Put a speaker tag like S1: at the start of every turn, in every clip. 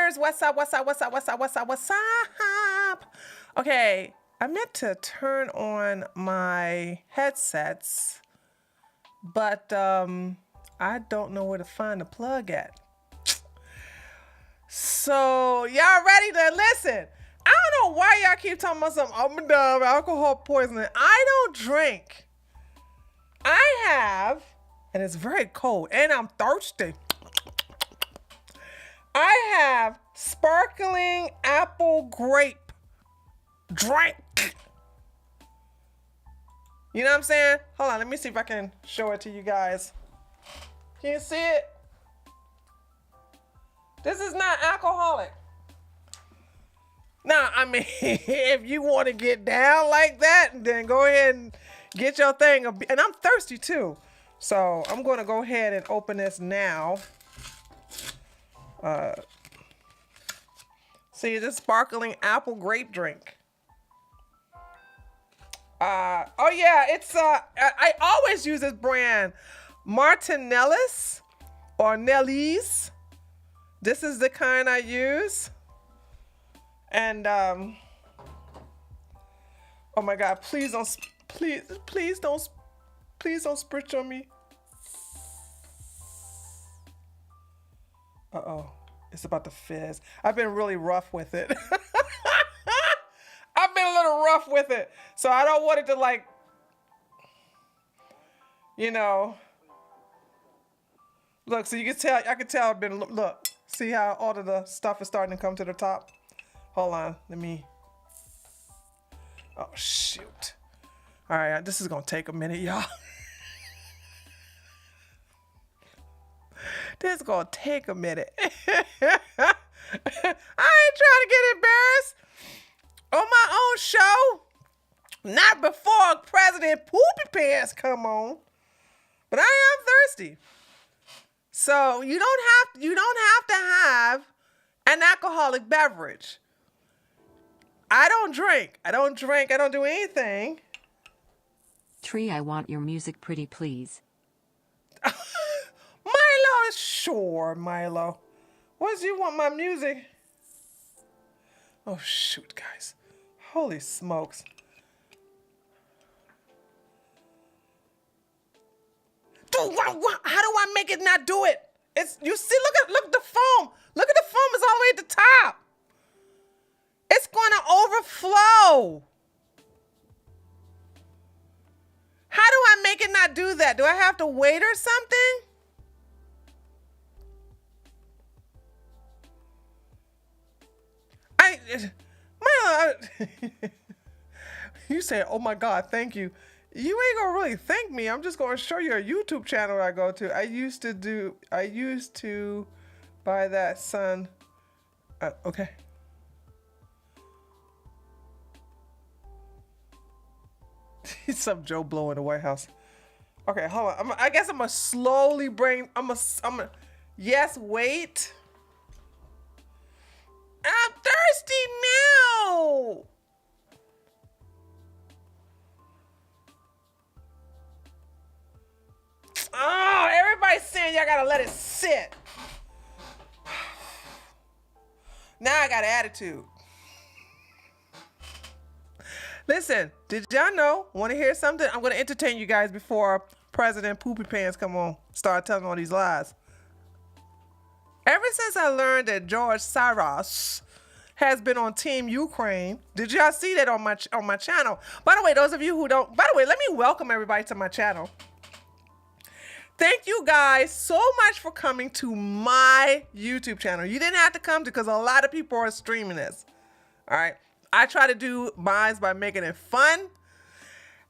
S1: YouTubers, what's up, what's up, what's up, what's up, what's up, what's up? Okay, I meant to turn on my headsets, but I don't know where to find the plug at. So y'all ready to listen? I don't know why y'all keep talking about some up and down alcohol poisoning. I don't drink. I have, and it's very cold, and I'm thirsty. I have sparkling apple grape drink. You know what I'm saying? Hold on, let me see if I can show it to you guys. Can you see it? This is not alcoholic. Now, I mean, if you want to get down like that, then go ahead and get your thing. And I'm thirsty too. So I'm going to go ahead and open this now. See, this sparkling apple grape drink. Oh yeah, it's I always use this brand, Martinellis or Nelly's. This is the kind I use. And oh my God, please don't spritz on me. Uh-oh, it's about to fizz. I've been really rough with it. I've been a little rough with it. So I don't want it to, like, you know. Look, so you can tell, I can tell I've been, look, see how all of the stuff is starting to come to the top? Hold on, let me, oh shoot. All right, this is gonna take a minute, y'all. This is gonna take a minute. I ain't trying to get embarrassed on my own show. Not before President Poopy Pants come on. But I am thirsty. So you don't have to have an alcoholic beverage. I don't drink. I don't do anything.
S2: Tree, I want your music pretty please.
S1: Milo, sure, Milo. What do you want my music? Oh, shoot, guys. Holy smokes. Dude, how do I make it not do it? It's, you see, look at the foam. Look at the foam, it's all the way at the top. It's gonna overflow. How do I make it not do that? Do I have to wait or something? You say, oh my God, thank you. You ain't gonna really thank me. I'm just gonna show you a YouTube channel I go to. I used to buy that, son. Okay. Some Joe Blow in the White House. Okay, hold on. I guess I'm gonna slowly bring. Yes, wait. I'm thirsty now. Oh, everybody's saying y'all gotta let it sit. Now I got an attitude. Listen, did y'all know? Want to hear something? I'm gonna entertain you guys before President Poopy Pants come on, start telling all these lies. Ever since I learned that George Soros has been on Team Ukraine, did y'all see that on my channel? By the way, those of you who don't, by the way, let me welcome everybody to my channel. Thank you guys so much for coming to my YouTube channel. You didn't have to come because a lot of people are streaming this. All right. I try to do mine by making it fun.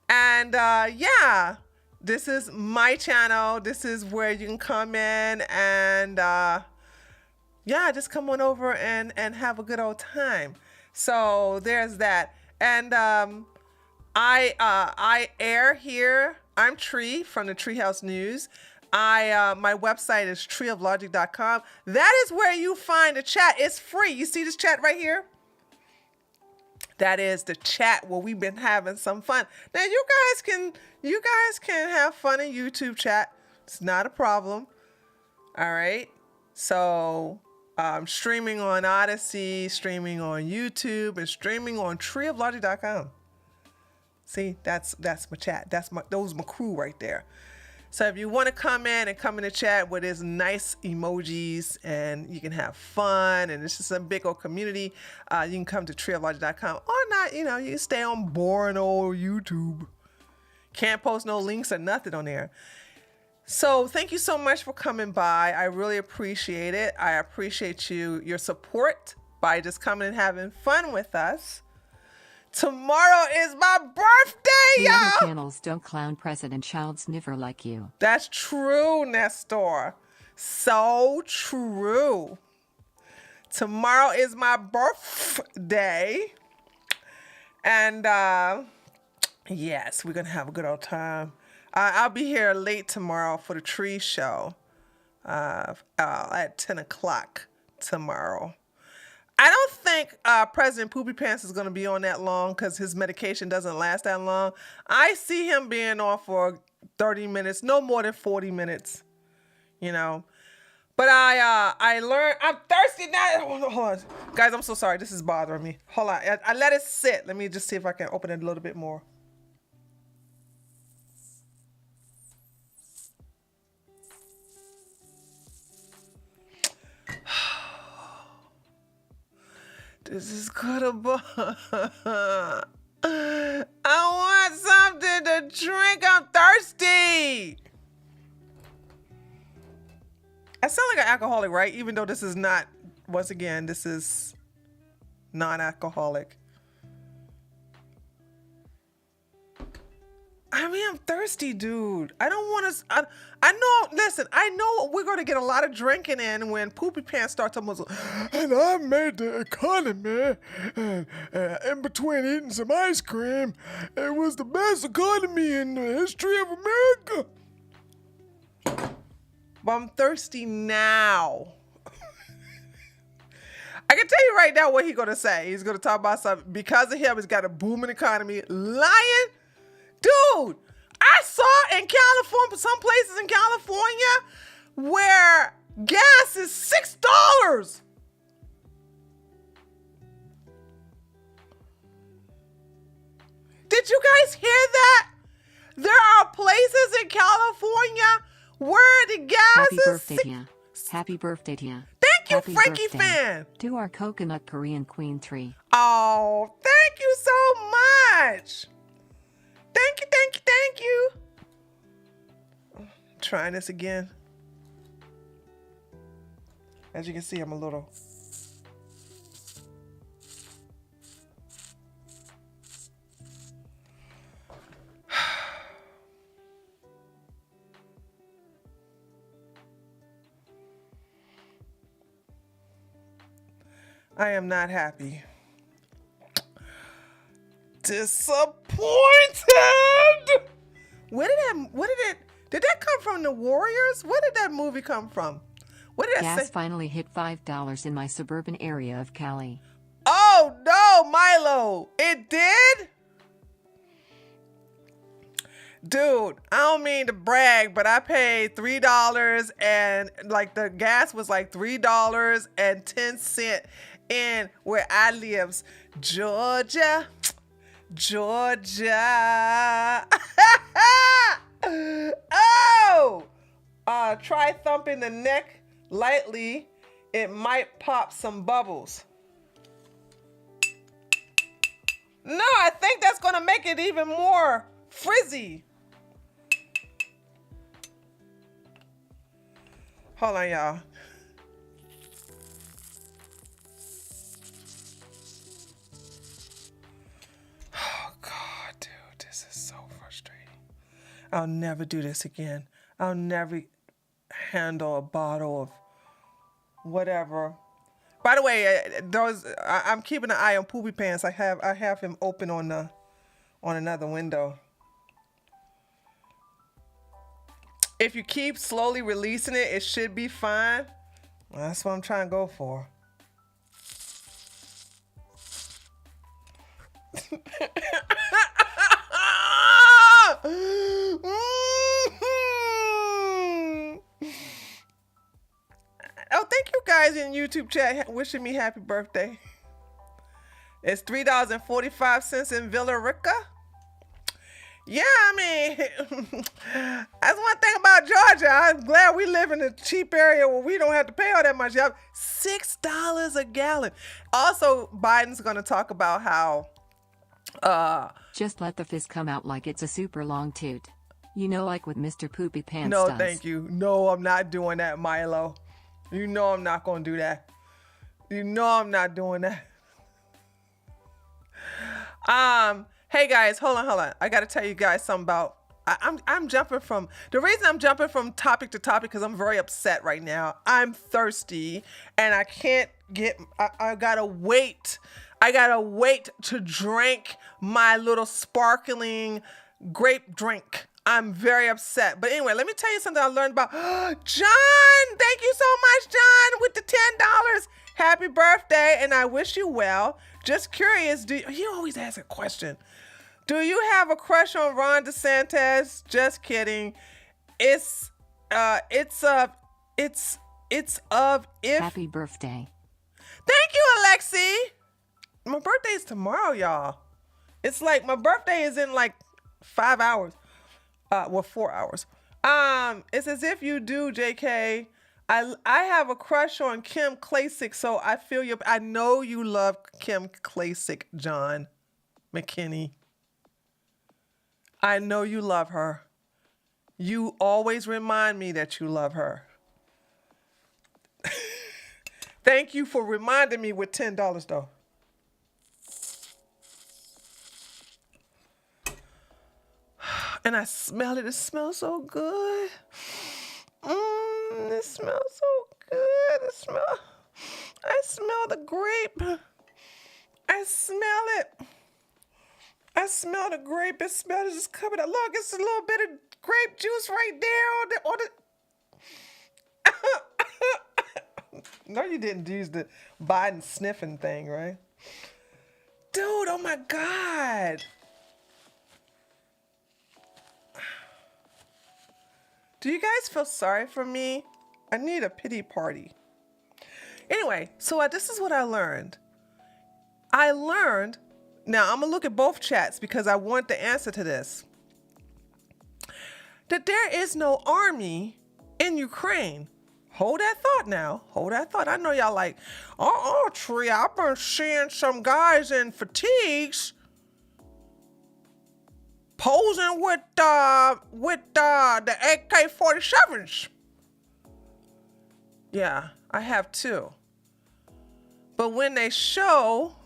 S1: And yeah, this is my channel. This is where you can come in and yeah, just come on over and have a good old time. So there's that. And I air here. I'm Tree from the Treehouse News. My website is treeoflogic.com. That is where you find the chat. It's free. You see this chat right here? That is the chat where we've been having some fun. Now you guys can have fun in YouTube chat. It's not a problem. All right. So streaming on Odyssey, streaming on YouTube, and streaming on treeoflogic.com. See, that's my chat. Those my crew right there. So if you want to come in the chat with his nice emojis and you can have fun and it's just a big old community, you can come to treeoflogic.com or not, you can stay on boring old YouTube. Can't post no links or nothing on there. So thank you so much for coming by. I really appreciate it. I appreciate your support by just coming and having fun with us. Tomorrow is my birthday,
S2: The
S1: y'all.
S2: other channels don't clown President Child Sniffer like you.
S1: That's true, Nestor. So true. Tomorrow is my birthday. And yes, we're going to have a good old time. I'll be here late tomorrow for the tree show at 10 o'clock tomorrow. I don't think President Poopy Pants is going to be on that long because his medication doesn't last that long. I see him being on for 30 minutes, no more than 40 minutes, But I learned, I'm thirsty now. Hold on. Guys, I'm so sorry. This is bothering me. Hold on. I let it sit. Let me just see if I can open it a little bit more. This is good. I want something to drink. I'm thirsty. I sound like an alcoholic, right? Even though this is not, once again, this is non-alcoholic. I mean, I'm thirsty, dude. I don't want to. I know. Listen, I know we're going to get a lot of drinking in when Poopy Pants starts to. And I made the economy, and in between eating some ice cream, it was the best economy in the history of America. But I'm thirsty now. I can tell you right now what he's going to say. He's going to talk about something. Because of him, he's got a booming economy. Lying. Dude, I saw in California, some places in California where gas is $6. Did you guys hear that? There are places in California where the gas
S2: Happy
S1: is
S2: birthday to ya. Happy birthday to ya.
S1: Thank you,
S2: Happy
S1: Frankie
S2: birthday.
S1: fan.
S2: To our coconut Korean Queen 3.
S1: Oh, thank you so much. Thank you, thank you, thank you. Trying this again. As you can see, I'm a little. I am not happy. Disappointed. Did that come from the Warriors? Where did that movie come from? What did that
S2: Gas
S1: say?
S2: finally hit $5 in my suburban area of Cali.
S1: Oh no, Milo. It did? Dude, I don't mean to brag, but I paid $3 and like the gas was like $3.10 in where I lives. Georgia. Oh! Try thumping the neck lightly. It might pop some bubbles. No, I think that's gonna make it even more frizzy. Hold on, y'all. Oh, God, dude, this is so frustrating. I'll never do this again. I'll never handle a bottle of whatever. By the way, I'm keeping an eye on Poopy Pants. I have him open on another window. If you keep slowly releasing it, it should be fine. Well, that's what I'm trying to go for. Oh, thank you guys in YouTube chat wishing me happy birthday. It's $3.45 in Villa Rica. Yeah, I mean, that's one thing about Georgia. I'm glad we live in a cheap area where we don't have to pay all that much. $6 a gallon. Also, Biden's going to talk about how...
S2: just let the fizz come out like it's a super long toot. You know, like what Mr. Poopy Pants
S1: No,
S2: does.
S1: thank you. No, I'm not doing that, Milo. You know I'm not going to do that. You know I'm not doing that. Hey guys, hold on. I got to tell you guys something about, I'm jumping from, the reason I'm jumping from topic to topic because I'm very upset right now. I'm thirsty and I can't get, I gotta wait. I gotta wait to drink my little sparkling grape drink. I'm very upset. But anyway, let me tell you something I learned about. John, thank you so much, John, with the $10. Happy birthday, and I wish you well. Just curious, you always ask a question. Do you have a crush on Ron DeSantis? Just kidding. It's of if.
S2: Happy birthday.
S1: Thank you, Alexi. My birthday is tomorrow, y'all. It's like my birthday is in like 5 hours. 4 hours. It's as if you do, JK. I have a crush on Kim Klacik, so I feel you. I know you love Kim Klacik, John McKinney. I know you love her. You always remind me that you love her. Thank you for reminding me with $10 though. And I smell it. It smells so good. It smells so good. I smell the grape. I smell it. I smell the grape. It smells just coming out. Look, it's a little bit of grape juice right there on the No, you didn't use the Biden sniffing thing, right? Dude, oh my God. Do you guys feel sorry for me? I need a pity party. Anyway, so this is what I learned. Now I'm gonna look at both chats because I want the answer to this. That there is no army in Ukraine. Hold that thought now. Hold that thought. I know y'all like, Tree, I've been seeing some guys in fatigues posing with the AK-47s. Yeah, I have too. But when they show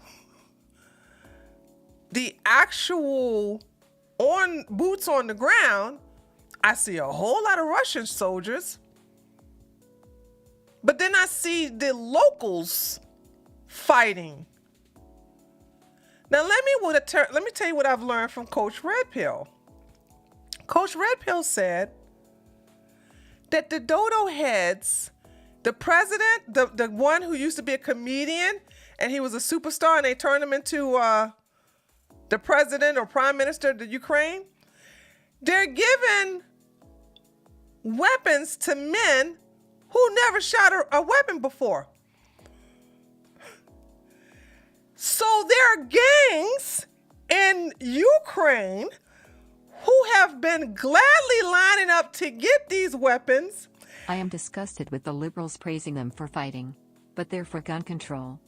S1: the actual boots on the ground, I see a whole lot of Russian soldiers. But then I see the locals fighting. Now let me tell you what I've learned from Coach Red Pill. Coach Red Pill said that the dodo heads, the president, the one who used to be a comedian and he was a superstar and they turned him into the president or prime minister of the Ukraine, they're giving weapons to men who never shot a weapon before. So there are gangs in Ukraine who have been gladly lining up to get these weapons.
S2: I am disgusted with the liberals praising them for fighting, but they're for gun control.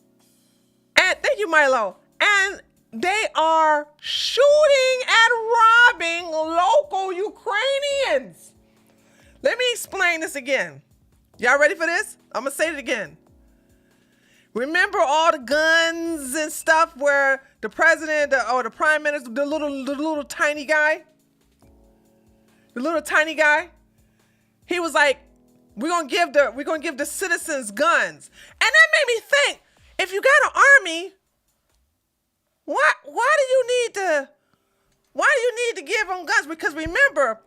S1: And thank you, Milo. And they are shooting and robbing local Ukrainians. Let me explain this again. Y'all ready for this? I'm going to say it again. Remember all the guns and stuff where the president or the prime minister, the little tiny guy, he was like, we're gonna give the citizens guns. And that made me think, if you got an army, why do you need to give them guns? Because remember,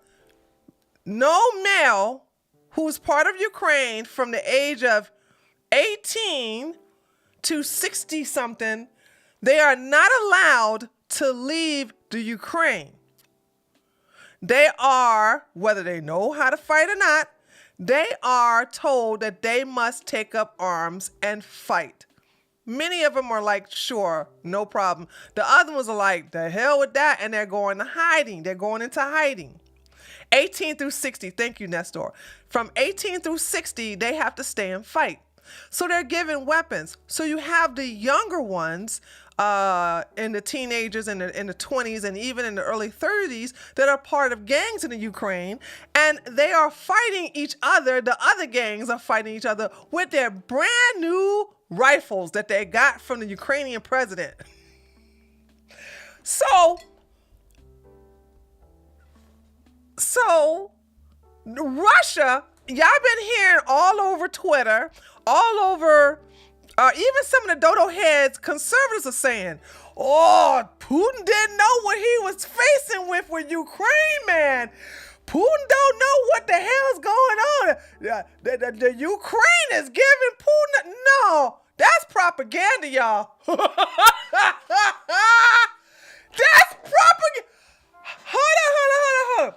S1: no male who's part of Ukraine from the age of 18 to 60 something, they are not allowed to leave the Ukraine. They are, whether they know how to fight or not, they are told that they must take up arms and fight. Many of them are like, sure, no problem. The other ones are like, the hell with that, and they're going to hiding. They're going into hiding. 18 through 60, thank you, Nestor. From 18 through 60, they have to stay and fight. So they're given weapons. So you have the younger ones, in the teenagers in the 20s and even in the early 30s that are part of gangs in the Ukraine, and they are fighting each other. The other gangs are fighting each other with their brand new rifles that they got from the Ukrainian president. So Russia, y'all been hearing all over Twitter, all over, even some of the dodo heads, conservatives are saying, oh, Putin didn't know what he was facing with Ukraine, man. Putin don't know what the hell's going on. The Ukraine is giving Putin, no, that's propaganda, y'all. That's propaganda. Hold on.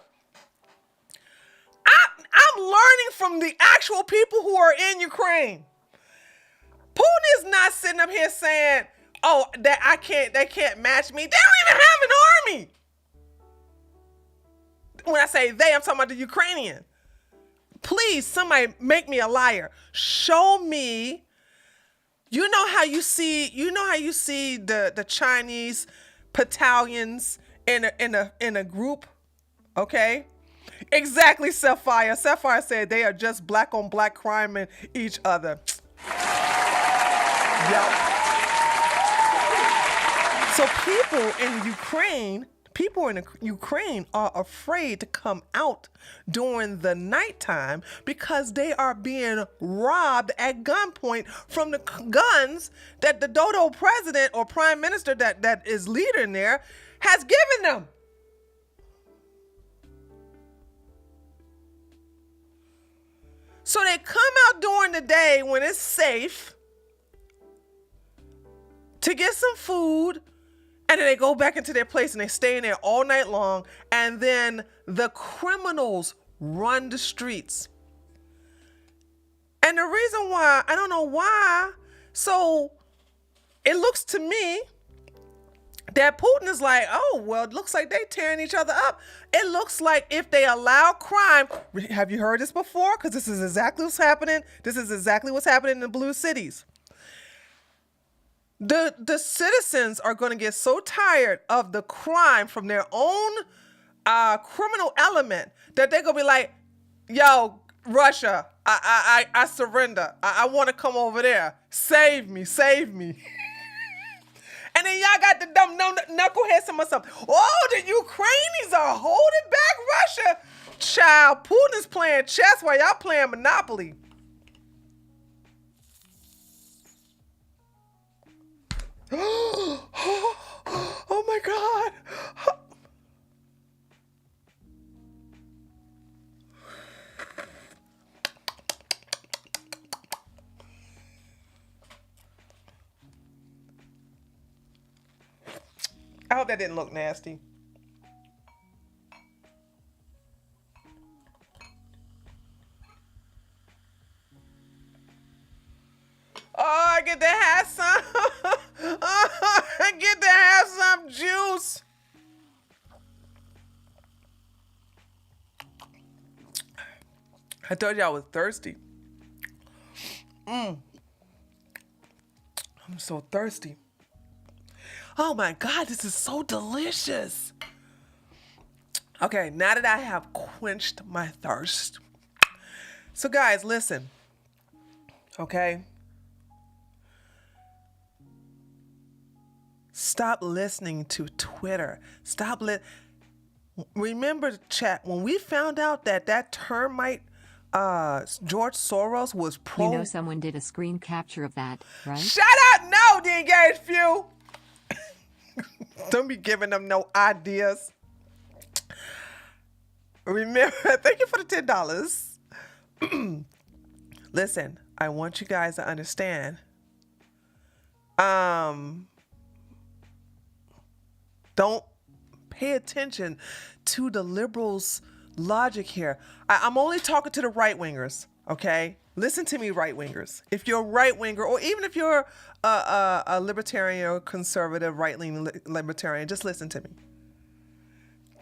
S1: I'm learning from the actual people who are in Ukraine. Putin is not sitting up here saying, oh, that they can't match me. They don't even have an army. When I say they, I'm talking about the Ukrainian. Please, somebody make me a liar. Show me. You know how you see the Chinese battalions in a group, okay? Exactly, Sapphire. Sapphire said they are just black on black crime in each other. Yep. So people in Ukraine are afraid to come out during the nighttime because they are being robbed at gunpoint from the guns that the dodo president or prime minister that is leading there has given them. So they come out during the day when it's safe to get some food, and then they go back into their place and they stay in there all night long, and then the criminals run the streets. And the reason why, I don't know why, so it looks to me that Putin is like, oh, well, it looks like they tearing each other up. It looks like if they allow crime, have you heard this before? Because this is exactly what's happening. This is exactly what's happening in the blue cities. The citizens are going to get so tired of the crime from their own criminal element that they're going to be like, yo, Russia, I surrender. I want to come over there. Save me. And then y'all got the dumb knuckleheads and something. Oh, the Ukrainians are holding back Russia. Child, Putin is playing chess while y'all playing Monopoly. Oh my God. I hope that didn't look nasty. Oh, I get to have some. Oh, I get to have some juice. I told you I was thirsty. I'm so thirsty. Oh my God, this is so delicious. Okay, now that I have quenched my thirst. So guys, listen. Okay? Stop listening to Twitter. Remember, chat, when we found out that termite George Soros was pro.
S2: You know someone did a screen capture of that, right?
S1: Shut up! No, the engaged few. Don't be giving them no ideas. Remember, thank you for the $10. Listen, I want you guys to understand. Don't pay attention to the liberals logic here. I'm only talking to the right wingers, okay? Listen to me, right wingers. If you're a right winger, or even if you're a libertarian or conservative, right leaning libertarian, just listen to me.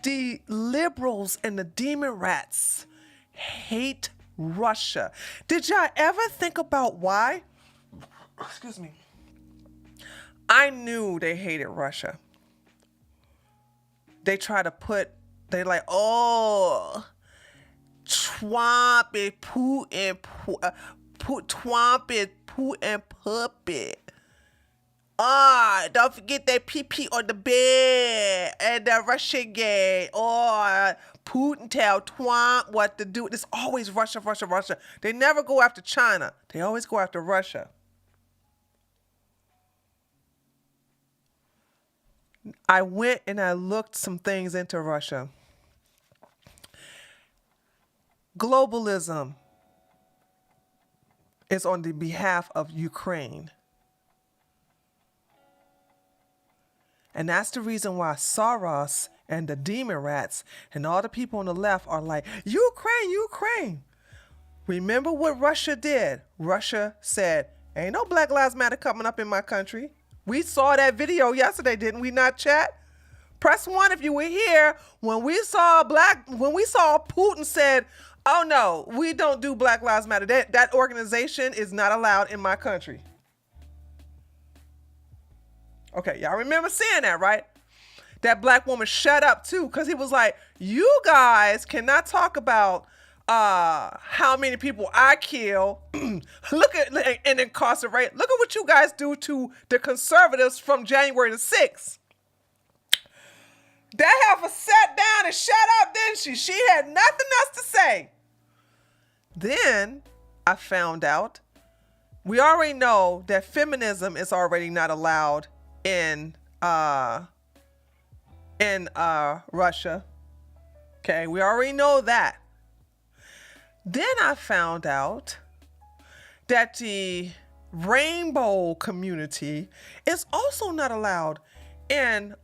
S1: The liberals and the demon rats hate Russia. Did y'all ever think about why? Excuse me. I knew they hated Russia. They try to they like, oh, Trump is Putin, Trump is Putin puppet. Don't forget that PP on the bed and the Russian game. Putin tell Trump what to do. It's always Russia, Russia, Russia. They never go after China. They always go after Russia. I went and I looked some things into Russia. Globalism is on the behalf of Ukraine. And that's the reason why Soros and the demon rats and all the people on the left are like, Ukraine, Ukraine. Remember what Russia did? Russia said, ain't no Black Lives Matter coming up in my country. We saw that video yesterday, didn't we not, chat? Press 1 if you were here when we saw Putin said, oh no, we don't do Black Lives Matter. That organization is not allowed in my country. Okay, y'all remember seeing that, right? That black woman shut up too, because he was like, you guys cannot talk about how many people I kill. Look at and incarcerate. Look at what you guys do to the conservatives from January the 6th. That heifer sat down and shut up, didn't she? She had nothing else to say. Then I found out, we already know that feminism is already not allowed in Russia. Okay, we already know that. Then I found out that the rainbow community is also not allowed in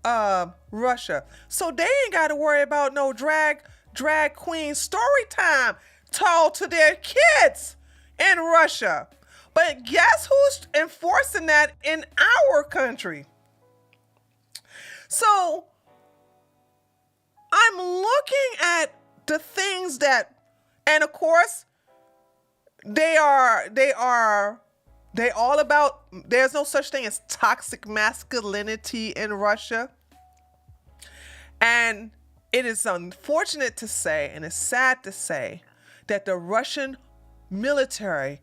S1: Russia. So they ain't got to worry about no drag queen story time told to their kids in Russia. But guess who's enforcing that in our country? So I'm looking at the things that, and of course, they all about, there's no such thing as toxic masculinity in Russia. And it is unfortunate to say, and it's sad to say, that the Russian military,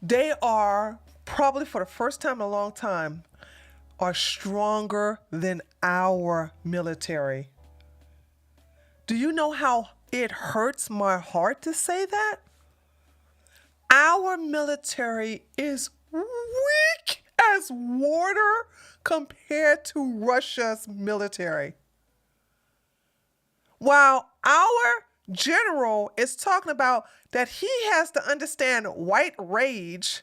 S1: they are probably for the first time in a long time, are stronger than our military. Do you know how it hurts my heart to say that? Our military is weak as water compared to Russia's military. While our general is talking about that he has to understand white rage.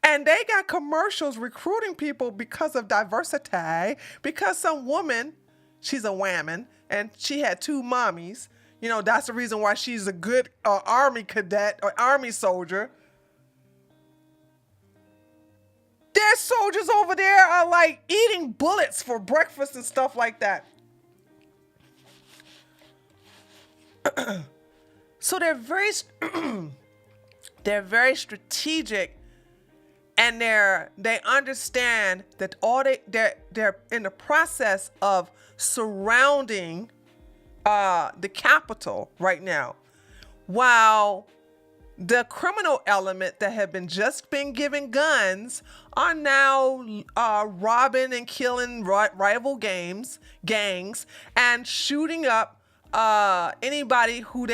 S1: And they got commercials recruiting people because of diversity, because some woman, she's a whammon, and she had 2 mommies. You know, that's the reason why she's a good army cadet or army soldier. Their soldiers over there are like eating bullets for breakfast and stuff like that. So they're very strategic, and they understand that they're in the process of surrounding the capital right now, while the criminal element that have just been given guns are now robbing and killing rival gangs and shooting up anybody who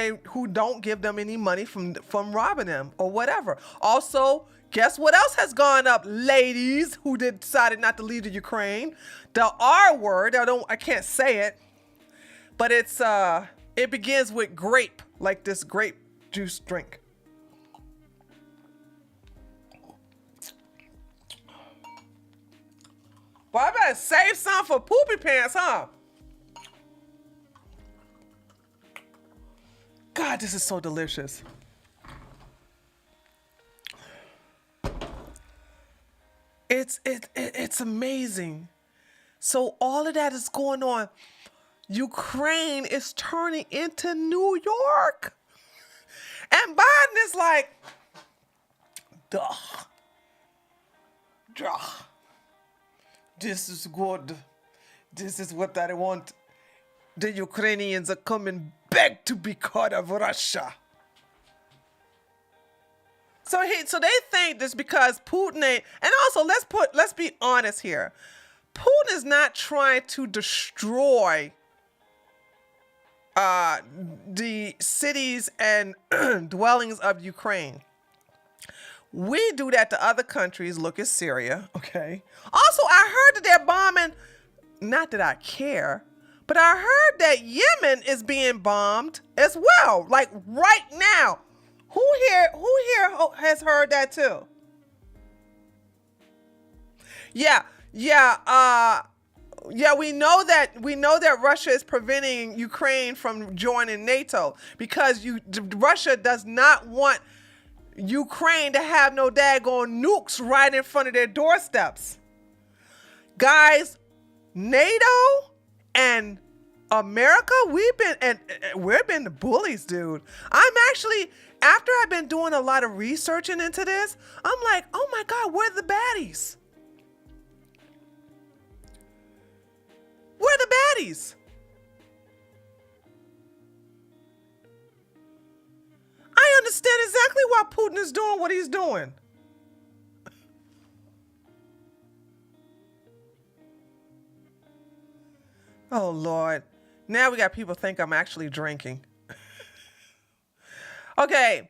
S1: don't give them any money from robbing them or whatever. Also, guess what else has gone up, ladies who decided not to leave the Ukraine? The R word. I can't say it, but it begins with grape, like this grape juice drink. Well, I better save some for Poopy Pants, huh? God, this is so delicious. It's amazing. So all of that is going on. Ukraine is turning into New York. And Biden is like, duh. This is good. This is what I want. The Ukrainians are coming back to be part of Russia. So they think this because Putin ain't, and also let's be honest here. Putin is not trying to destroy the cities and dwellings of Ukraine. We do that to other countries. Look at Syria, okay? Also, I heard that they're bombing, not that I care, but I heard that Yemen is being bombed as well, like right now. Who here has heard that too? Yeah, we know that Russia is preventing Ukraine from joining NATO because Russia does not want Ukraine to have no daggone nukes right in front of their doorsteps. Guys, NATO and America, we've been the bullies, dude. I'm actually, after I've been doing a lot of researching into this, I'm like, oh my God, where are the baddies? Where are the baddies? I understand exactly why Putin is doing what he's doing. Oh, Lord. Now we got people think I'm actually drinking. Okay.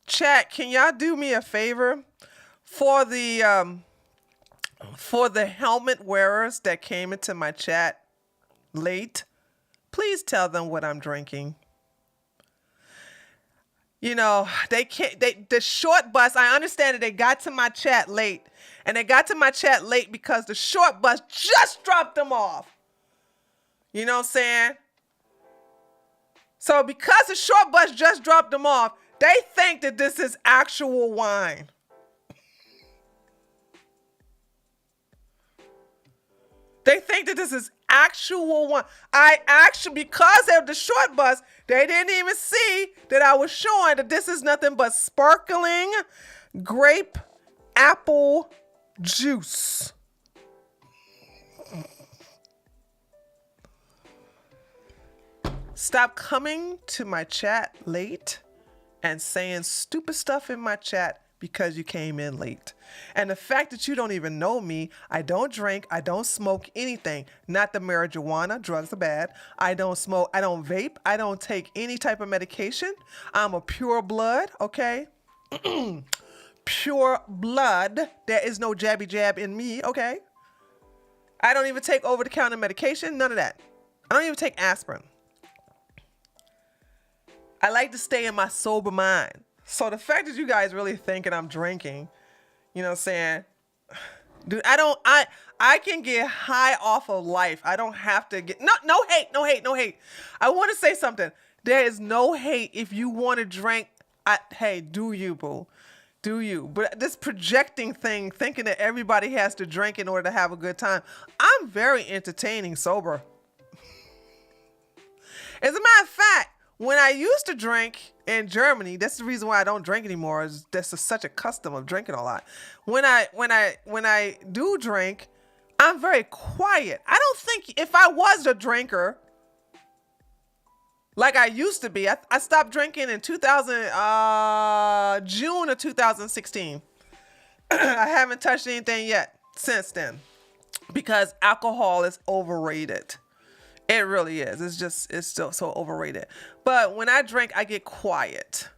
S1: Chat, can y'all do me a favor? For the helmet wearers that came into my chat late, please tell them what I'm drinking. You know, the short bus, I understand that they got to my chat late. And they got to my chat late because the short bus just dropped them off. You know what I'm saying? So because the short bus just dropped them off, they think that this is actual wine. They think that this is actual wine. Because of the short bus, they didn't even see that I was showing that this is nothing but sparkling grape apple juice. Stop coming to my chat late and saying stupid stuff in my chat because you came in late. And the fact that you don't even know me, I don't drink, I don't smoke anything. Not the marijuana, drugs are bad. I don't smoke, I don't vape, I don't take any type of medication. I'm a pure blood, okay? Pure blood. There is no jabby jab in me, okay? I don't even take over-the-counter medication, none of that. I don't even take aspirin. I like to stay in my sober mind. So the fact that you guys really thinking I'm drinking, you know what I'm saying? Dude, I can get high off of life. I don't have to get, no hate. I want to say something. There is no hate if you want to drink. Hey, do you, boo? Do you? But this projecting thing, thinking that everybody has to drink in order to have a good time. I'm very entertaining sober. As a matter of fact, when I used to drink in Germany, that's the reason why I don't drink anymore. Is that's such a custom of drinking a lot. When I do drink, I'm very quiet. I don't think if I was a drinker like I used to be, I stopped drinking in June of 2016. I haven't touched anything yet since then because alcohol is overrated. It really is. It's still so overrated. But when I drink, I get quiet.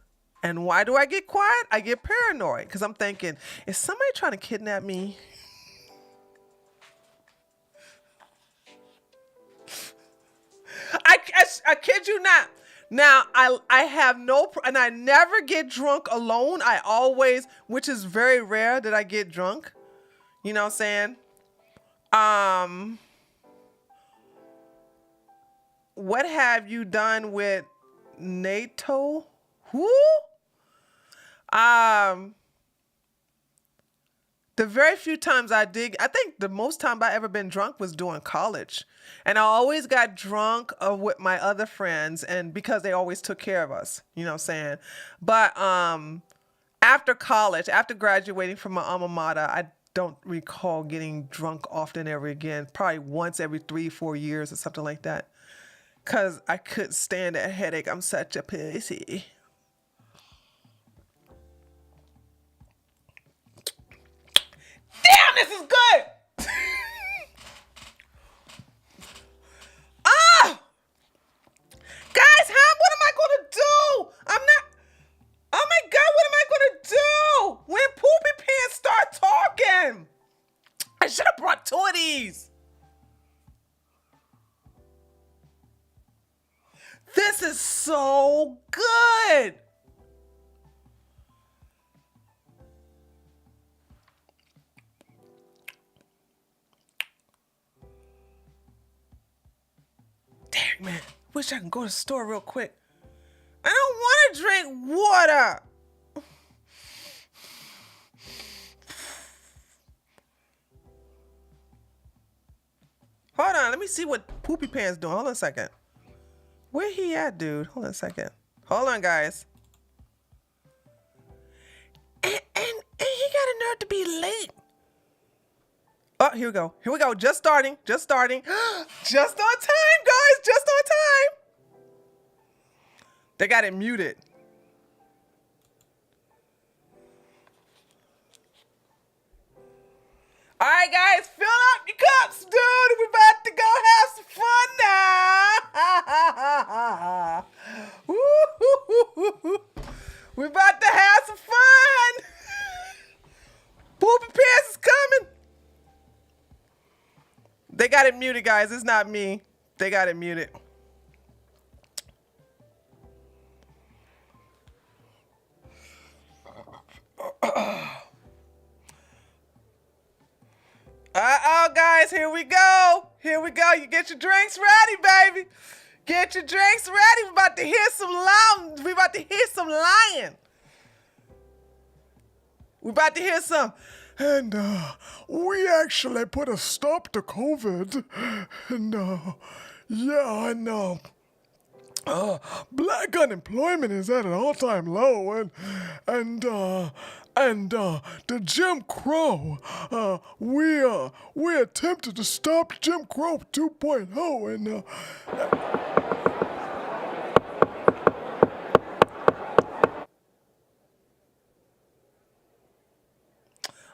S1: And why do I get quiet? I get paranoid because I'm thinking, is somebody trying to kidnap me? I kid you not. Now, I have and I never get drunk alone. I always, which is very rare that I get drunk. You know what I'm saying? What have you done with NATO. Who? The very few times I think the most time I ever been drunk was during college. And I always got drunk with my other friends, and because they always took care of us, you know what I'm saying? But after college, after graduating from my alma mater, I don't recall getting drunk often ever again. Probably once every 3-4 years or something like that. Because I couldn't stand that headache. I'm such a pussy. Damn, this is good. Ah! Guys, what am I going to do? Oh my God, what am I going to do? When Poopy Pants start talking. I should have brought 2 of these. This is so good. Dang, man. Wish I could go to the store real quick. I don't want to drink water. Hold on. Let me see what Poopy Pants doing. Hold on a second. Where he at, dude? Hold on a second. Hold on, guys. And he got a nerve to be late. Oh, here we go. Here we go. Just starting. Just on time, guys. Just on time. They got it muted. All right, guys, fill up your cups, dude. We're about to go have some fun now. We're about to have some fun. Poopy Pants is coming. They got it muted, guys. It's not me. They got it muted. Uh-oh, guys, here we go. Here we go. You get your drinks ready, baby. Get your drinks ready. We're about to hear some lying. We're about to hear some lying. We're about to hear some.
S3: And we actually put a stop to COVID. And black unemployment is at an all-time low. And the Jim Crow, we attempted to stop Jim Crow 2.0, and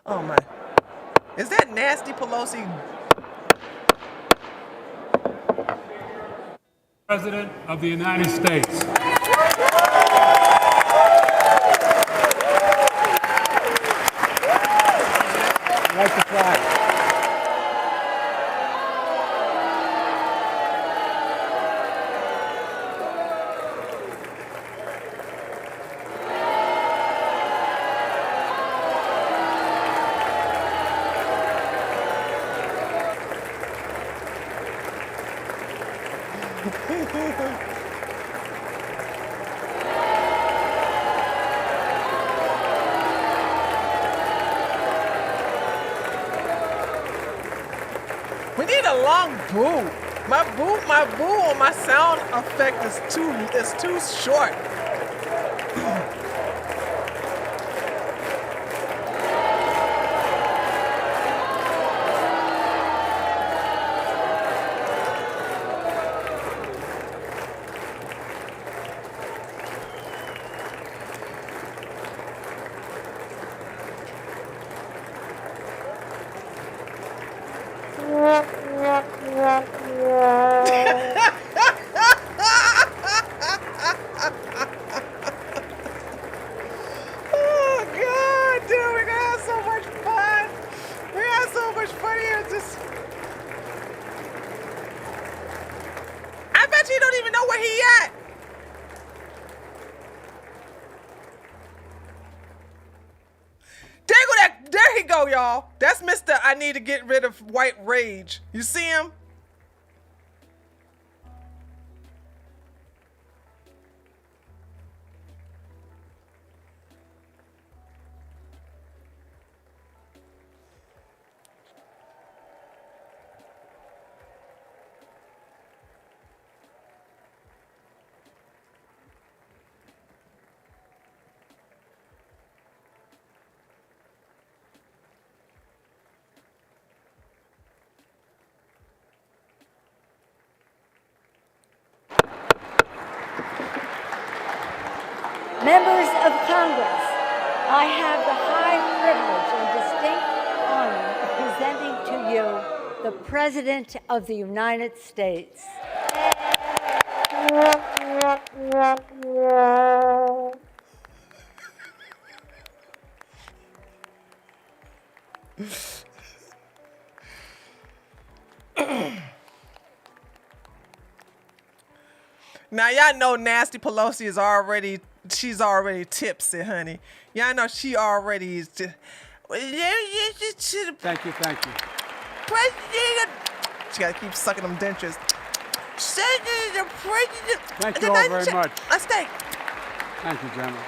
S1: oh my. Is that Nasty Pelosi?
S4: President of the United States. Like the flag.
S1: We need a long boo. My boo on my sound effect is too short. Oh God, dude, we're gonna have so much fun. We're gonna have so much fun here. I bet you don't even know where he at. There he go, y'all. That's Mr. I need to get rid of white rage. You see him?
S5: Members of Congress, I have the high privilege and distinct honor of presenting to you the President of the United States.
S1: Now y'all know Nasty Pelosi is she's already tipsy, honey. Y'all know she already is.
S4: Thank you, thank you.
S1: President. She gotta keep sucking them dentures. Senator, President.
S4: Thank you all very much.
S1: Let's stay.
S4: Thank you, General.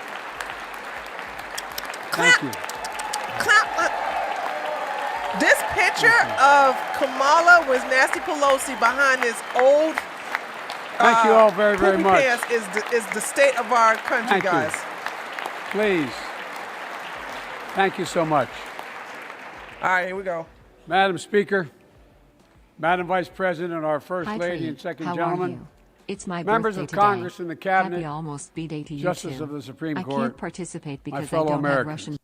S1: Clap.
S4: Thank you.
S1: Clap. This picture of Kamala with Nasty Pelosi behind this old.
S4: Thank you all very, very
S1: Poopy
S4: much.
S1: Pants is the state of our country,
S4: Thank
S1: guys.
S4: you. Please. Thank you so much.
S1: All right, here we go.
S4: Madam Speaker, Madam Vice President, our First
S2: Hi,
S4: Lady
S2: Tree.
S4: and Second
S2: How
S4: Gentleman,
S2: are you? It's my
S4: members
S2: birthday
S4: of
S2: today.
S4: Congress and the Cabinet,
S2: Happy almost B-Day to you
S4: Justice
S2: too.
S4: of the Supreme
S2: I
S4: Court,
S2: can't participate
S4: my
S2: because I
S4: fellow
S2: don't have
S4: Americans.
S2: Russian.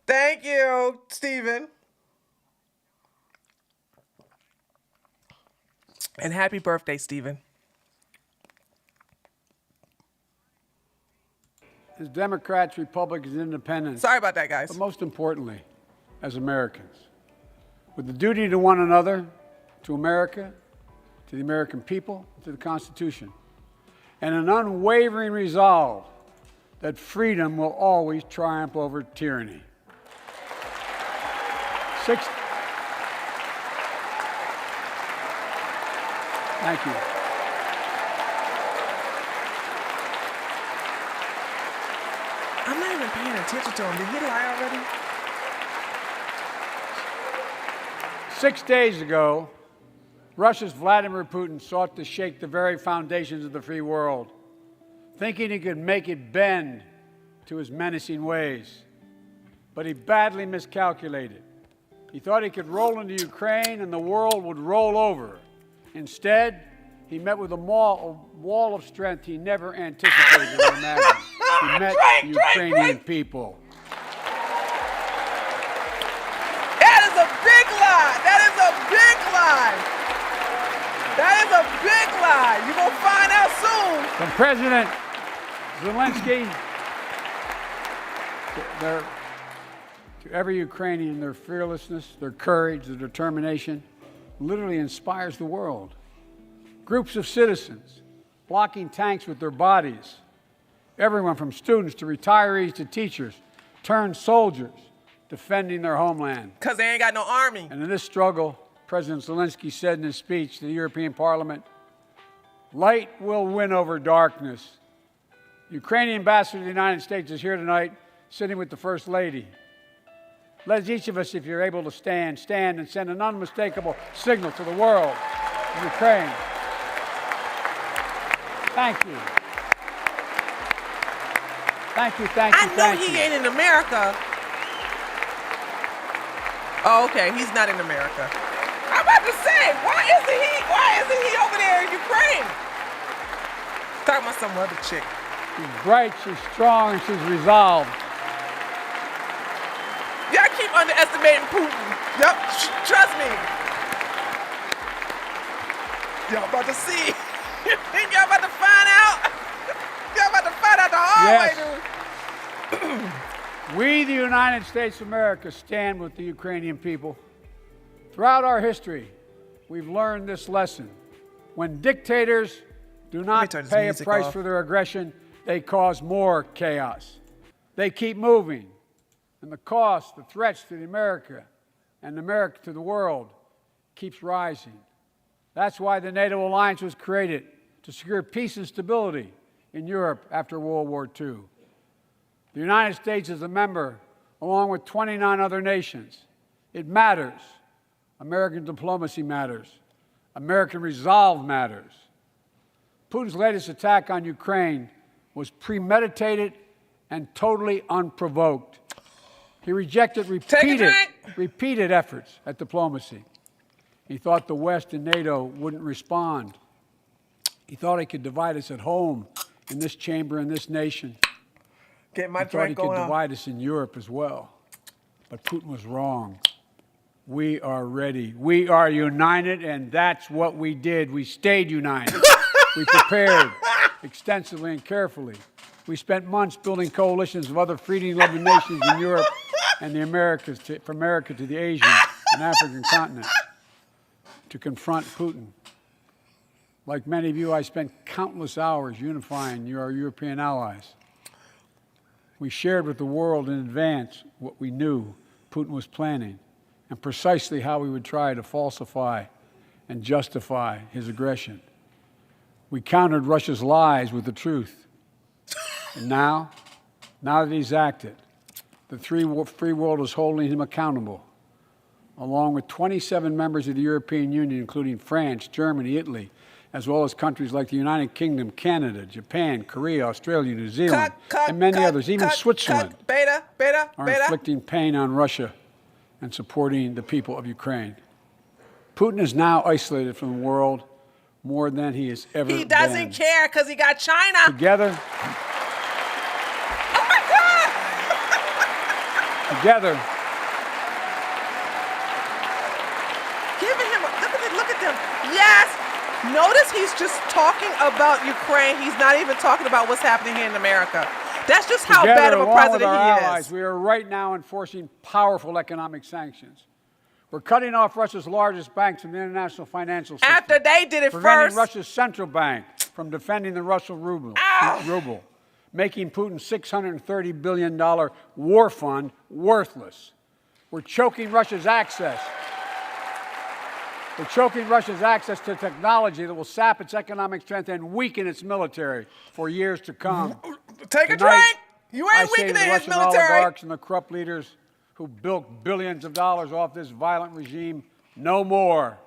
S1: Thank you, Stephen. And happy birthday, Stephen.
S4: as Democrats, Republicans, Independents,
S1: Sorry about that, guys.
S4: but most importantly, as Americans, with the duty to one another, to America, to the American people, to the Constitution, and an unwavering resolve that freedom will always triumph over tyranny. Thank you.
S1: I'm not even paying attention to him. Did he lie already?
S4: 6 days ago, Russia's Vladimir Putin sought to shake the very foundations of the free world, thinking he could make it bend to his menacing ways. But he badly miscalculated. He thought he could roll into Ukraine and the world would roll over. Instead, he met with a wall of strength he never anticipated or imagined. He met the Ukrainian people.
S1: That is a big lie. That is a big lie. That is a big lie. You're going to find out soon.
S4: From President Zelensky to every Ukrainian, their fearlessness, their courage, their determination literally inspires the world. Groups of citizens blocking tanks with their bodies. Everyone from students to retirees to teachers turned soldiers defending their homeland.
S1: Because they ain't got no army.
S4: And in this struggle, President Zelensky said in his speech to the European Parliament, light will win over darkness. The Ukrainian ambassador to the United States is here tonight, sitting with the First Lady. Let each of us, if you're able to stand and send an unmistakable signal to the world of Ukraine. Thank you. Thank you, thank you,
S1: I know
S4: thank
S1: he
S4: you.
S1: ain't in America. Oh, okay, he's not in America. I'm about to say, why isn't he over there in Ukraine? Talking about some other chick.
S4: She's bright, she's strong, and she's resolved.
S1: Y'all keep underestimating Putin. Yep, trust me. Y'all about to see. Y'all about to find out. Y'all about to find out the hard way, dude.
S4: We, the United States of America, stand with the Ukrainian people. Throughout our history, we've learned this lesson. When dictators do not pay a price for their aggression, they cause more chaos. They keep moving, and the cost, the threats to America and America to the world keeps rising. That's why the NATO alliance was created, to secure peace and stability in Europe after World War II. The United States is a member, along with 29 other nations. It matters. American diplomacy matters. American resolve matters. Putin's latest attack on Ukraine was premeditated and totally unprovoked. He rejected repeated efforts at diplomacy. He thought the West and NATO wouldn't respond. He thought he could divide us at home, in this chamber, in this nation.
S1: Get my
S4: He thought he
S1: drink
S4: could
S1: going on.
S4: divide us in Europe as well. But Putin was wrong. We are ready. We are united, and that's what we did. We stayed united. We prepared extensively and carefully. We spent months building coalitions of other freedom-loving nations in Europe and the Americas, from America to the Asian and African continent, to confront Putin. Like many of you, I spent countless hours unifying our European allies. We shared with the world in advance what we knew Putin was planning and precisely how we would try to falsify and justify his aggression. We countered Russia's lies with the truth. And now that he's acted, the free world is holding him accountable, along with 27 members of the European Union, including France, Germany, Italy, as well as countries like the United Kingdom, Canada, Japan, Korea, Australia, New Zealand, and many others, even Switzerland, are inflicting pain on Russia and supporting the people of Ukraine. Putin is now isolated from the world more than he has ever been.
S1: He doesn't care because he got China.
S4: Together,
S1: oh my God!
S4: together,
S1: look at them. Yes. Notice he's just talking about Ukraine. He's not even talking about what's happening here in America. That's just how bad of a president he
S4: allies,
S1: is.
S4: We are right now enforcing powerful economic sanctions. We're cutting off Russia's largest banks from the international financial system.
S1: After they did it
S4: preventing
S1: first.
S4: Russia's central bank from defending the Russian ruble, making Putin's $630 billion war fund worthless. We're choking Russia's access. We're choking Russia's access to technology that will sap its economic strength and weaken its military for years to come.
S1: Take a drink. You ain't weakening his
S4: Russian
S1: military.
S4: Oligarchs and the corrupt leaders who bilked billions of dollars off this violent regime, no more.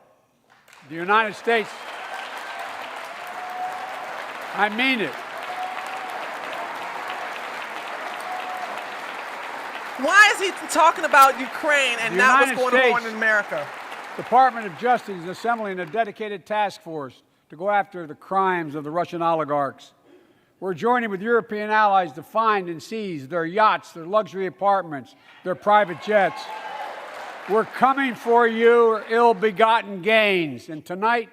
S4: The United States, I mean it.
S1: Why is he talking about Ukraine and not what's
S4: United
S1: going on
S4: States
S1: in America?
S4: Department of Justice is assembling a dedicated task force to go after the crimes of the Russian oligarchs. We're joining with European allies to find and seize their yachts, their luxury apartments, their private jets. We're coming for your ill-begotten gains. And tonight,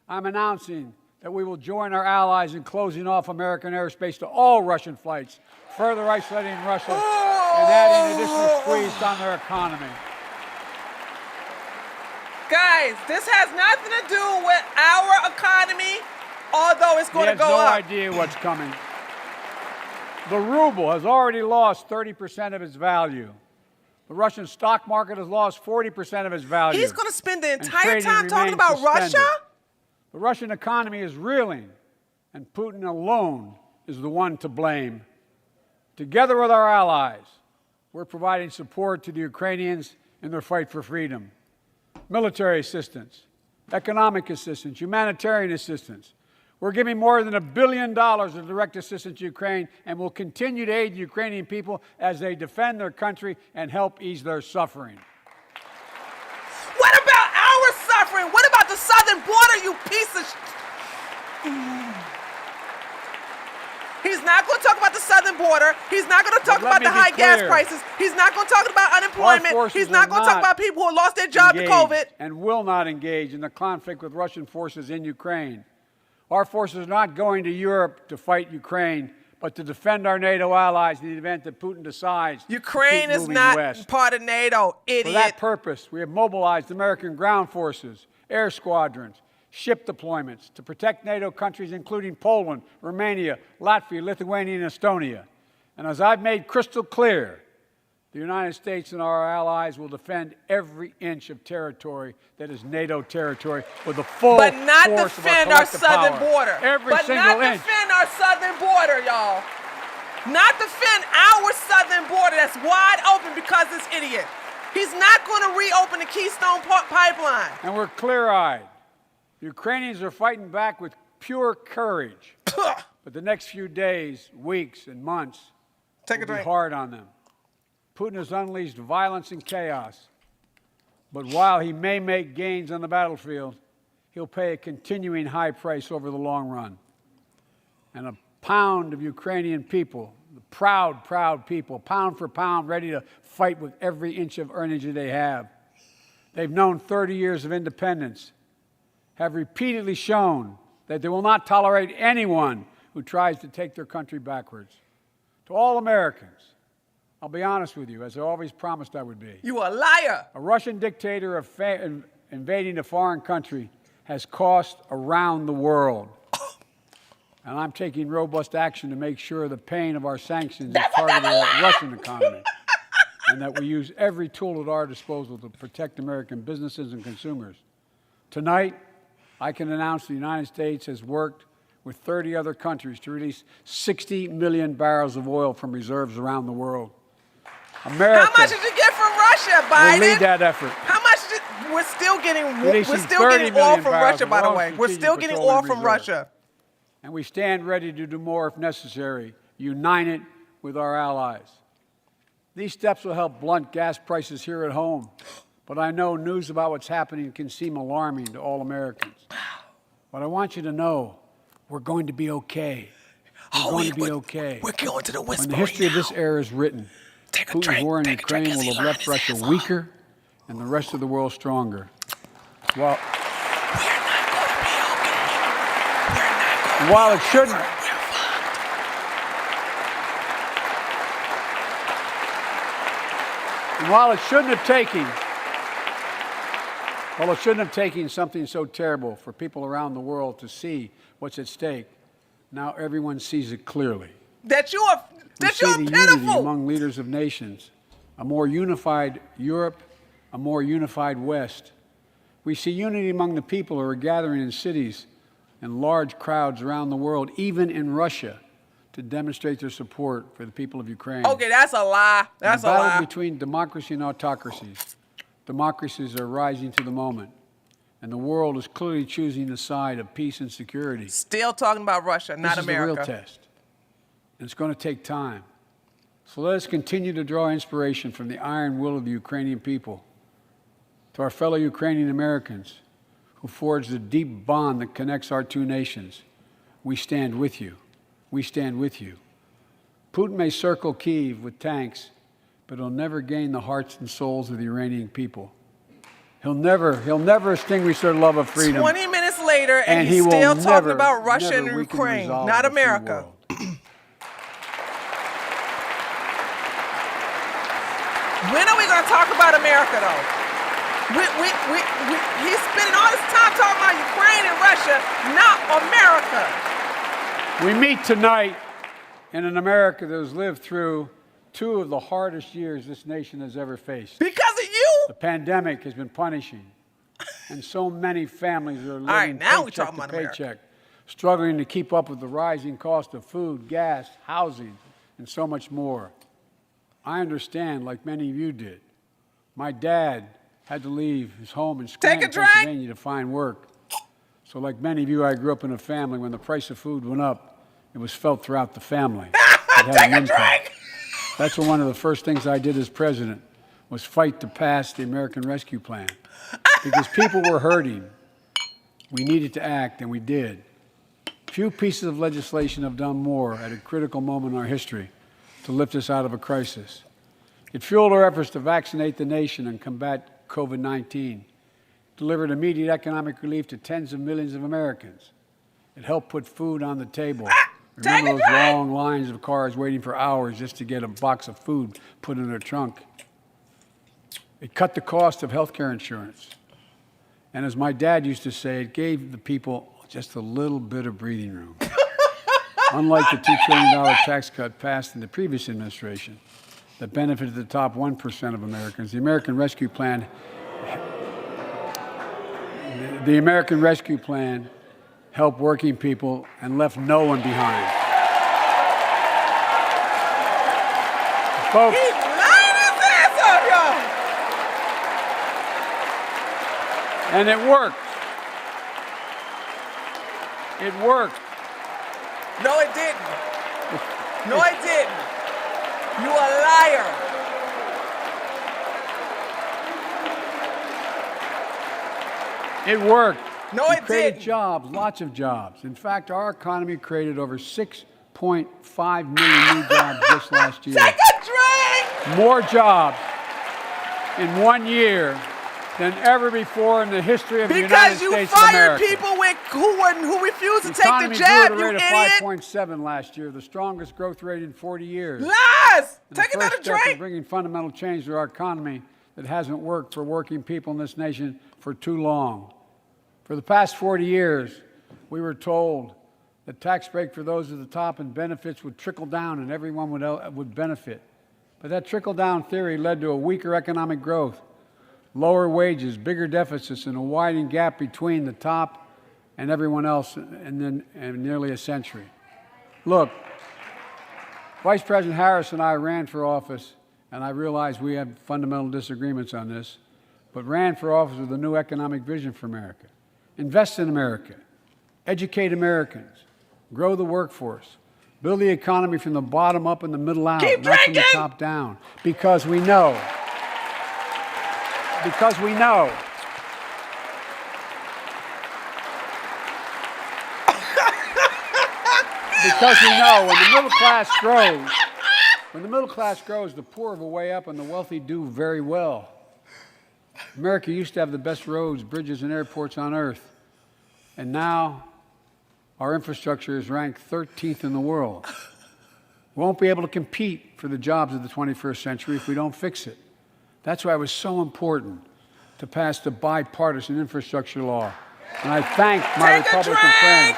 S4: I'm announcing that we will join our allies in closing off American airspace to all Russian flights, further isolating Russia and adding additional squeeze on their economy.
S1: Guys, this has nothing to do with our economy, although it's going to go up.
S4: He has no idea what's coming. The ruble has already lost 30% of its value. The Russian stock market has lost 40% of its value.
S1: He's going to spend the
S4: And
S1: entire
S4: trading
S1: time talking
S4: remains
S1: about
S4: suspended.
S1: Russia?
S4: The Russian economy is reeling, and Putin alone is the one to blame. Together with our allies, we're providing support to the Ukrainians in their fight for freedom. Military assistance, economic assistance, humanitarian assistance. We're giving more than $1 billion of direct assistance to Ukraine, and will continue to aid the Ukrainian people as they defend their country and help ease their suffering.
S1: What about our suffering? What about the southern border, you piece of He's not going to talk about the southern border. He's not going to talk about the high gas prices. He's not going to talk about unemployment. He's not going to talk about people who lost their job to COVID.
S4: And will not engage in the conflict with Russian forces in Ukraine. Our forces are not going to Europe to fight Ukraine, but to defend our NATO allies in the event that Putin decides
S1: Ukraine
S4: to keep
S1: is
S4: moving
S1: not
S4: west.
S1: part of NATO, idiot.
S4: For that purpose, we have mobilized American ground forces, air squadrons, ship deployments to protect NATO countries, including Poland, Romania, Latvia, Lithuania, and Estonia. And as I've made crystal clear, the United States and our allies will defend every inch of territory that is NATO territory with the full
S1: but not
S4: force
S1: defend
S4: of our
S1: our southern
S4: power.
S1: border.
S4: Every
S1: but
S4: single
S1: not
S4: inch.
S1: defend our southern border, y'all. Not defend our southern border that's wide open because this idiot. He's not going to reopen the Keystone Pipeline.
S4: And we're clear-eyed. The Ukrainians are fighting back with pure courage. But the next few days, weeks, and months will be hard on them. Putin has unleashed violence and chaos. But while he may make gains on the battlefield, he'll pay a continuing high price over the long run. And a pound of Ukrainian people, the proud, proud people, pound for pound, ready to fight with every inch of energy they have. They've known 30 years of independence, have repeatedly shown that they will not tolerate anyone who tries to take their country backwards. To all Americans, I'll be honest with you, as I always promised I would be.
S1: You a liar!
S4: A Russian dictator invading a foreign country has cost around the world. And I'm taking robust action to make sure the pain of our sanctions is targeted at the Russian economy, and that we use every tool at our disposal to protect American businesses and consumers. Tonight, I can announce the United States has worked with 30 other countries to release 60 million barrels of oil from reserves around the world. America,
S1: how much did you get from Russia, Biden?
S4: will lead that effort.
S1: How much did, we're still getting
S4: Releasing
S1: oil from
S4: 30
S1: Russia,
S4: million
S1: by the
S4: barrels
S1: way.
S4: of
S1: We're still
S4: strategic
S1: getting
S4: petroleum
S1: oil from
S4: reserves.
S1: Russia.
S4: And we stand ready to do more if necessary, united with our allies. These steps will help blunt gas prices here at home, but I know news about what's happening can seem alarming to all Americans. But I want you to know we're going to be okay. We're going to be okay.
S1: We're going to the whispering
S4: When the history of this era is written,
S1: Take a
S4: Putin's
S1: drink,
S4: war in
S1: take a drink
S4: Ukraine
S1: as he
S4: will have
S1: learned
S4: left
S1: his
S4: Russia
S1: ass off.
S4: weaker and the rest of the world stronger. Well,
S1: We're not going to be okay. We're not going to
S4: while it shouldn't, and while it shouldn't have taken something so terrible for people around the world to see what's at stake, now everyone sees it clearly.
S1: That you're
S4: We see the unity
S1: pitiful.
S4: among leaders of nations, a more unified Europe, a more unified West. We see unity among the people who are gathering in cities and large crowds around the world, even in Russia, to demonstrate their support for the people of Ukraine.
S1: Okay, that's a lie. That's
S4: In
S1: a
S4: the battle
S1: lie.
S4: between democracy and autocracies, democracies are rising to the moment, and the world is clearly choosing the side of peace and security.
S1: Still talking about Russia, not
S4: This
S1: America.
S4: is the real test, and it's going to take time. So let us continue to draw inspiration from the iron will of the Ukrainian people. To our fellow Ukrainian Americans who forged the deep bond that connects our two nations, we stand with you. We stand with you. Putin may circle Kyiv with tanks, but he'll never gain the hearts and souls of the Iranian people. He'll never extinguish their love of freedom.
S1: 20 minutes later, and
S4: And
S1: he's
S4: he will
S1: still talking
S4: never,
S1: about Russia
S4: never
S1: and
S4: weaken the
S1: Ukraine,
S4: resolve
S1: not
S4: of the free
S1: America.
S4: world.
S1: When are we going to talk about America, though? He's spending all this time talking about Ukraine and Russia, not America.
S4: We meet tonight in an America that has lived through two of the hardest years this nation has ever faced.
S1: Because of you?
S4: The pandemic has been punishing, and so many families are living
S1: right, now we're
S4: paycheck
S1: talking
S4: to
S1: about America.
S4: paycheck, struggling to keep up with the rising cost of food, gas, housing, and so much more. I understand, like many of you did. My dad had to leave his home in Scranton,
S1: drink.
S4: Pennsylvania to find work. So like many of you, I grew up in a family when the price of food went up, it was felt throughout the family. It had
S1: Take
S4: an
S1: a
S4: impact.
S1: drink.
S4: That's one of the first things I did as president, was fight to pass the American Rescue Plan. Because people were hurting. We needed to act, and we did. Few pieces of legislation have done more at a critical moment in our history to lift us out of a crisis. It fueled our efforts to vaccinate the nation and combat COVID-19, delivered immediate economic relief to tens of millions of Americans. It helped put food on the table. Remember those long lines of cars waiting for hours just to get a box of food put in their trunk. It cut the cost of health care insurance. And as my dad used to say, it gave the people just a little bit of breathing room. Unlike the $2 trillion tax cut passed in the previous administration that benefited the top 1% of Americans, the American Rescue Plan helped working people and left no one behind. Folks,
S1: He's lying his ass off, y'all.
S4: and it worked. It worked.
S1: No, it didn't. No, it didn't. You a liar.
S4: It worked.
S1: No,
S4: We
S1: it
S4: created
S1: didn't.
S4: jobs, lots of jobs. In fact, our economy created over 6.5 million new jobs just last year.
S1: Take a drink!
S4: More jobs in 1 year than ever before in the history of the United
S1: Because you
S4: States of
S1: fired
S4: America.
S1: people who refused to
S4: The
S1: take the
S4: economy
S1: jab,
S4: grew
S1: you
S4: at a rate
S1: idiot!
S4: of 5.7 last year, the strongest growth rate in 40 years.
S1: Lies!
S4: And
S1: Take
S4: the
S1: another
S4: first step in
S1: drink!
S4: bringing fundamental change to our economy that hasn't worked for working people in this nation for too long. For the past 40 years, we were told that tax break for those at the top and benefits would trickle down and everyone would benefit. But that trickle-down theory led to a weaker economic growth, lower wages, bigger deficits, and a widening gap between the top and everyone else in nearly a century. Look, Vice President Harris and I ran for office, and I realize we have fundamental disagreements on this, but ran for office with a new economic vision for America. Invest in America, educate Americans, grow the workforce, build the economy from the bottom up and the middle out,
S1: Keep
S4: not from the
S1: drinking!
S4: top down, because we know. Because we know. Because we know when the middle class grows, the poor have a way up and the wealthy do very well. America used to have the best roads, bridges, and airports on earth. And now our infrastructure is ranked 13th in the world. We won't be able to compete for the jobs of the 21st century if we don't fix it. That's why it was so important to pass the bipartisan infrastructure law. And I thank my
S1: Take a
S4: Republican
S1: drink!
S4: friends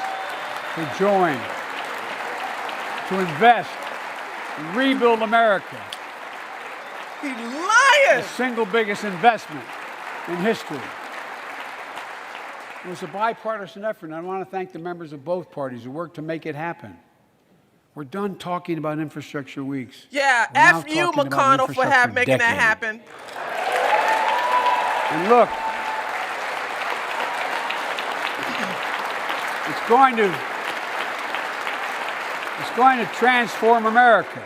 S4: to join, to invest, and rebuild America.
S1: He's lying!
S4: The single biggest investment in history. It was a bipartisan effort, and I want to thank the members of both parties who worked to make it happen. We're done talking about infrastructure weeks.
S1: Yeah,
S4: We're now
S1: F you,
S4: talking about
S1: McConnell, for making that
S4: decade.
S1: happen.
S4: And look, it's going to transform America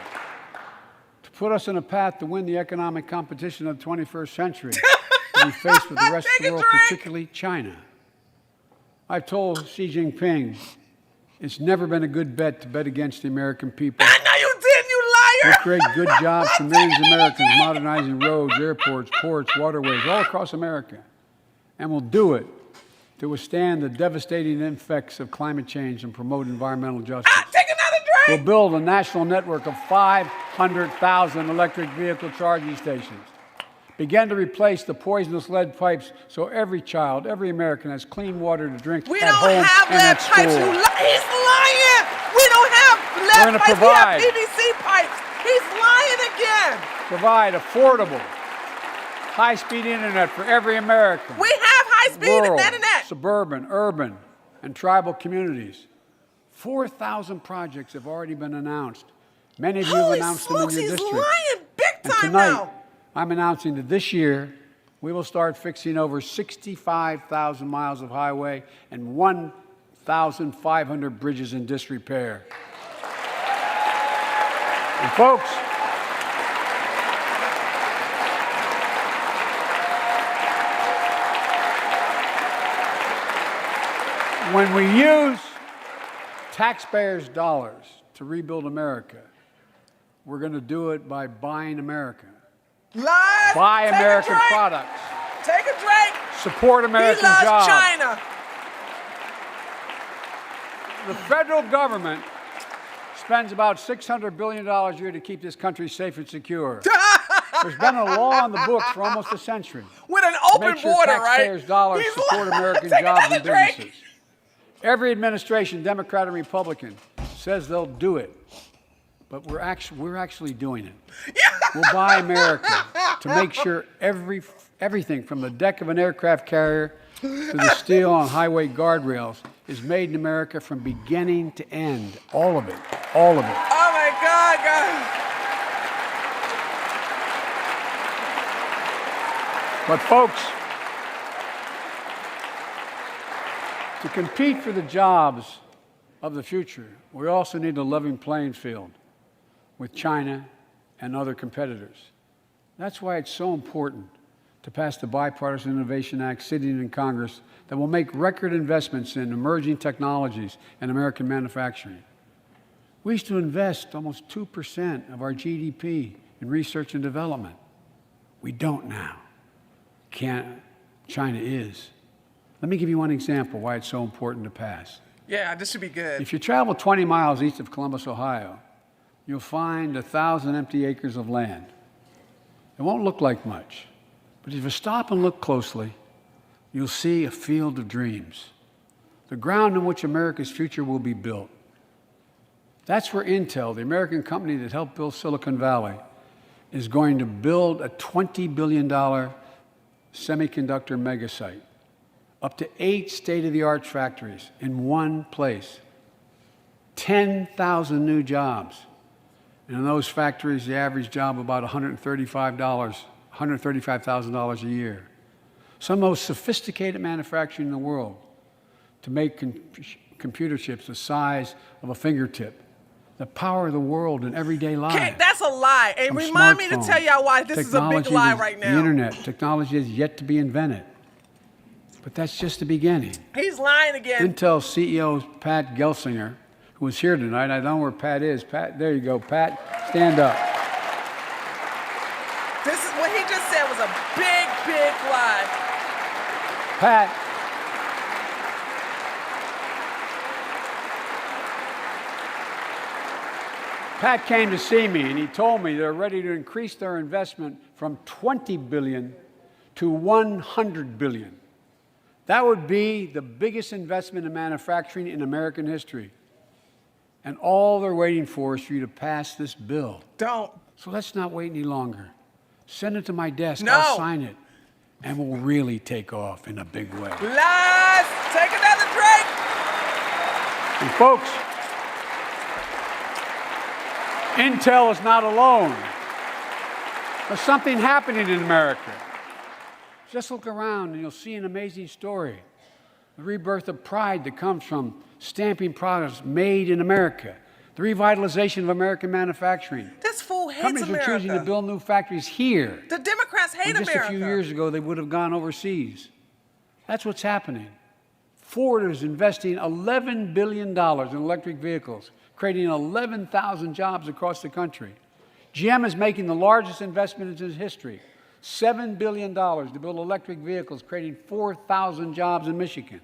S4: to put us on a path to win the economic competition of the 21st century that we face with the rest of
S1: Take
S4: the
S1: a
S4: world,
S1: drink.
S4: particularly China. I've told Xi Jinping it's never been a good bet to bet against the American people.
S1: I know you did, you
S4: We'll
S1: liar!
S4: create good jobs for millions of Americans, modernizing roads, airports, ports, waterways, all across America. And we'll do it to withstand the devastating effects of climate change and promote environmental justice.
S1: Take another
S4: We'll
S1: drink!
S4: build a national network of 500,000 electric vehicle charging stations. Begin to replace the poisonous lead pipes so every child, every American has clean water to drink
S1: We
S4: at
S1: don't
S4: home
S1: have
S4: and
S1: lead
S4: at
S1: pipes,
S4: school.
S1: He's lying! We don't have
S4: We're
S1: lead
S4: gonna
S1: pipes,
S4: provide-
S1: we have PVC pipes! He's lying again!
S4: Provide affordable, high-speed internet for every American.
S1: We have high-speed
S4: Rural,
S1: internet!
S4: suburban, urban, and tribal communities. 4,000 projects have already been announced. Many of you have
S1: Holy
S4: announced
S1: smokes,
S4: them in your
S1: he's
S4: district.
S1: lying big
S4: And
S1: time
S4: tonight,
S1: now!
S4: I'm announcing that this year, we will start fixing over 65,000 miles of highway and 1,500 bridges in disrepair. And folks, when we use taxpayers' dollars to rebuild America, we're going to do it by buying America.
S1: Lies!
S4: Buy
S1: Take a
S4: American
S1: drink.
S4: products.
S1: Take a drink!
S4: Support
S1: He
S4: American
S1: loves
S4: jobs.
S1: China!
S4: The federal government spends about $600 billion a year to keep this country safe and secure. There's been a law on the books for almost a century.
S1: With an
S4: to
S1: open
S4: make sure
S1: border, right?
S4: taxpayers' dollars
S1: He's
S4: support
S1: lying.
S4: American
S1: Take
S4: jobs
S1: another
S4: and
S1: drink.
S4: businesses. Every administration, Democrat or Republican, says they'll do it, but we're actually doing it. We'll buy America to make sure everything from the deck of an aircraft carrier to the steel on highway guardrails is made in America from beginning to end. All of it. All of it.
S1: Oh my God, guys!
S4: But folks, to compete for the jobs of the future, we also need a level playing field with China and other competitors. That's why it's so important to pass the Bipartisan Innovation Act sitting in Congress that will make record investments in emerging technologies and American manufacturing. We used to invest almost 2% of our GDP in research and development. We don't now. China is. Let me give you one example why it's so important to pass.
S1: Yeah, this should be good.
S4: If you travel 20 miles east of Columbus, Ohio, you'll find 1,000 empty acres of land. It won't look like much, but if you stop and look closely, you'll see a field of dreams, the ground on which America's future will be built. That's where Intel, the American company that helped build Silicon Valley, is going to build a $20 billion semiconductor megasite, up to 8 state-of-the-art factories in one place, 10,000 new jobs. And in those factories, the average job about $135,000 a year. Some of the most sophisticated manufacturing in the world to make computer chips the size of a fingertip, the power of the world in everyday life.
S1: Okay, that's a lie. And remind me to tell y'all why this is a big lie right now.
S4: The internet, technology is yet to be invented. But that's just the beginning.
S1: He's lying again.
S4: Intel CEO Pat Gelsinger, who was here tonight, I don't know where Pat is. Pat, there you go, Pat, stand up.
S1: This is what he just said was a big, big lie.
S4: Pat, Pat came to see me and he told me they're ready to increase their investment from $20 billion to $100 billion. That would be the biggest investment in manufacturing in American history. And all they're waiting for is for you to pass this bill.
S1: Don't.
S4: So let's not wait any longer. Send it to my desk.
S1: No.
S4: I'll sign it. And we'll really take off in a big way.
S1: Lies. Take another drink.
S4: And folks, Intel is not alone. There's something happening in America. Just look around and you'll see an amazing story. The rebirth of pride that comes from stamping products made in America. The revitalization of American manufacturing.
S1: This fool hates
S4: Companies
S1: America.
S4: are choosing to build new factories here.
S1: The Democrats hate
S4: Just
S1: America.
S4: a few years ago, they would have gone overseas. That's what's happening. Ford is investing $11 billion in electric vehicles, creating 11,000 jobs across the country. GM is making the largest investment in its history, $7 billion to build electric vehicles, creating 4,000 jobs in Michigan.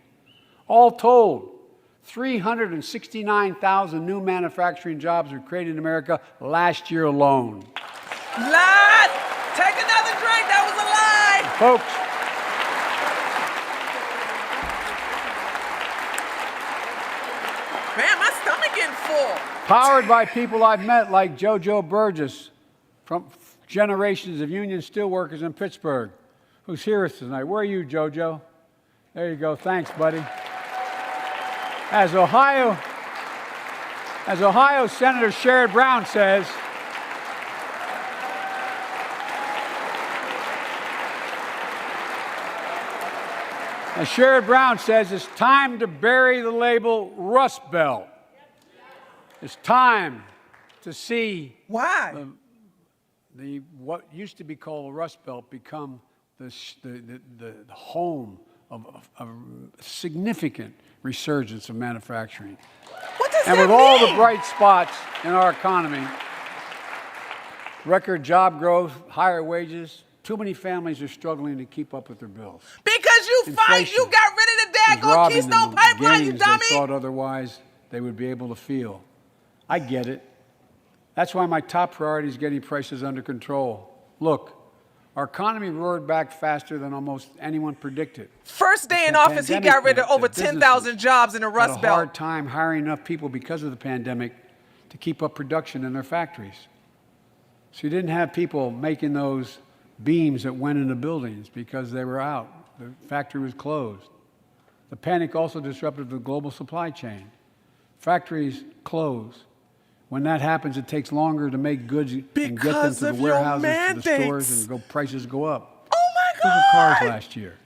S4: All told, 369,000 new manufacturing jobs were created in America last year alone.
S1: Lies! Take another drink. That was a lie.
S4: Folks,
S1: Man, my stomach getting full.
S4: powered by people I've met like JoJo Burgess from generations of union steelworkers in Pittsburgh, who's here with us tonight. Where are you, JoJo? There you go. Thanks, buddy. As Ohio Senator Sherrod Brown says, it's time to bury the label Rust Belt. It's time to see
S1: Why?
S4: what used to be called the Rust Belt become the home of a significant resurgence of manufacturing.
S1: What does
S4: And
S1: that
S4: with
S1: mean?
S4: all the bright spots in our economy, record job growth, higher wages, too many families are struggling to keep up with their bills.
S1: Because you fight, you got rid of the daggone Keystone Pipeline, you dummy.
S4: They thought otherwise they would be able to feel. I get it. That's why my top priority is getting prices under control. Look, our economy roared back faster than almost anyone predicted.
S1: First day in office, he got rid of over 10,000 jobs in the Rust
S4: Belt.
S1: Belt.
S4: Had a hard time hiring enough people because of the pandemic to keep up production in their factories. So you didn't have people making those beams that went into buildings because they were out. The factory was closed. The panic also disrupted the global supply chain. Factories close. When that happens, it takes longer to make goods and get them to the warehouses, to the stores, and prices go up.
S1: Oh my God!
S4: Look at cars last year.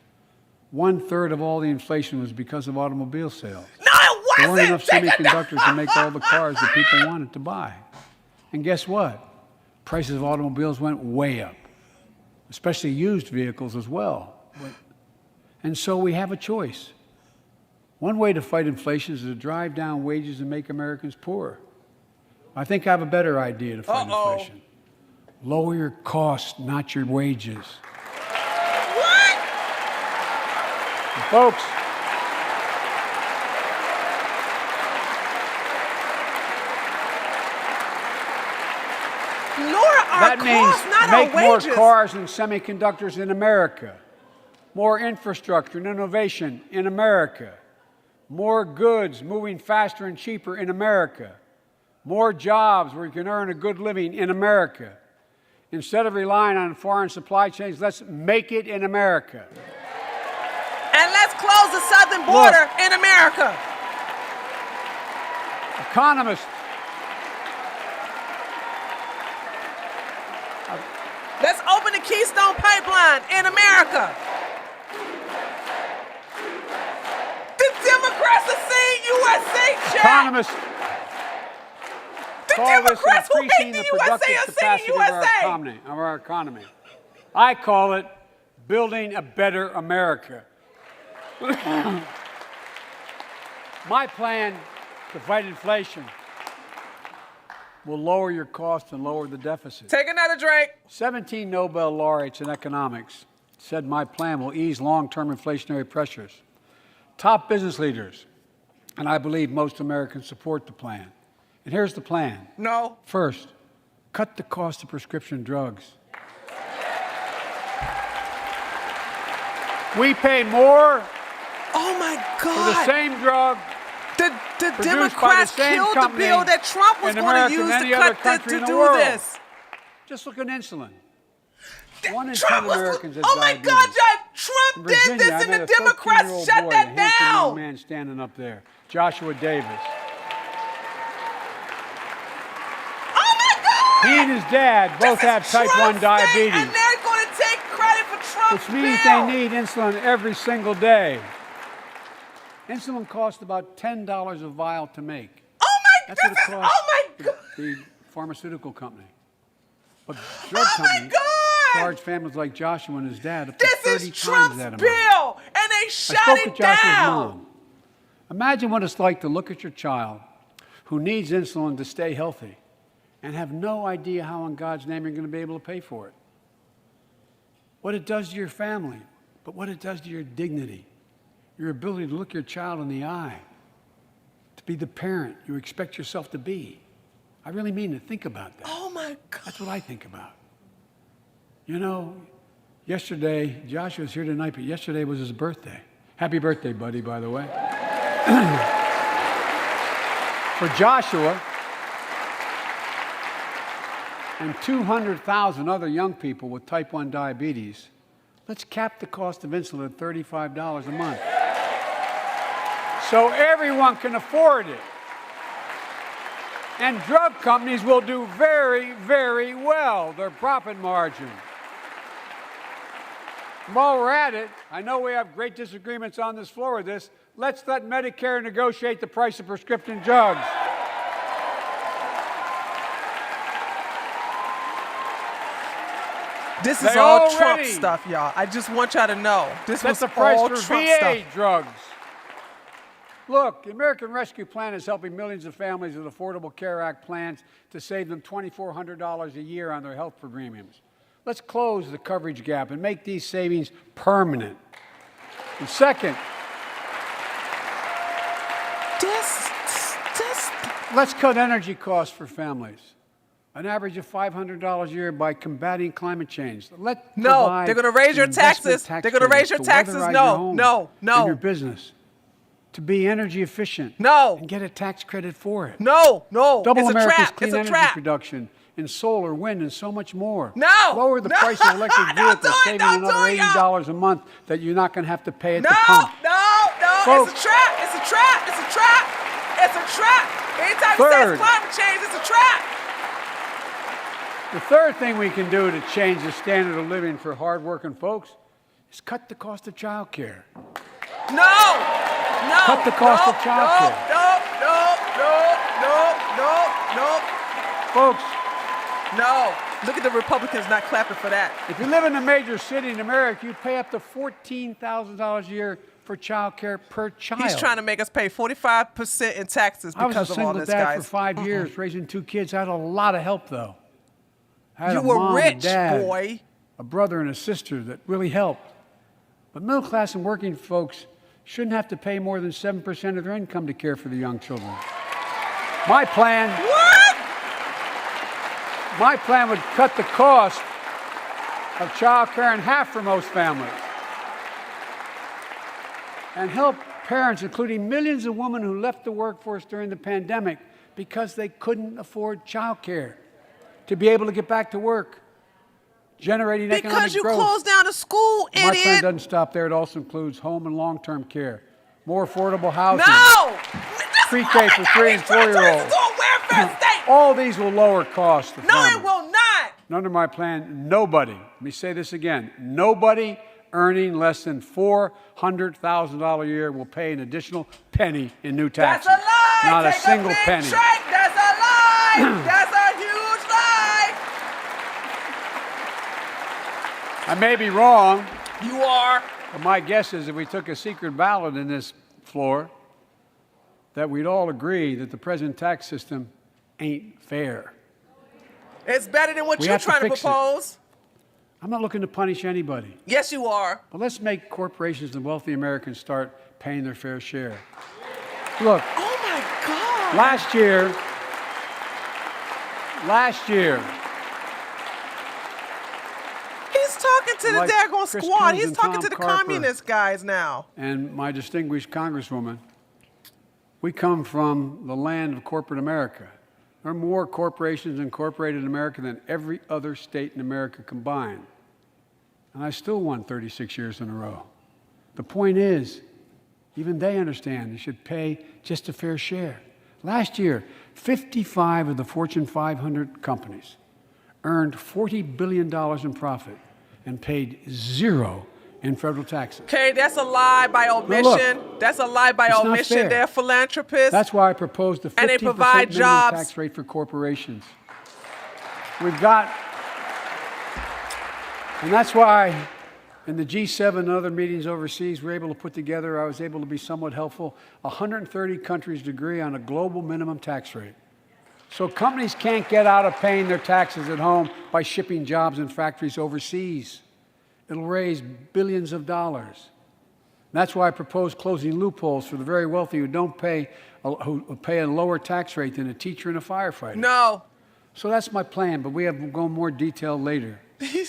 S4: 1/3 of all the inflation was because of automobile sales.
S1: No, it wasn't!
S4: There weren't enough semiconductors to make all the cars that people wanted to buy. And guess what? Prices of automobiles went way up. especially used vehicles as well. And so we have a choice. One way to fight inflation is to drive down wages and make Americans poorer. I think I have a better idea to fight inflation. Lower your costs, not your wages.
S1: What?
S4: And folks,
S1: That
S4: means
S1: not
S4: make
S1: our
S4: more
S1: wages.
S4: cars and semiconductors in America, more infrastructure and innovation in America, more goods moving faster and cheaper in America, more jobs where you can earn a good living in America. Instead of relying on foreign supply chains, let's make it in America.
S1: And let's close the southern border in America.
S4: Economists.
S1: Let's open the Keystone Pipeline in America. The Democrats are saying USA, Jack.
S4: Economists
S1: The
S4: call this
S1: Democrats who
S4: increasing
S1: hate
S4: the
S1: the USA
S4: productive
S1: are saying
S4: capacity of our economy. I call it building a better America. My plan to fight inflation will lower your costs and lower the deficit.
S1: Take another drink.
S4: 17 Nobel laureates in economics said my plan will ease long-term inflationary pressures. Top business leaders, and I believe most Americans support the plan. And here's the plan.
S1: No.
S4: First, cut the cost of prescription drugs. We pay more
S1: Oh my
S4: for the
S1: God.
S4: same drug
S1: The
S4: produced
S1: Democrats
S4: by the same
S1: killed the
S4: company
S1: bill that Trump was
S4: in
S1: going
S4: America
S1: to use
S4: than
S1: to
S4: any other
S1: cut
S4: country
S1: to
S4: in the
S1: do
S4: world.
S1: this.
S4: Just look at insulin. 1 in 10
S1: Trump was.
S4: Americans has
S1: Oh my
S4: diabetes.
S1: God, Judge, Trump
S4: In
S1: did
S4: Virginia,
S1: this,
S4: I
S1: and
S4: met
S1: the
S4: a 13-year-old
S1: Democrats shut
S4: boy,
S1: that
S4: a handsome young
S1: down.
S4: man standing up there, Joshua Davis.
S1: Oh my God!
S4: He and his dad both
S1: This
S4: have
S1: is
S4: type 1
S1: Trump's thing,
S4: diabetes,
S1: and they're going to take credit for Trump's
S4: which means
S1: bill.
S4: they need insulin every single day. Insulin costs about $10 a vial to make.
S1: Oh my
S4: That's what it
S1: goodness!
S4: costs
S1: Oh my God!
S4: the pharmaceutical company. But drug
S1: Oh my
S4: companies
S1: God!
S4: charge families like Joshua and his dad up to
S1: This
S4: 30
S1: is
S4: times
S1: Trump's
S4: that amount.
S1: bill, and they
S4: I
S1: shut
S4: spoke
S1: it
S4: with Joshua's
S1: down.
S4: mom. Imagine what it's like to look at your child who needs insulin to stay healthy and have no idea how in God's name you're going to be able to pay for it. What it does to your family, but what it does to your dignity, your ability to look your child in the eye, to be the parent you expect yourself to be. I really mean to think about that.
S1: Oh my God!
S4: That's what I think about. You know, yesterday, Joshua's here tonight, but yesterday was his birthday. Happy birthday, buddy, by the way. For Joshua and 200,000 other young people with type 1 diabetes, let's cap the cost of insulin at $35 a month. So everyone can afford it. And drug companies will do very, very well, their profit margin. While we're at it, I know we have great disagreements on this floor with this. Let's let Medicare negotiate the price of prescription drugs.
S1: This is
S4: They
S1: all
S4: already
S1: Trump stuff, y'all. I just want y'all to know. This
S4: Set
S1: was
S4: the price
S1: all
S4: for
S1: Trump
S4: VA
S1: stuff.
S4: drugs. Look, the American Rescue Plan is helping millions of families with Affordable Care Act plans to save them $2,400 a year on their health premiums. Let's close the coverage gap and make these savings permanent. And second, let's cut energy costs for families. An average of $500 a year by combating climate change.
S1: No, they're going to raise your taxes. They're going to raise your taxes. No, no, no.
S4: In your business. To be energy efficient.
S1: No.
S4: And get a tax credit for it.
S1: No, no.
S4: Double
S1: It's a
S4: America's
S1: trap.
S4: clean
S1: It's a
S4: energy
S1: trap.
S4: production in solar, wind, and so much more.
S1: No.
S4: Lower the
S1: No.
S4: price of electric
S1: Don't
S4: vehicles,
S1: do it.
S4: saving
S1: Don't
S4: another
S1: do it, y'all.
S4: $80 a month that you're not going to have to pay at
S1: No,
S4: the pump.
S1: no.
S4: Folks.
S1: It's a trap. It's a trap. It's a trap. It's a trap. Anytime it
S4: Third.
S1: says climate change, it's a trap.
S4: The third thing we can do to change the standard of living for hardworking folks is cut the cost of child care.
S1: No. No.
S4: Cut the cost of child care.
S1: No.
S4: Folks,
S1: No. Look at the Republicans not clapping for that.
S4: If you live in a major city in America, you pay up to $14,000 a year for child care per child.
S1: He's trying to make us pay 45% in taxes because of all this, guys.
S4: I was a single dad for 5 years, raising 2 kids. I had a lot of help, though. I had
S1: You
S4: a
S1: were
S4: mom
S1: rich,
S4: and dad,
S1: boy.
S4: a brother and a sister that really helped. But middle class and working folks shouldn't have to pay more than 7% of their income to care for the young children. My plan would cut the cost of child care in half for most families and help parents, including millions of women who left the workforce during the pandemic because they couldn't afford child care, to be able to get back to work, generating economic growth.
S1: Because you closed down a school, idiot.
S4: My plan doesn't stop there. It also includes home and long-term care, more affordable housing.
S1: No!
S4: Pre-K for 3 and 4-year-olds. All these will lower costs.
S1: No, it will not.
S4: And under my plan, nobody, let me say this again, nobody earning less than $400,000 a year will pay an additional penny in new taxes.
S1: That's a lie.
S4: Not
S1: Take
S4: a single penny.
S1: That's a lie. That's a huge lie.
S4: I may be wrong.
S1: You are.
S4: But my guess is if we took a secret ballot in this floor, that we'd all agree that the present tax system ain't fair.
S1: It's better than what you're trying to propose.
S4: I'm not looking to punish anybody.
S1: Yes, you are.
S4: But let's make corporations and wealthy Americans start paying their fair share. Look.
S1: Oh, my God.
S4: Last year,
S1: he's talking to the daggone squad. He's talking to the
S4: Carper
S1: communist guys now.
S4: And my distinguished Congresswoman, we come from the land of corporate America. There are more corporations incorporated in America than every other state in America combined. And I still won 36 years in a row. The point is, even they understand they should pay just a fair share. Last year, 55 of the Fortune 500 companies earned $40 billion in profit and paid zero in federal taxes.
S1: Okay, that's a lie by omission.
S4: Look,
S1: that's a lie by omission. They're philanthropists.
S4: That's why I proposed the 15% minimum tax rate for corporations. We've got, and that's why in the G7 and other meetings overseas, we're able to put together, I was able to be somewhat helpful, 130 countries agree on a global minimum tax rate. So companies can't get out of paying their taxes at home by shipping jobs and factories overseas. It'll raise billions of dollars. That's why I propose closing loopholes for the very wealthy who pay a lower tax rate than a teacher and a firefighter.
S1: No.
S4: So that's my plan, but we'll go in more detail later. We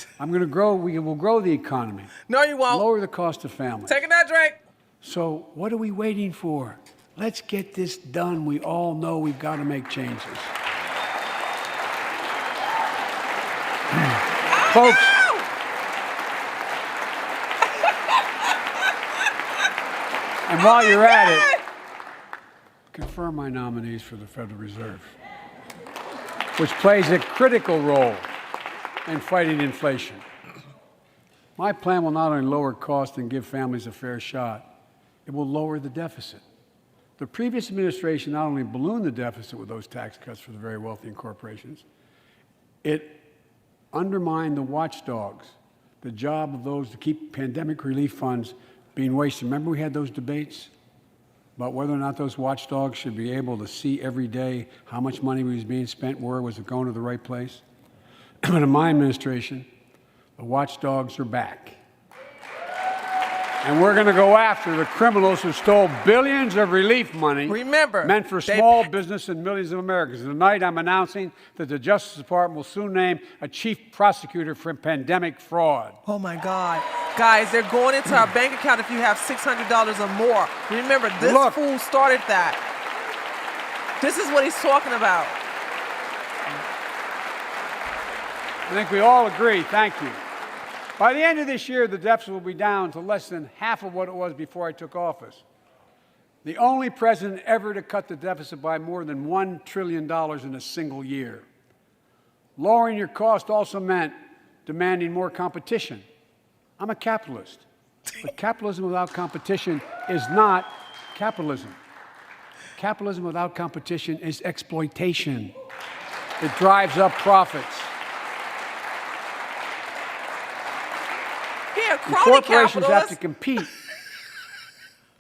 S4: will grow the economy.
S1: No, you won't.
S4: Lower the cost of families.
S1: Taking that drink.
S4: So what are we waiting for? Let's get this done. We all know we've got to make changes. Folks, and while you're at it, confirm my nominees for the Federal Reserve, which plays a critical role in fighting inflation. My plan will not only lower costs and give families a fair shot, it will lower the deficit. The previous administration not only ballooned the deficit with those tax cuts for the very wealthy and corporations, it undermined the watchdogs, the job of those to keep pandemic relief funds being wasted. Remember we had those debates about whether or not those watchdogs should be able to see every day how much money was being spent, where was it going to the right place? But in my administration, the watchdogs are back. And we're going to go after the criminals who stole billions of relief money meant for small business and millions of Americans. And tonight I'm announcing that the Justice Department will soon name a chief prosecutor for pandemic fraud.
S1: Oh my God. Guys, they're going into our bank account if you have $600 or more. Remember, this fool started that. This is what he's talking about.
S4: I think we all agree. Thank you. By the end of this year, the deficit will be down to less than half of what it was before I took office. The only president ever to cut the deficit by more than $1 trillion in a single year. Lowering your cost also meant demanding more competition. I'm a capitalist, but capitalism without competition is not capitalism. Capitalism without competition is exploitation. It drives up profits.
S1: crony
S4: corporations have to
S1: capitalists.
S4: compete.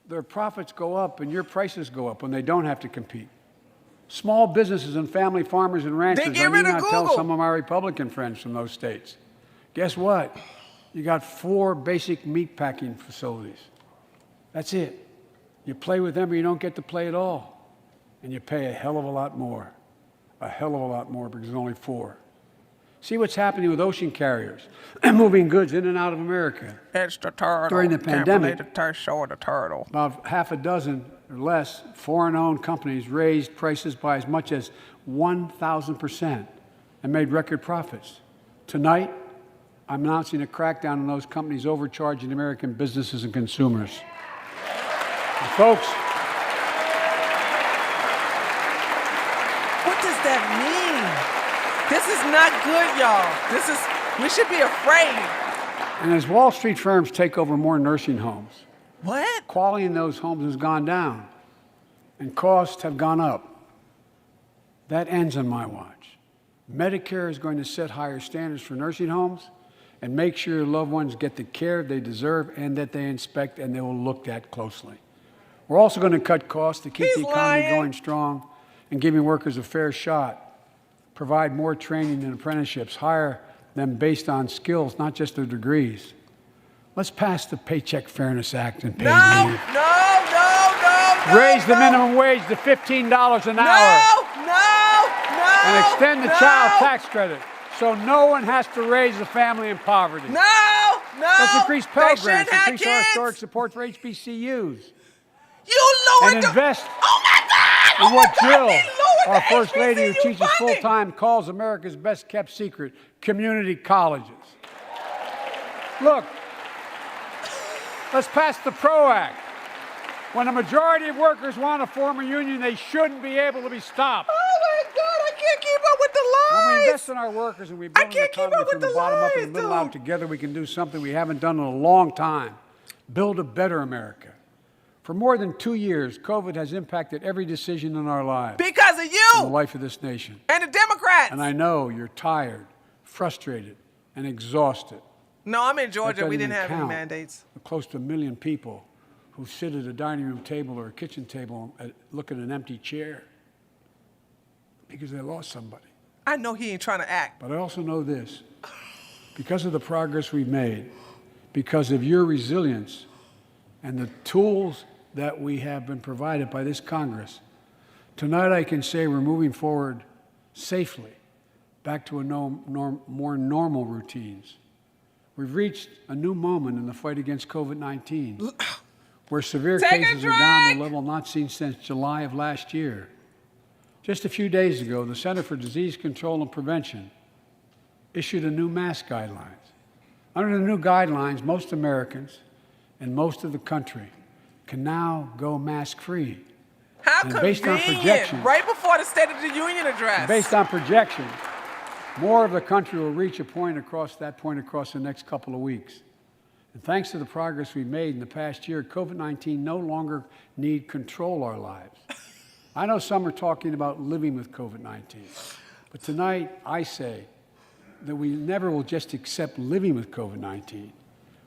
S4: Their profits go up and your prices go up when they don't have to compete. Small businesses and family farmers and ranchers,
S1: Then get rid of
S4: not tell
S1: Google.
S4: some of my Republican friends from those states. Guess what? You got 4 basic meat packing facilities. That's it. You play with them or you don't get to play at all. And you pay a hell of a lot more. A hell of a lot more because there's only 4. See what's happening with ocean carriers moving goods in and out of America.
S1: Extra turtle.
S4: During the pandemic,
S1: Can't believe the show of the turtle.
S4: about half a dozen or less foreign-owned companies raised prices by as much as 1,000% and made record profits. Tonight, I'm announcing a crackdown on those companies overcharging American businesses and consumers. And folks,
S1: What does that mean? This is not good, y'all. We should be afraid.
S4: and as Wall Street firms take over more nursing homes,
S1: What?
S4: quality in those homes has gone down and costs have gone up. That ends on my watch. Medicare is going to set higher standards for nursing homes and make sure your loved ones get the care they deserve and that they inspect and they will look at closely. We're also going to cut costs to keep
S1: He's
S4: the economy
S1: lying.
S4: going strong and giving workers a fair shot, provide more training and apprenticeships, hire them based on skills, not just their degrees. Let's pass the Paycheck Fairness Act and pay
S1: No,
S4: leave.
S1: no, no, no, no.
S4: Raise the
S1: no.
S4: minimum wage to $15 an hour.
S1: No.
S4: And extend the child tax creddet so no one has to raise a family in poverty.
S1: No.
S4: Let's increase Pell
S1: They
S4: Grants,
S1: shouldn't have
S4: increase our
S1: kids.
S4: historic support for HBCUs,
S1: You lowered
S4: and
S1: the.
S4: invest
S1: Oh my God!
S4: in what
S1: Oh my God,
S4: Jill,
S1: they lowered
S4: our
S1: the
S4: First Lady who
S1: HBCU
S4: teaches
S1: funding.
S4: full-time, calls America's best-kept secret, community colleges. Look, let's pass the PRO Act. When a majority of workers want to form a union, they shouldn't be able to be stopped.
S1: Oh my God! I can't keep up with the
S4: When we
S1: lies.
S4: invest in our workers and we build an
S1: can't keep
S4: economy
S1: up with
S4: from the
S1: the
S4: bottom up
S1: lies,
S4: and the middle out
S1: dude.
S4: together, we can do something we haven't done in a long time. Build a better America. For more than 2 years, COVID has impacted every decision in our lives,
S1: Because of
S4: in the
S1: you
S4: life of this nation.
S1: and the Democrats.
S4: And I know you're tired, frustrated, and exhausted.
S1: No, I'm in
S4: That
S1: Georgia.
S4: doesn't
S1: We didn't
S4: even
S1: have any
S4: count
S1: mandates.
S4: the close to 1 million people who sit at a dining room table or a kitchen table and look at an empty chair because they lost somebody.
S1: I know he ain't trying to act.
S4: But I also know this. Because of the progress we've made, because of your resilience and the tools that we have been provided by this Congress, tonight I can say we're moving forward safely back to more normal routines. We've reached a new moment in the fight against COVID-19, where severe
S1: Take a
S4: cases are down to
S1: drink.
S4: a level not seen since July of last year. Just a few days ago, the Center for Disease Control and Prevention issued a new mask guidelines. Under the new guidelines, most Americans and most of the country can now go mask-free.
S1: How
S4: And based on
S1: convenient.
S4: projections-
S1: Right before the State of the Union address.
S4: Based on projections, more of the country will reach a point across the next couple of weeks. And thanks to the progress we've made in the past year, COVID-19 no longer need control our lives. I know some are talking about living with COVID-19, but tonight I say that we never will just accept living with COVID-19.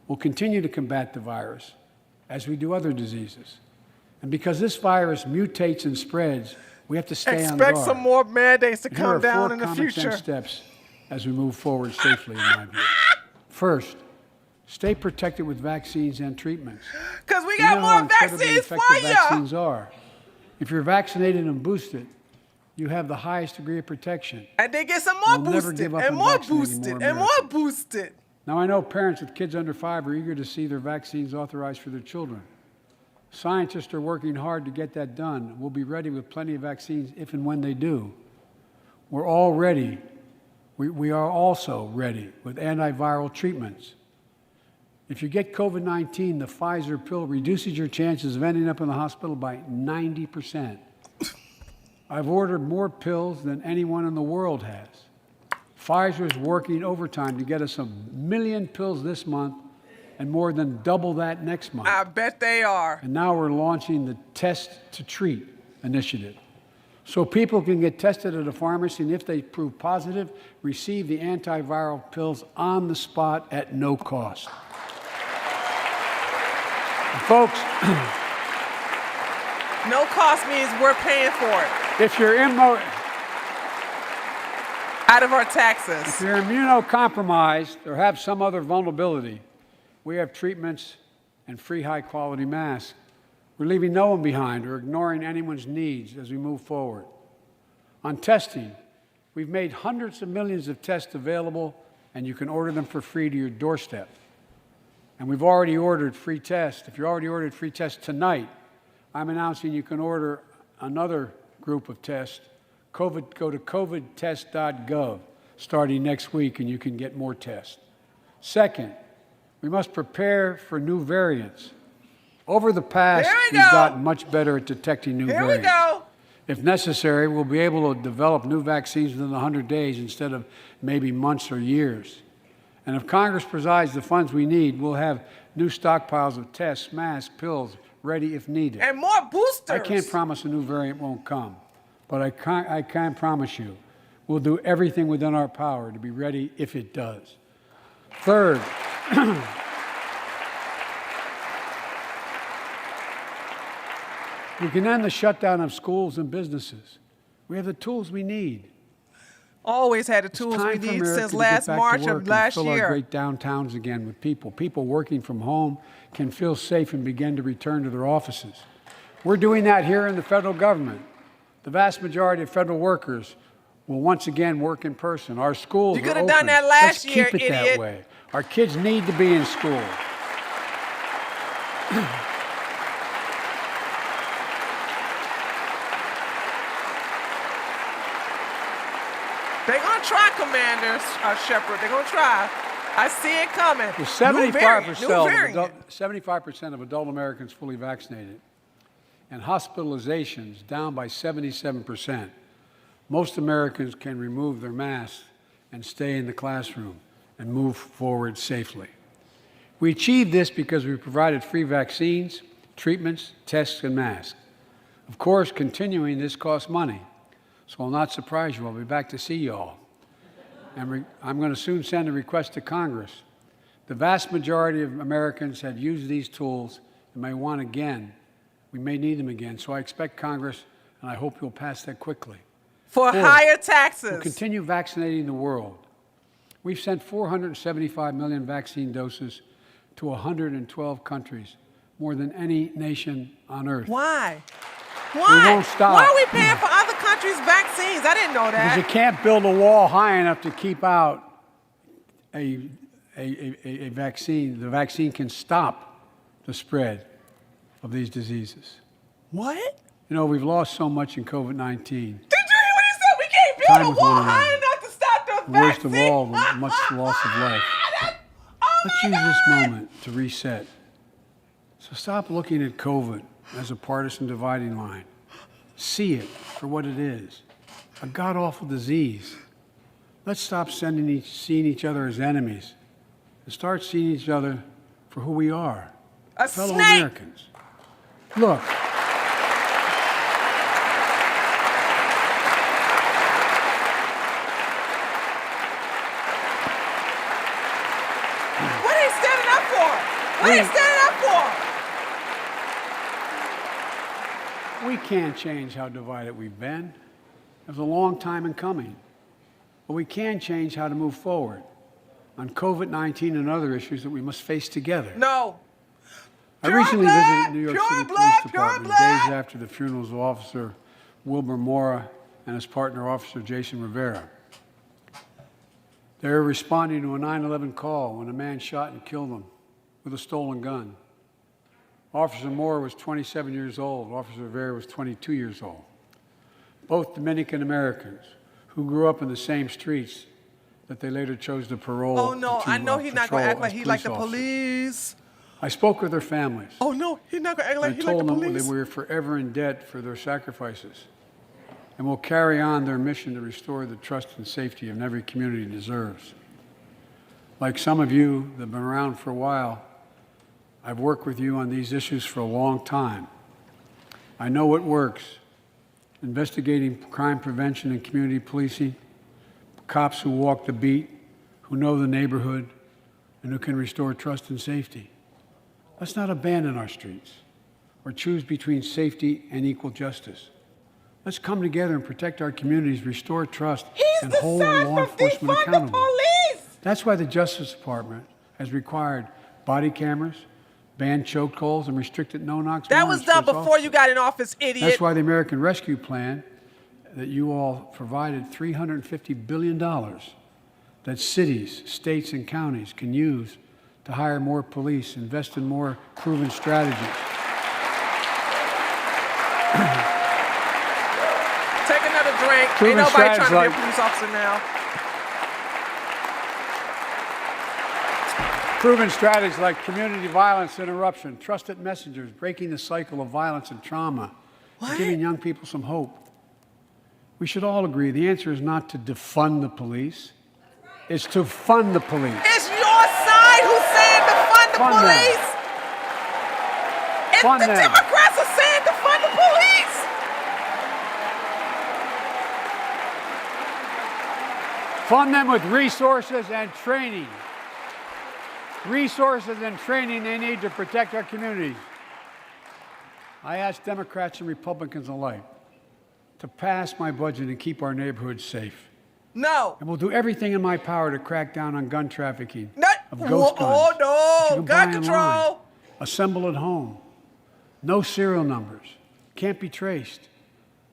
S4: We'll continue to combat the virus as we do other diseases. And because this virus mutates and spreads, we have to stay on guard.
S1: Expect some more mandates to
S4: Here
S1: come
S4: are
S1: down
S4: 4
S1: in the
S4: common
S1: future.
S4: sense steps as we move forward safely, in my view. First, stay protected with vaccines and treatments.
S1: Because we
S4: You
S1: got
S4: know how
S1: more
S4: incredibly
S1: vaccines for
S4: effective
S1: you.
S4: vaccines are. If you're vaccinated and boosted, you have the highest degree of protection.
S1: And they get some more
S4: We'll never
S1: boosted,
S4: give up
S1: and
S4: on
S1: more
S4: vaccinating
S1: boosted,
S4: more
S1: and more
S4: Americans.
S1: boosted.
S4: Now, I know parents with kids under 5 are eager to see their vaccines authorized for their children. Scientists are working hard to get that done. We'll be ready with plenty of vaccines if and when they do. We're all ready. We are also ready with antiviral treatments. If you get COVID-19, the Pfizer pill reduces your chances of ending up in the hospital by 90%. I've ordered more pills than anyone in the world has. Pfizer is working overtime to get us 1 million pills this month and more than double that next month.
S1: I bet they are.
S4: And now we're launching the Test to Treat initiative. So people can get tested at a pharmacy, and if they prove positive, receive the antiviral pills on the spot at no cost. Folks,
S1: no cost means we're paying for it
S4: if you're
S1: out of our taxes.
S4: If you're immunocompromised or have some other vulnerability, we have treatments and free high-quality masks. We're leaving no one behind or ignoring anyone's needs as we move forward. On testing, we've made hundreds of millions of tests available, and you can order them for free to your doorstep. And we've already ordered free tests. If you already ordered free tests tonight, I'm announcing you can order another group of tests. Go to covidtest.gov starting next week, and you can get more tests. Second, we must prepare for new variants. Over the past, we've gotten much better at detecting new variants.
S1: Here we go.
S4: If necessary, we'll be able to develop new vaccines within 100 days instead of maybe months or years. And if Congress provides the funds we need, we'll have new stockpiles of tests, masks, pills ready if needed.
S1: And more boosters.
S4: I can't promise a new variant won't come, but I can promise you we'll do everything within our power to be ready if it does. Third, we can end the shutdown of schools and businesses. We have the tools we need.
S1: Always had the tools we need since last March of last
S4: fill our
S1: year.
S4: great downtowns again with people. People working from home can feel safe and begin to return to their offices. We're doing that here in the federal government. The vast majority of federal workers will once again work in person. Our schools are open.
S1: You could have done that last
S4: year,
S1: year,
S4: keep it
S1: idiot.
S4: that way. Our kids need to be in school.
S1: They're going to try, Commander Shepard. They're going to try. I see it coming.
S4: With 75% of adult Americans fully vaccinated and hospitalizations down by 77%, most Americans can remove their masks and stay in the classroom and move forward safely. We achieved this because we provided free vaccines, treatments, tests, and masks. Of course, continuing this costs money. So I'll not surprise you. I'll be back to see you all. And I'm going to soon send a request to Congress. The vast majority of Americans have used these tools and may want again. We may need them again. So I expect Congress, and I hope you'll pass that quickly.
S1: For higher taxes.
S4: We'll continue vaccinating the world. We've sent 475 million vaccine doses to 112 countries, more than any nation on earth.
S1: Why?
S4: We won't stop.
S1: Why are we paying for other countries' vaccines? I didn't know that.
S4: Because you can't build a wall high enough to keep out a vaccine. The vaccine can stop the spread of these diseases.
S1: What?
S4: You know, we've lost so much in COVID-19.
S1: Did you hear what he said? We can't build a wall high enough to stop the vaccine.
S4: Worst of all, the much loss of life. Let's use this moment to reset. So stop looking at COVID as a partisan dividing line. See it for what it is, a god-awful disease. Let's stop seeing each other as enemies and start seeing each other for who we are, fellow Americans. Look.
S1: What are you standing up for? What are you standing up for?
S4: We can't change how divided we've been. It was a long time in coming. But we can change how to move forward on COVID-19 and other issues that we must face together.
S1: No.
S4: I recently visited New York City Police Department days after the funerals of Officer Wilbur Mora and his partner, Officer Jason Rivera. They were responding to a 9/11 call when a man shot and killed them with a stolen gun. Officer Moore was 27 years old. Officer Rivera was 22 years old. Both Dominican Americans who grew up in the same streets that they later chose to parole.
S1: Oh, no, I know he's not going to act like he like the police.
S4: I spoke with their families.
S1: Oh, no, he's not going to act like he like the
S4: police. I told them
S1: police.
S4: that we were forever in debt for their sacrifices and will carry on their mission to restore the trust and safety of every community deserves. Like some of you that have been around for a while, I've worked with you on these issues for a long time. I know what works. Investigating crime prevention and community policing, cops who walk the beat, who know the neighborhood, and who can restore trust and safety. Let's not abandon our streets or choose between safety and equal justice. Let's come together and protect our communities, restore trust, and hold law enforcement accountable. That's why the Justice Department has required body cameras, banned chokeholds, and restricted no-knocks.
S1: That was done before you got in office, idiot.
S4: That's why the American Rescue Plan that you all provided $350 billion that cities, states, and counties can use to hire more police, invest in more proven strategies.
S1: Take another drink.
S4: Proven
S1: Ain't nobody trying to be a
S4: like-
S1: police officer now.
S4: Proven strategies like community violence interruption, trusted messengers, breaking the cycle of violence and trauma, and giving young people some hope. We should all agree the answer is not to defund the police. It's to fund the police.
S1: It's your side who's saying defund the
S4: Fund them.
S1: police. It's
S4: Fund
S1: the
S4: them.
S1: Democrats are saying defund the police.
S4: Fund them with resources and training. Resources and training they need to protect our communities. I ask Democrats and Republicans alike to pass my budget and keep our neighborhoods safe.
S1: No.
S4: And we'll do everything in my power to crack down on gun trafficking, of
S1: Oh,
S4: ghost guns.
S1: oh,
S4: that you
S1: no.
S4: can
S1: Gun
S4: buy
S1: control.
S4: online, assemble at home. No serial numbers. Can't be traced.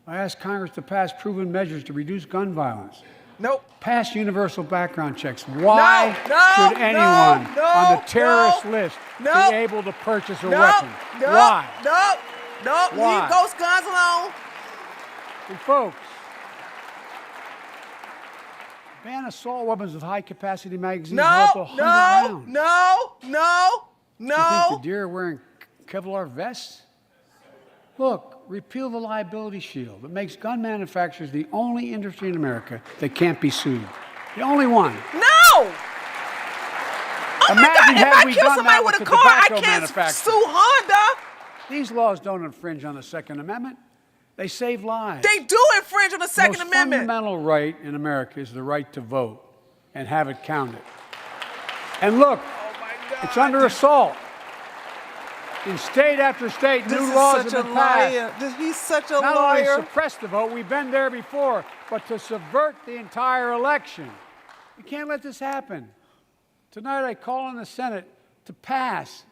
S4: I ask Congress to pass proven measures to reduce gun violence.
S1: Nope.
S4: Pass universal background checks. Why
S1: No,
S4: should anyone
S1: no,
S4: on the terrorist
S1: no,
S4: list
S1: no,
S4: be able to purchase a
S1: No.
S4: weapon?
S1: No.
S4: Why?
S1: No. No.
S4: Why?
S1: Leave ghost guns alone.
S4: And folks, ban assault weapons with high-capacity magazines up to 100 rounds.
S1: No.
S4: You think the deer are wearing Kevlar vests? Look, repeal the liability shield that makes gun manufacturers the only industry in America that can't be sued. The only one.
S1: No. Oh my
S4: Imagine
S1: God,
S4: had
S1: if I
S4: we
S1: kill
S4: done
S1: somebody
S4: that
S1: with a
S4: with
S1: car,
S4: the
S1: I
S4: tobacco
S1: can't
S4: manufacturers.
S1: sue Honda.
S4: These laws don't infringe on the Second Amendment. They save lives.
S1: They do infringe on the Second
S4: The most
S1: Amendment.
S4: fundamental right in America is the right to vote and have it counted. And look, it's under assault. In state after state,
S1: This
S4: new
S1: is
S4: laws
S1: such
S4: have
S1: a
S4: been passed.
S1: liar. He's such a
S4: Not only to
S1: liar.
S4: suppress the vote, we've been there before, but to subvert the entire election. We can't let this happen. Tonight I call on the Senate to pass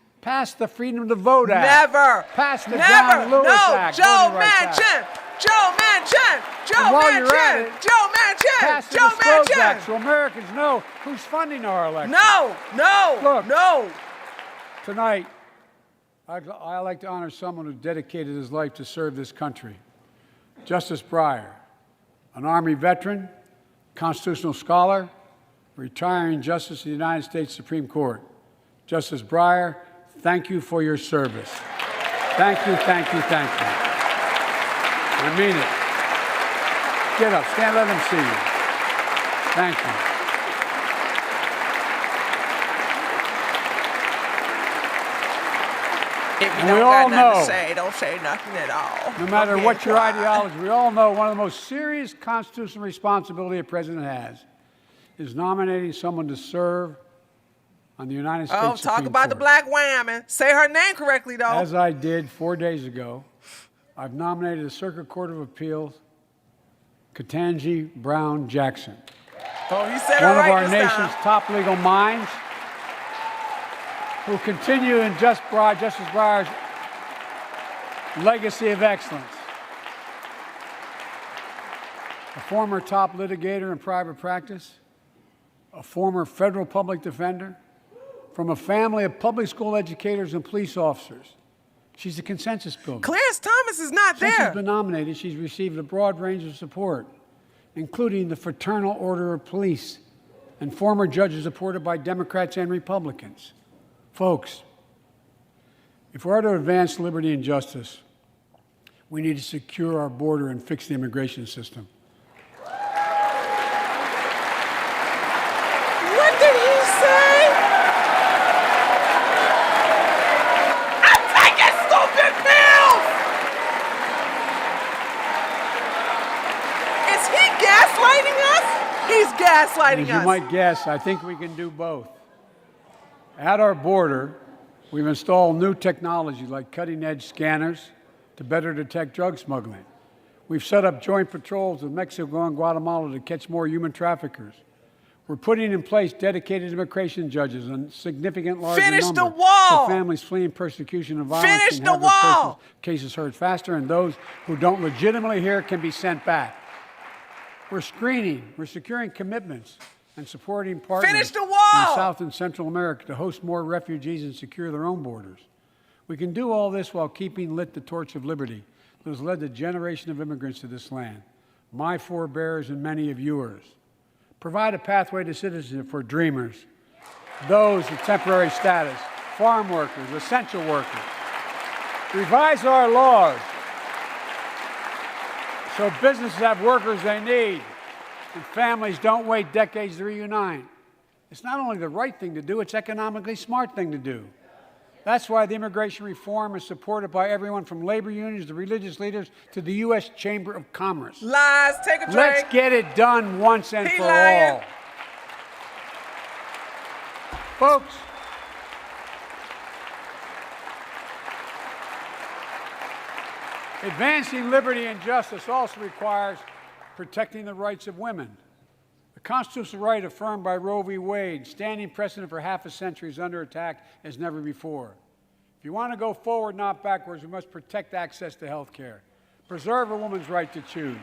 S4: the Freedom to Vote Act.
S1: Never.
S4: Pass the
S1: Never.
S4: John Lewis
S1: No.
S4: Act.
S1: Joe
S4: Voting Rights Act.
S1: Manchin. Joe Manchin. Joe
S4: And while you're at
S1: Manchin.
S4: it,
S1: Joe Manchin.
S4: Pass the
S1: Joe
S4: Disclose Act
S1: Manchin.
S4: so Americans know who's funding our election.
S1: No.
S4: Look.
S1: No.
S4: Tonight, I like to honor someone who dedicated his life to serve this country. Justice Breyer, an Army veteran, constitutional scholar, retiring Justice of the United States Supreme Court. Justice Breyer, thank you for your service. Thank you, thank you, thank you. I mean it. Get up, stand, let them see you. Thank you.
S1: If you
S4: And
S1: don't
S4: we
S1: got
S4: all
S1: nothing
S4: know,
S1: to say, don't say nothing at all.
S4: no matter
S1: I'm
S4: what
S1: being
S4: your
S1: quiet.
S4: ideology, we all know one of the most serious constitutional responsibility a president has is nominating someone to serve on the United States
S1: Oh,
S4: Supreme
S1: talk about the
S4: Court.
S1: black woman. Say her name correctly, though.
S4: As I did 4 days ago, I've nominated the Circuit Court of Appeals, Ketanji Brown Jackson,
S1: Oh, he said
S4: one
S1: it
S4: of
S1: right
S4: our
S1: this
S4: nation's
S1: time.
S4: top legal minds, who continue in Justice Breyer's legacy of excellence. A former top litigator in private practice, a former federal public defender, from a family of public school educators and police officers. She's a consensus builder.
S1: Clarence Thomas is not
S4: Since
S1: there.
S4: she's been nominated, she's received a broad range of support, including the Fraternal Order of Police and former judges supported by Democrats and Republicans. Folks, if we're to advance liberty and justice, we need to secure our border and fix the immigration system.
S1: What did he say? I'm taking stupid pills! Is he gaslighting us? He's gaslighting
S4: As you
S1: us.
S4: might guess, I think we can do both. At our border, We've installed new technology like cutting-edge scanners to better detect drug smuggling. We've set up joint patrols with Mexico and Guatemala to catch more human traffickers. We're putting in place dedicated immigration judges and significant larger
S1: Finish
S4: number
S1: the wall.
S4: so families fleeing persecution and violence
S1: Finish
S4: can
S1: the
S4: have their
S1: wall.
S4: cases heard faster, and those who don't legitimately hear can be sent back. We're screening, we're securing commitments and supporting partners
S1: Finish the
S4: in
S1: wall.
S4: South and Central America to host more refugees and secure their own borders. We can do all this while keeping lit the torch of liberty that has led a generation of immigrants to this land, my forebears and many of yours. Provide a pathway to citizenship for dreamers, those with temporary status, farm workers, essential workers. Revise our laws so businesses have workers they need and families don't wait decades to reunite. It's not only the right thing to do, it's economically smart thing to do. That's why the immigration reform is supported by everyone from labor unions to religious leaders to the U.S. Chamber of Commerce.
S1: Lies. Take a drink.
S4: Let's get it done once and for all. Folks, advancing liberty and justice also requires protecting the rights of women. The constitutional right affirmed by Roe v. Wade, standing precedent for half a century, is under attack as never before. If you want to go forward, not backwards, we must protect access to health care, preserve a woman's right to choose,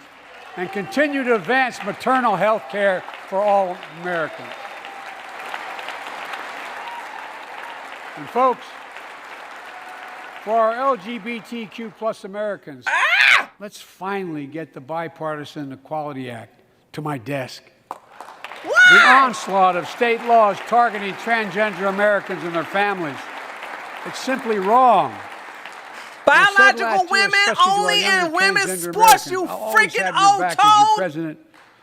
S4: and continue to advance maternal health care for all Americans. And folks, for our LGBTQ plus Americans, let's finally get the Bipartisan Equality Act to my desk.
S1: What?
S4: The onslaught of state laws targeting transgender Americans and their families. It's simply wrong.
S1: Biological women only in women's sports, you freaking old toad.
S4: President,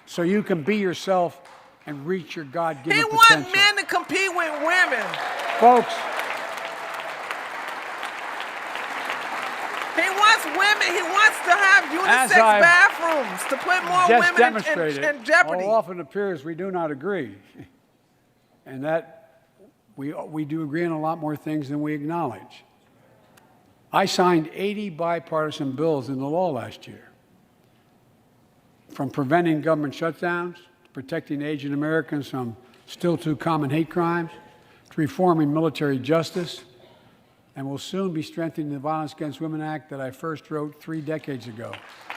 S4: so you can be yourself and reach your God-given
S1: He
S4: potential.
S1: wants men to compete with women.
S4: Folks,
S1: he wants women. He wants to have unisex bathrooms to put more women in jeopardy.
S4: It often appears we do not agree, and that we do agree on a lot more things than we acknowledge. I signed 80 bipartisan bills into law last year, from preventing government shutdowns, to protecting Asian Americans from still too common hate crimes, to reforming military justice, and will soon be strengthening the Violence Against Women Act that I first wrote 3 decades ago.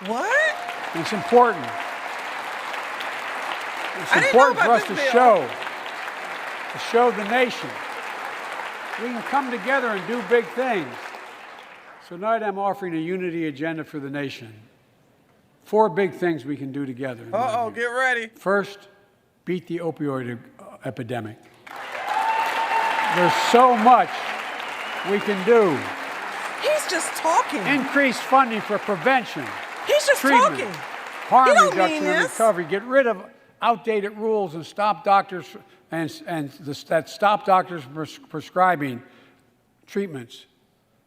S1: What?
S4: And it's important. It's important for us to show the nation we can come together and do big things. So tonight I'm offering a unity agenda for the nation. 4 big things we can do together.
S1: Uh-oh, get ready.
S4: First, beat the opioid epidemic. There's so much we can do.
S1: He's just talking.
S4: Increase funding for prevention.
S1: He's just
S4: treatment,
S1: talking.
S4: harm
S1: He don't
S4: reduction
S1: mean
S4: and
S1: this.
S4: recovery. Get rid of outdated rules and stop doctors prescribing treatments.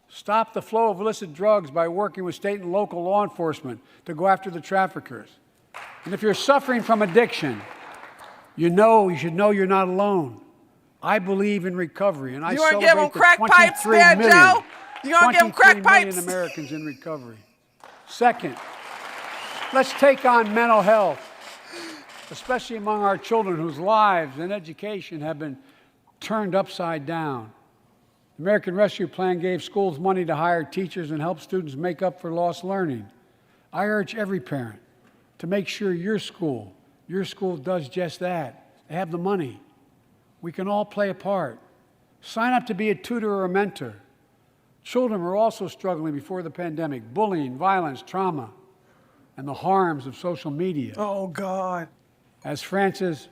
S4: Stop the flow of illicit drugs by working with state and local law enforcement to go after the traffickers. And if you're suffering from addiction, you should know you're not alone. I believe in recovery, and I celebrate
S1: give 'em crack
S4: the
S1: pipes
S4: 23
S1: there,
S4: million,
S1: Joe? You gonna give 'em crack
S4: 23 million
S1: pipes?
S4: Americans in recovery. Second, let's take on mental health, especially among our children whose lives and education have been turned upside down. The American Rescue Plan gave schools money to hire teachers and help students make up for lost learning. I urge every parent to make sure your school does just that. They have the money. We can all play a part. Sign up to be a tutor or a mentor. Children were also struggling before the pandemic: bullying, violence, trauma, and the harms of social media.
S1: Oh, God.
S4: As Frances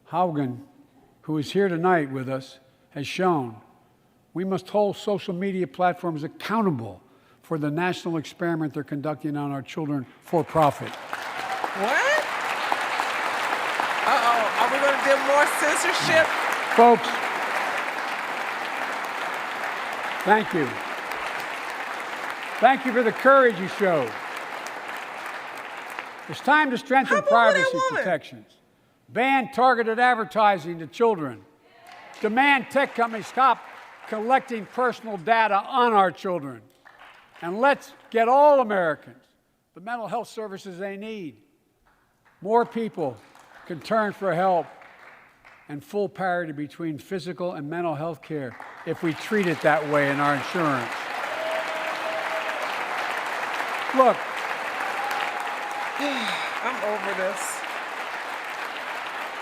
S4: Haugen, who is here tonight with us, has shown, we must hold social media platforms accountable for the national experiment they're conducting on our children for profit.
S1: What? Uh-oh. Are we going to do more censorship?
S4: Folks, thank you. Thank you for the courage you showed. It's time to strengthen privacy protections, ban targeted advertising to children, demand tech companies stop collecting personal data on our children. And let's get all Americans the mental health services they need. More people can turn for help, and full parity between physical and mental health care if we treat it that way in our insurance. Look,
S1: I'm over this.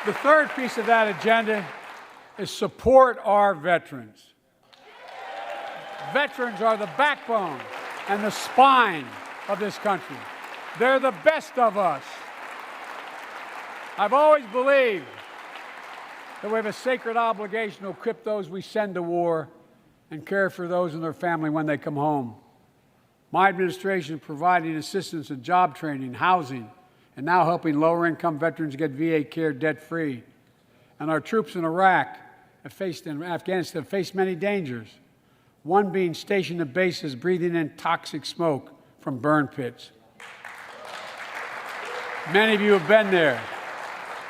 S4: the third piece of that agenda is support our veterans. Veterans are the backbone and the spine of this country. They're the best of us. I've always believed that we have a sacred obligation to equip those we send to war and care for those in their family when they come home. My administration is providing assistance in job training, housing, and now helping lower-income veterans get VA care debt-free. And our troops in Iraq and Afghanistan have faced many dangers, one being stationed at bases breathing in toxic smoke from burn pits. Many of you have been there.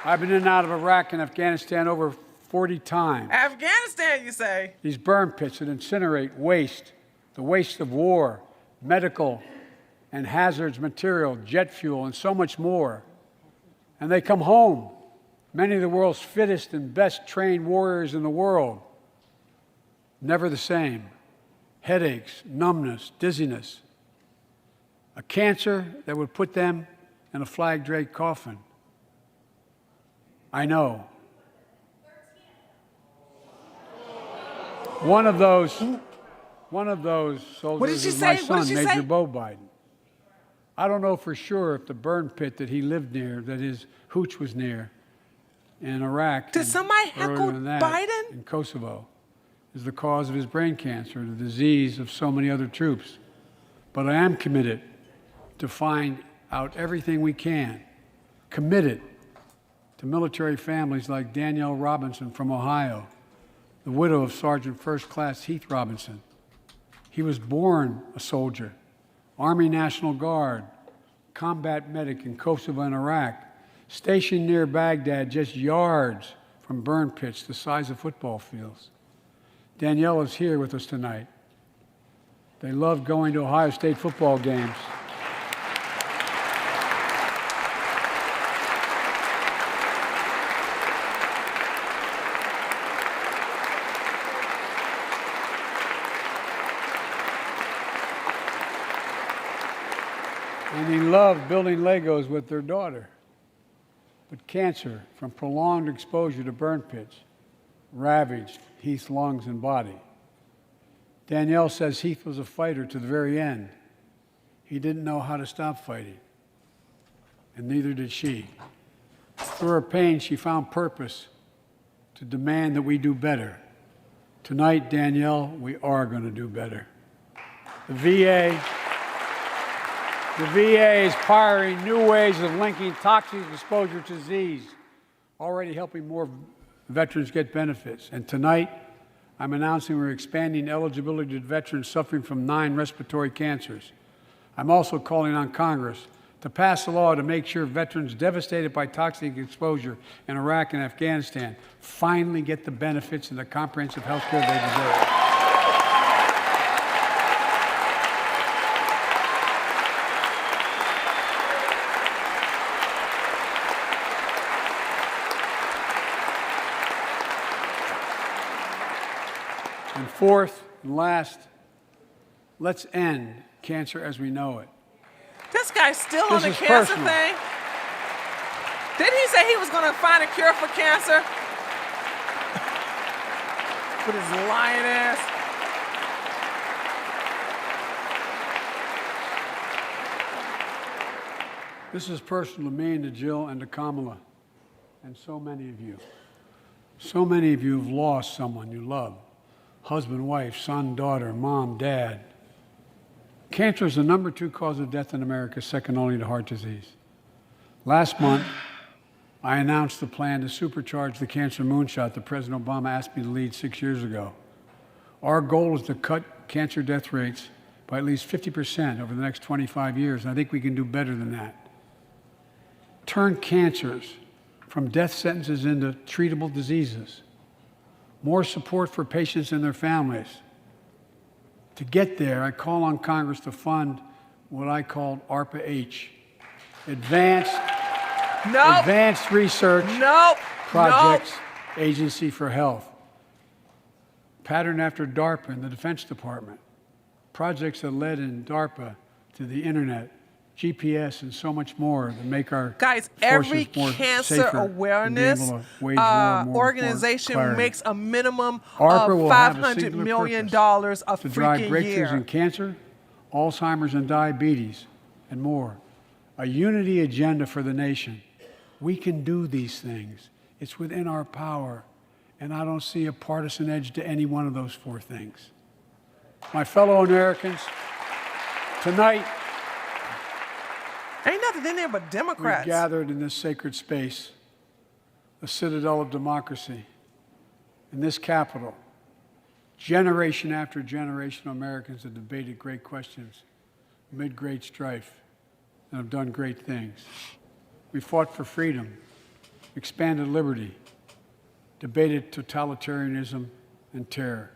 S4: I've been in and out of Iraq and Afghanistan over 40 times.
S1: Afghanistan, you say?
S4: These burn pits that incinerate waste, the waste of war, medical and hazardous material, jet fuel, and so much more. And they come home, many of the world's fittest and best trained warriors in the world. Never the same. Headaches, numbness, dizziness. A cancer that would put them in a flag-draped coffin. I know. One of those soldiers is my son, Major Bo Biden. I don't know for sure if the burn pit that he lived near, that his hooch was near, in Iraq,
S1: did somebody heckle Biden?
S4: In Kosovo, is the cause of his brain cancer, the disease of so many other troops. But I am committed to find out everything we can, committed to military families like Danielle Robinson from Ohio, the widow of Sergeant First Class Heath Robinson. He was born a soldier, Army National Guard, combat medic in Kosovo and Iraq, stationed near Baghdad, just yards from burn pits the size of football fields. Danielle is here with us tonight. They love going to Ohio State football games. And they love building Legos with their daughter. But cancer from prolonged exposure to burn pits ravaged Heath's lungs and body. Danielle says Heath was a fighter to the very end. He didn't know how to stop fighting, and neither did she. Through her pain, she found purpose to demand that we do better. Tonight, Danielle, we are going to do better. The VA is pioneering new ways of linking toxic exposure to disease, already helping more veterans get benefits. And tonight, I'm announcing we're expanding eligibility to veterans suffering from 9 respiratory cancers. I'm also calling on Congress to pass a law to make sure veterans devastated by toxic exposure in Iraq and Afghanistan finally get the benefits and the comprehensive health care they deserve. And fourth and last, let's end cancer as we know it.
S1: This guy's still on the cancer thing? Didn't he say he was going to find a cure for cancer? With his lying ass.
S4: This is personal to me and to Jill and to Kamala and so many of you. So many of you have lost someone you love. Husband, wife, son, daughter, mom, dad. Cancer is the #2 cause of death in America, second only to heart disease. Last month, I announced the plan to supercharge the cancer moonshot that President Obama asked me to lead 6 years ago. Our goal is to cut cancer death rates by at least 50% over the next 25 years, and I think we can do better than that. Turn cancers from death sentences into treatable diseases. more support for patients and their families. To get there, I call on Congress to fund what I call ARPA-H, Advanced Research Projects Agency for Health. Patterned after DARPA in the Defense Department. Projects that led in DARPA to the internet, GPS, and so much more that make our
S1: guys, every cancer awareness organization makes a minimum of $500 million a
S4: to drive
S1: freaking
S4: breakthroughs
S1: year.
S4: in cancer, Alzheimer's, and diabetes, and more. A unity agenda for the nation. We can do these things. It's within our power, and I don't see a partisan edge to any one of those four things. My fellow Americans, tonight,
S1: ain't nothing in there but Democrats.
S4: we've gathered in this sacred space, a citadel of democracy, in this Capitol. Generation after generation of Americans have debated great questions amid great strife and have done great things. We fought for freedom, expanded liberty, debated totalitarianism and terror.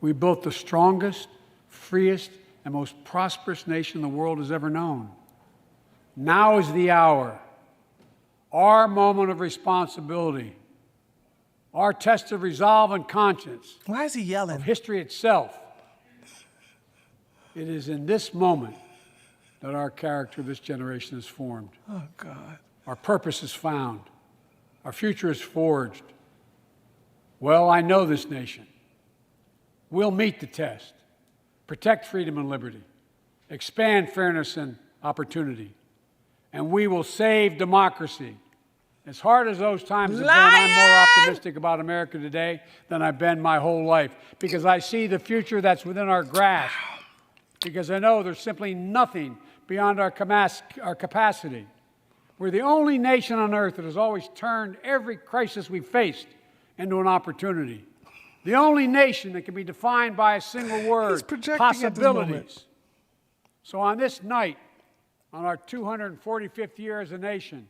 S4: We built the strongest, freest, and most prosperous nation the world has ever known. Now is the hour, our moment of responsibility, our test of resolve and conscience.
S1: Why is he yelling?
S4: Of history itself. It is in this moment that our character of this generation is formed.
S1: Oh, God.
S4: Our purpose is found. Our future is forged. Well, I know this nation. We'll meet the test, protect freedom and liberty, expand fairness and opportunity, and we will save democracy. As hard as those times have been, I'm more optimistic about America today than I've been my whole life, because I see the future that's within our grasp, because I know there's simply nothing beyond our capacity. We're the only nation on earth that has always turned every crisis we've faced into an opportunity. The only nation that can be defined by a single word, possibilities. So on this night, on our 245th year as a nation,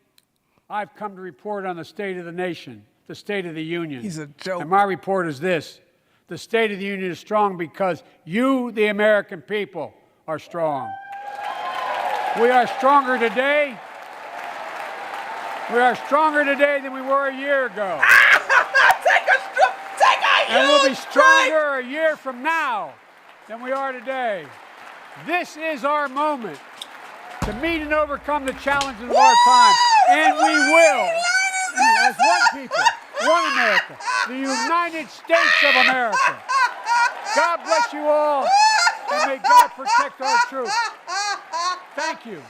S4: I've come to report on the state of the nation, the State of the Union.
S1: He's a joke.
S4: And my report is this: the State of the Union is strong because you, the American people, are strong. We are stronger today. We are stronger today than we were a year ago. And we'll be stronger a year from now than we are today. This is our moment to meet and overcome the challenges of our time. And we will, as one people, one America, the United States of America. God bless you all, and may God protect our troops. Thank you.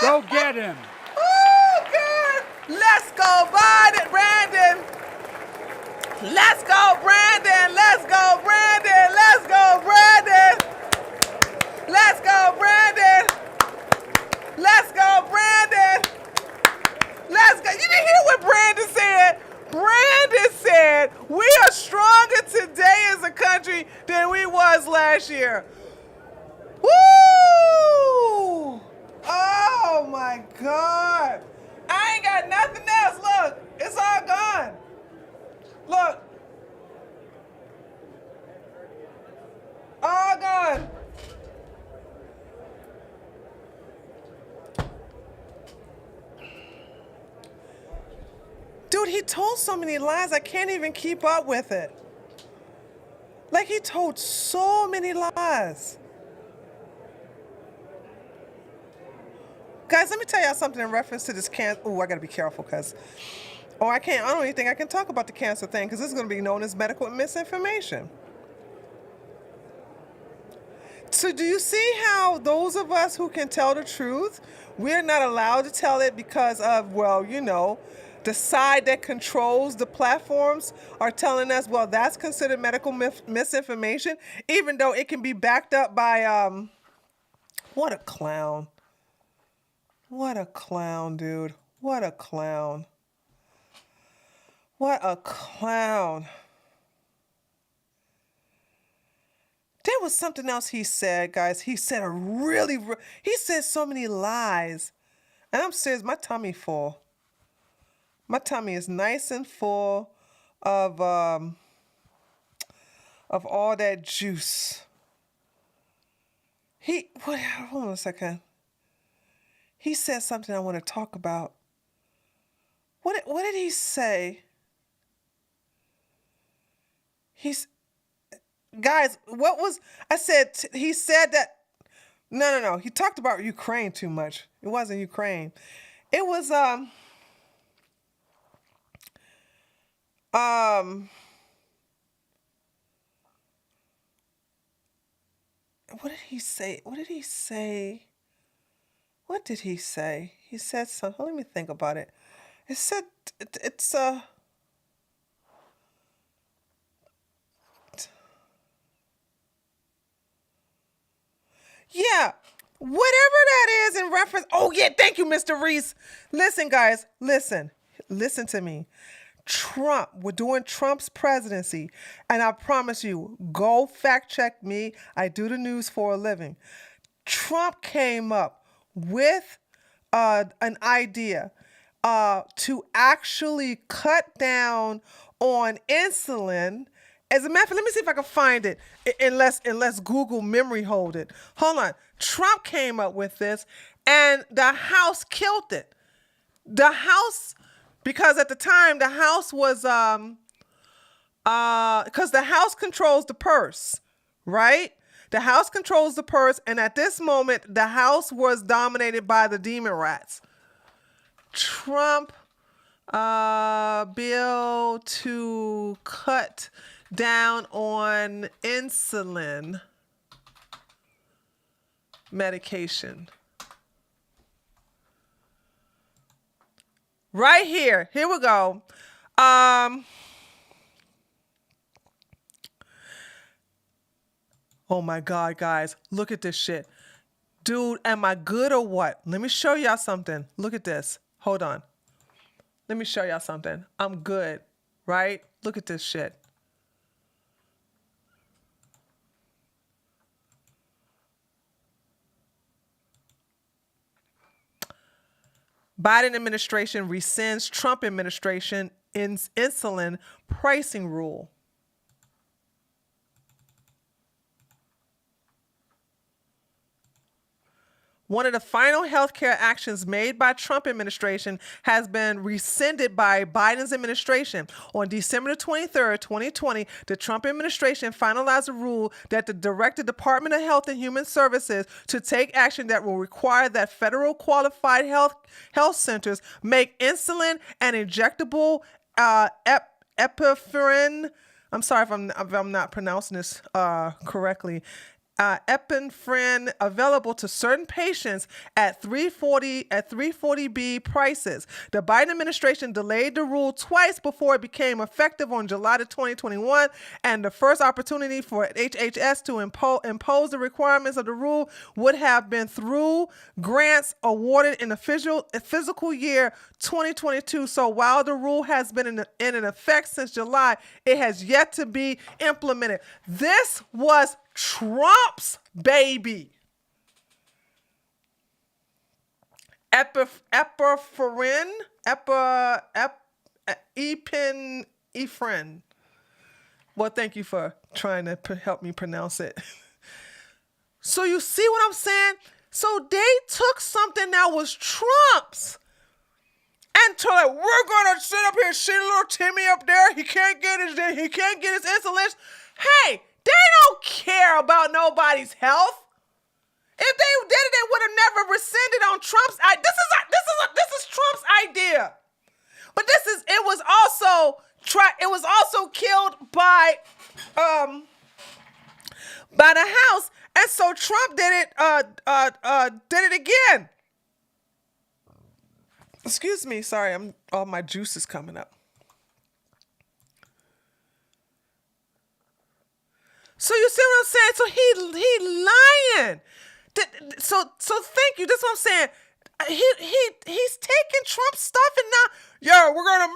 S4: Go get him.
S1: Oh, God. Let's go, Brandon. Let's go, Brandon. Let's go, Brandon. Let's go, Brandon. Let's go, Brandon. Let's go, Brandon. Let's go. You didn't hear what Brandon said? Brandon said, we are stronger today as a country than we was last year. Woo! Oh, my God. I ain't got nothing else. Look, it's all gone. Look. All gone. Dude, he told so many lies, I can't even keep up with it. Like, he told so many lies. Guys, let me tell y'all something in reference to this cancer. Oh, I gotta be careful, because I don't even think I can talk about the cancer thing, because this is going to be known as medical misinformation. So do you see how those of us who can tell the truth, we're not allowed to tell it because of, well, you know, the side that controls the platforms are telling us, well, that's considered medical misinformation, even though it can be backed up by, what a clown. What a clown, dude. What a clown. What a clown. There was something else he said, guys. He said he said so many lies. And I'm serious, my tummy full. My tummy is nice and full of all that juice. Hold on a second. He said something I want to talk about. What did he say? Guys, he said that, no. He talked about Ukraine too much. It wasn't Ukraine. It was, what did he say? He said something. Let me think about it. It said, yeah, whatever that is in reference. Oh, yeah, thank you, Mr. Reese. Listen, guys, listen to me. We're doing Trump's presidency, and I promise you, go fact check me. I do the news for a living. Trump came up with an idea to actually cut down on insulin. As a matter of fact, let me see if I can find it, unless Google memory hold it. Hold on. Trump came up with this, and the House killed it. The House, because at the time, the House was, because the House controls the purse, right? The House controls the purse, and at this moment, the House was dominated by the demon rats. Trump bill to cut down on insulin medication. Right here. Here we go. Oh my God, guys. Look at this shit. Dude, am I good or what? Let me show y'all something. Look at this. Hold on. Let me show y'all something. I'm good, right? Look at this shit. Biden administration rescinds Trump administration insulin pricing rule. One of the final healthcare actions made by Trump administration has been rescinded by Biden's administration. On December 23rd, 2020, the Trump administration finalized a rule that directed the Department of Health and Human Services to take action that will require that federal qualified health centers make insulin and injectable epinephrine. I'm sorry if I'm not pronouncing this correctly. Epinephrine available to certain patients at 340B prices. The Biden administration delayed the rule twice before it became effective on July 2021, and the first opportunity for HHS to impose the requirements of the rule would have been through grants awarded in the fiscal year 2022. So while the rule has been in effect since July, it has yet to be implemented. This was Trump's baby. Epinephrine. Well, thank you for trying to help me pronounce it. So you see what I'm saying? So they took something that was Trump's and told it, we're gonna sit up here, shit little Timmy up there. He can't get his insulin. Hey, they don't care about nobody's health. If they did it, they would have never rescinded on Trump's. This is Trump's idea. But it was also killed by the House, and so Trump did it again. Excuse me, sorry, all my juice is coming up. So you see what I'm saying? So he lying. So thank you. That's what I'm saying. He's taking Trump's stuff and now, we're gonna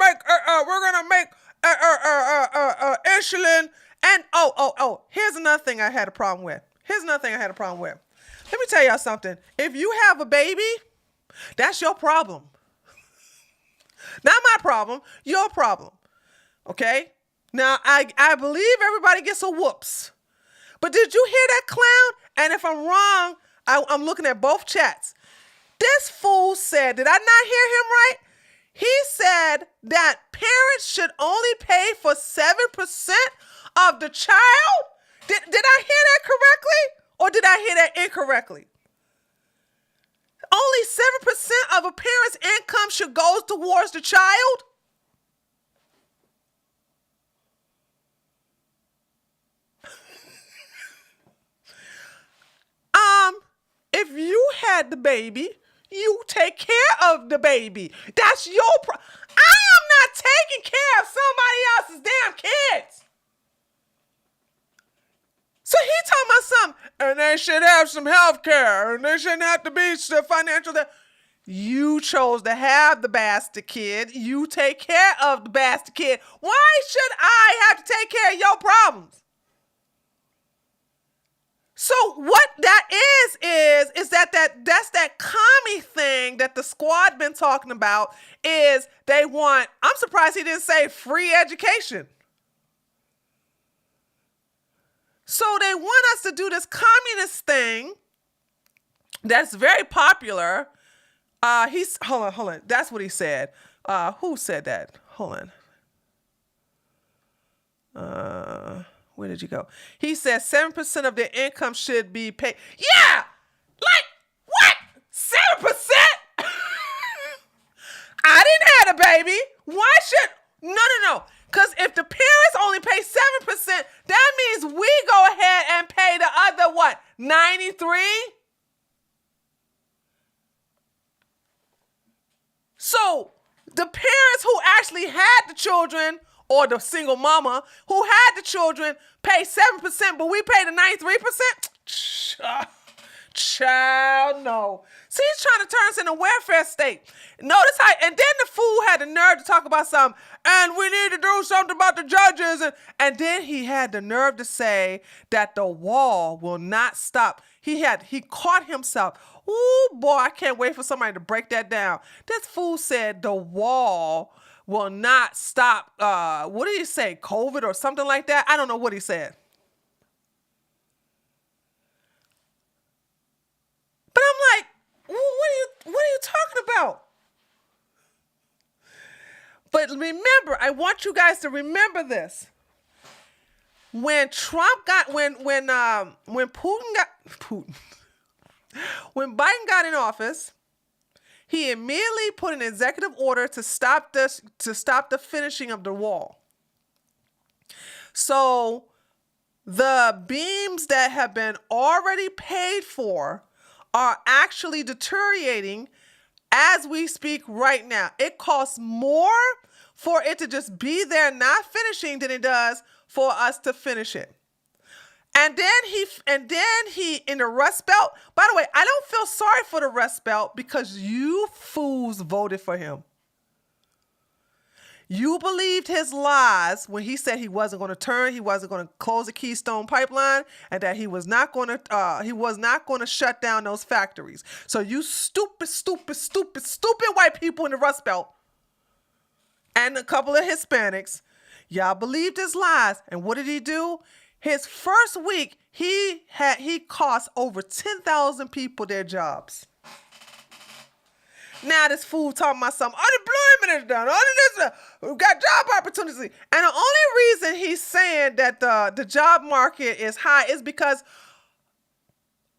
S1: make insulin. And here's another thing I had a problem with. Let me tell y'all something. If you have a baby, that's your problem. Not my problem, your problem. Okay? Now, I believe everybody gets a whoops. But did you hear that clown? And if I'm wrong, I'm looking at both chats. This fool said, did I not hear him right? He said that parents should only pay for 7% of the child. Did I hear that correctly? Or did I hear that incorrectly? Only 7% of a parent's income should go towards the child? If you had the baby, you take care of the baby. That's your I am not taking care of somebody else's damn kids. So he talking about something, and they should have some health care, and they shouldn't have to be financial. You chose to have the bastard kid. You take care of the bastard kid. Why should I have to take care of your problems? So what that is that's that commie thing that the squad been talking about is they want, I'm surprised he didn't say free education. So they want us to do this communist thing that's very popular. Hold on. That's what he said. Who said that? Hold on. Where did you go? He said 7% of their income should be paid. Yeah! Like, what? 7%? I didn't have a baby. Why should... No. Because if the parents only pay 7%, that means we go ahead and pay the other, what, 93? So the parents who actually had the children, or the single mama who had the children, pay 7%, but we pay the 93%? Child, no. See, he's trying to turn us into a welfare state. Notice how, and then the fool had the nerve to talk about something, and we need to do something about the judges. And then he had the nerve to say that the wall will not stop. He caught himself. Ooh, boy, I can't wait for somebody to break that down. This fool said the wall will not stop, what did he say, COVID or something like that? I don't know what he said. But I'm like, what are you talking about? But remember, I want you guys to remember this. When when Biden got in office, he immediately put an executive order to stop the finishing of the wall. So the beams that have been already paid for are actually deteriorating as we speak right now. It costs more for it to just be there not finishing than it does for us to finish it. And then he in the Rust Belt. By the way, I don't feel sorry for the Rust Belt because you fools voted for him. You believed his lies when he said he wasn't going to close the Keystone Pipeline, and that he was not going to shut down those factories. So you stupid white people in the Rust Belt and a couple of Hispanics, y'all believed his lies. And what did he do? His first week, he cost over 10,000 people their jobs. Now this fool talking about something. Unemployment is down. We've got job opportunities. And the only reason he's saying that the job market is high is because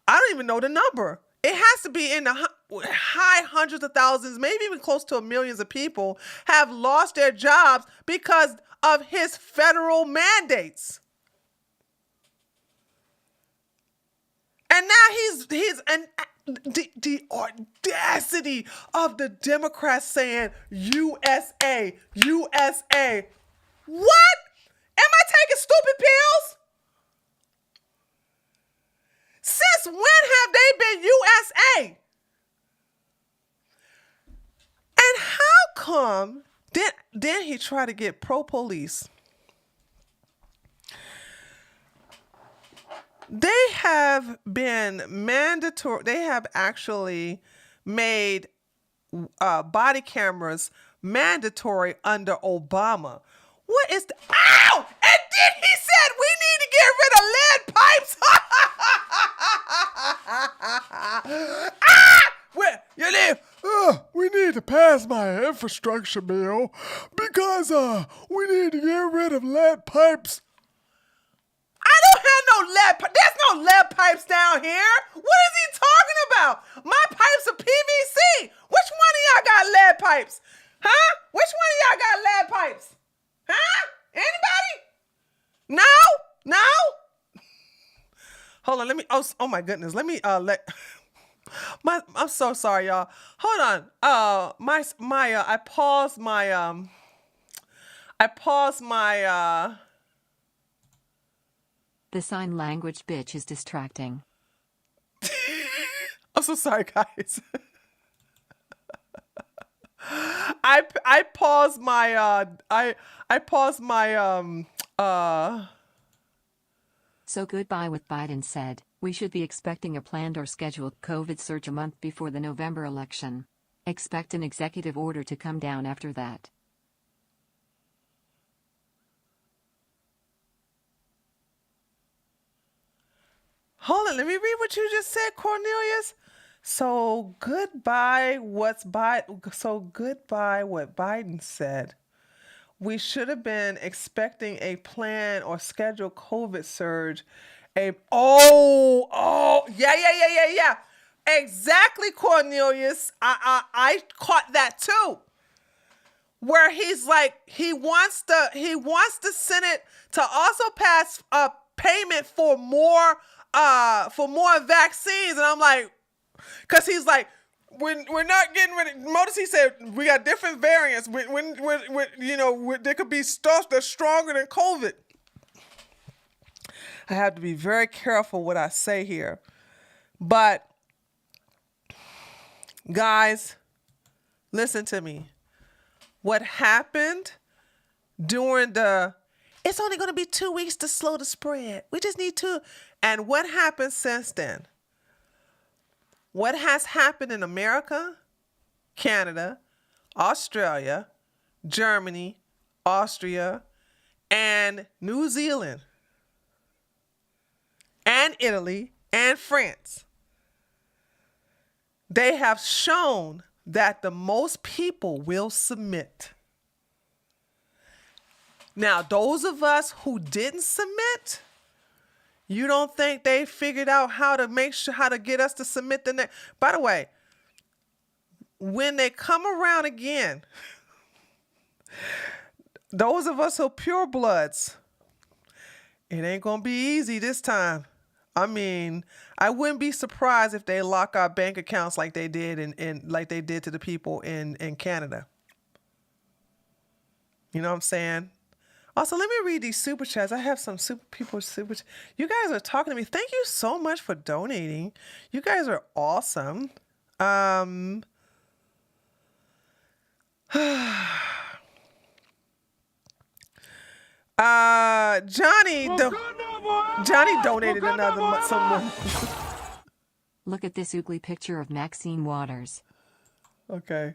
S1: I don't even know the number. It has to be in the high hundreds of thousands, maybe even close to millions of people have lost their jobs because of his federal mandates. And now the audacity of the Democrats saying USA. What? Am I taking stupid pills? Since when have they been USA? And how come then he tried to get pro-police? They have been mandatory. They have actually made body cameras mandatory under Obama. What is the... Ow! And then he said we need to get rid of lead pipes. Where you live?
S3: We need to pass my infrastructure bill because we need to get rid of lead pipes.
S1: I don't have no lead pipes. There's no lead pipes down here. What is he talking about? My pipes are PVC. Which one of y'all got lead pipes? Huh? Which one of y'all got lead pipes? Huh? Anybody? No? No? Hold on, let me, oh my goodness. Let me, I'm so sorry, y'all. Hold on. I paused my,
S2: The sign language bitch is distracting.
S1: I'm so sorry, guys. I paused my
S2: So goodbye what Biden said. We should be expecting a planned or scheduled COVID surge a month before the November election. Expect an executive order to come down after that.
S1: Hold on, let me read what you just said, Cornelius. So goodbye what Biden said. We should have been expecting a planned or scheduled COVID surge. Yeah. Exactly, Cornelius. I caught that too. Where he's like, he wants the Senate to also pass a payment for more vaccines, and I'm like, because he's like, we're not getting rid of. Notice he said we got different variants. There could be stuff that's stronger than COVID. I have to be very careful what I say here, but guys, listen to me. What happened during it's only going to be 2 weeks to slow the spread. We just need to. And what happened since then? What has happened in America, Canada, Australia, Germany, Austria, and New Zealand, and Italy, and France? They have shown that the most people will submit. Now, those of us who didn't submit, you don't think they figured out how to get us to submit the next? By the way, when they come around again, those of us who are pure bloods, it ain't gonna be easy this time. I mean, I wouldn't be surprised if they lock our bank accounts like they did like they did to the people in Canada. You know what I'm saying? Also, let me read these super chats. I have some super chats. You guys are talking to me. Thank you so much for donating. You guys are awesome. Johnny donated some more.
S2: Look at this ugly picture of Maxine Waters.
S1: Okay.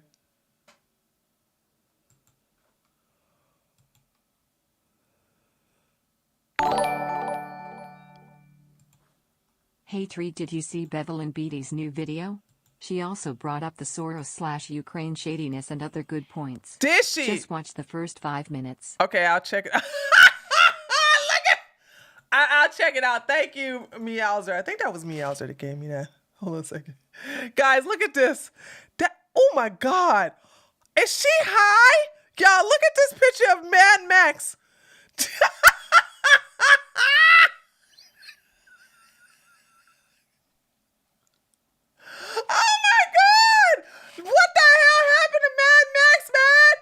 S2: Hey Tree, did you see Bevelyn Beatty's new video? She also brought up the Soros/Ukraine shadiness and other good points.
S1: Did she?
S2: Just watch the first 5 minutes.
S1: Okay, I'll check it out. I'll check it out. Thank you, Meowser. I think that was Meowser that gave me that. Hold on a second. Guys, look at this. Oh my God. Is she high? Y'all, look at this picture of Mad Max. Oh my God! What the hell happened to Mad Max, man?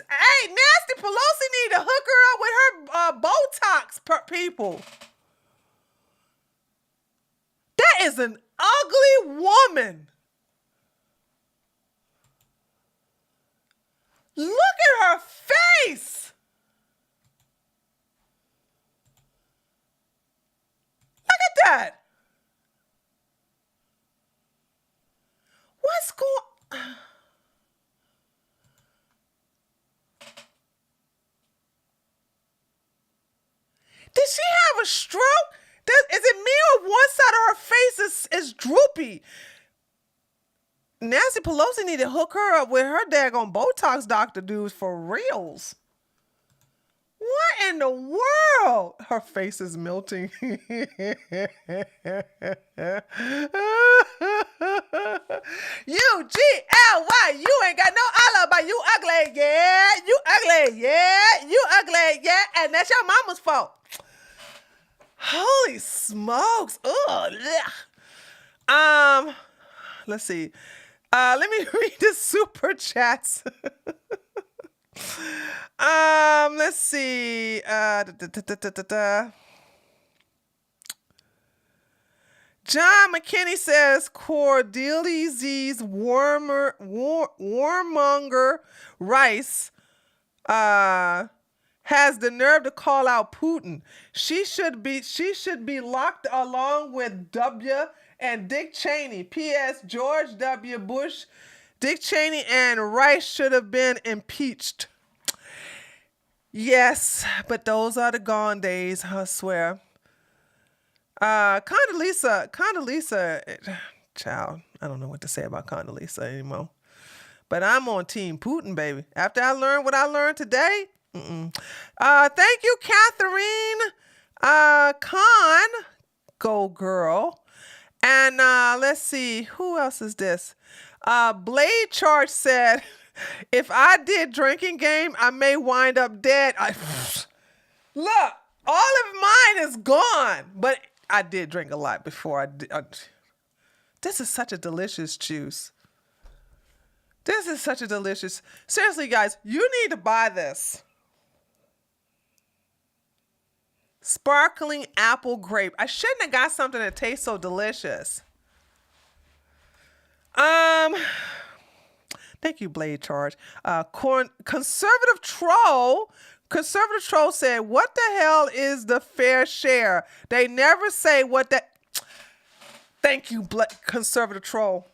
S1: Hey, Nasty Pelosi need to hook her up with her Botox people. That is an ugly woman. Look at her face. Look at that. What's going? Did she have a stroke? Is it me or one side of her face is droopy? Nancy Pelosi need to hook her up with her daggone Botox doctor dudes for reals. What in the world? Her face is melting. UGLY, you ain't got no alibi. You ugly, yeah. You ugly, yeah. You ugly, yeah. And that's your mama's fault. Holy smokes. Ugh. Let's see. Let me read the super chats. Let's see. John McKinney says Cordelia Z's warmonger Rice has the nerve to call out Putin. She should be locked along with W and Dick Cheney. P.S. George W. Bush, Dick Cheney, and Rice should have been impeached. Yes, but those are the gone days, I swear. Condoleezza, child, I don't know what to say about Condoleezza anymore. But I'm on Team Putin, baby. After I learned what I learned today, thank you, Catherine. Khan, go girl. And let's see, who else is this? Blade Charge said, if I did drinking game, I may wind up dead. Look, all of mine is gone. But I did drink a lot before I did. This is such a delicious juice. This is such a delicious. Seriously, guys, you need to buy this. Sparkling apple grape. I shouldn't have got something that tastes so delicious. Thank you, Blade Charge. Conservative Troll said, what the hell is the fair share? They never say what that. Thank you, Conservative Troll.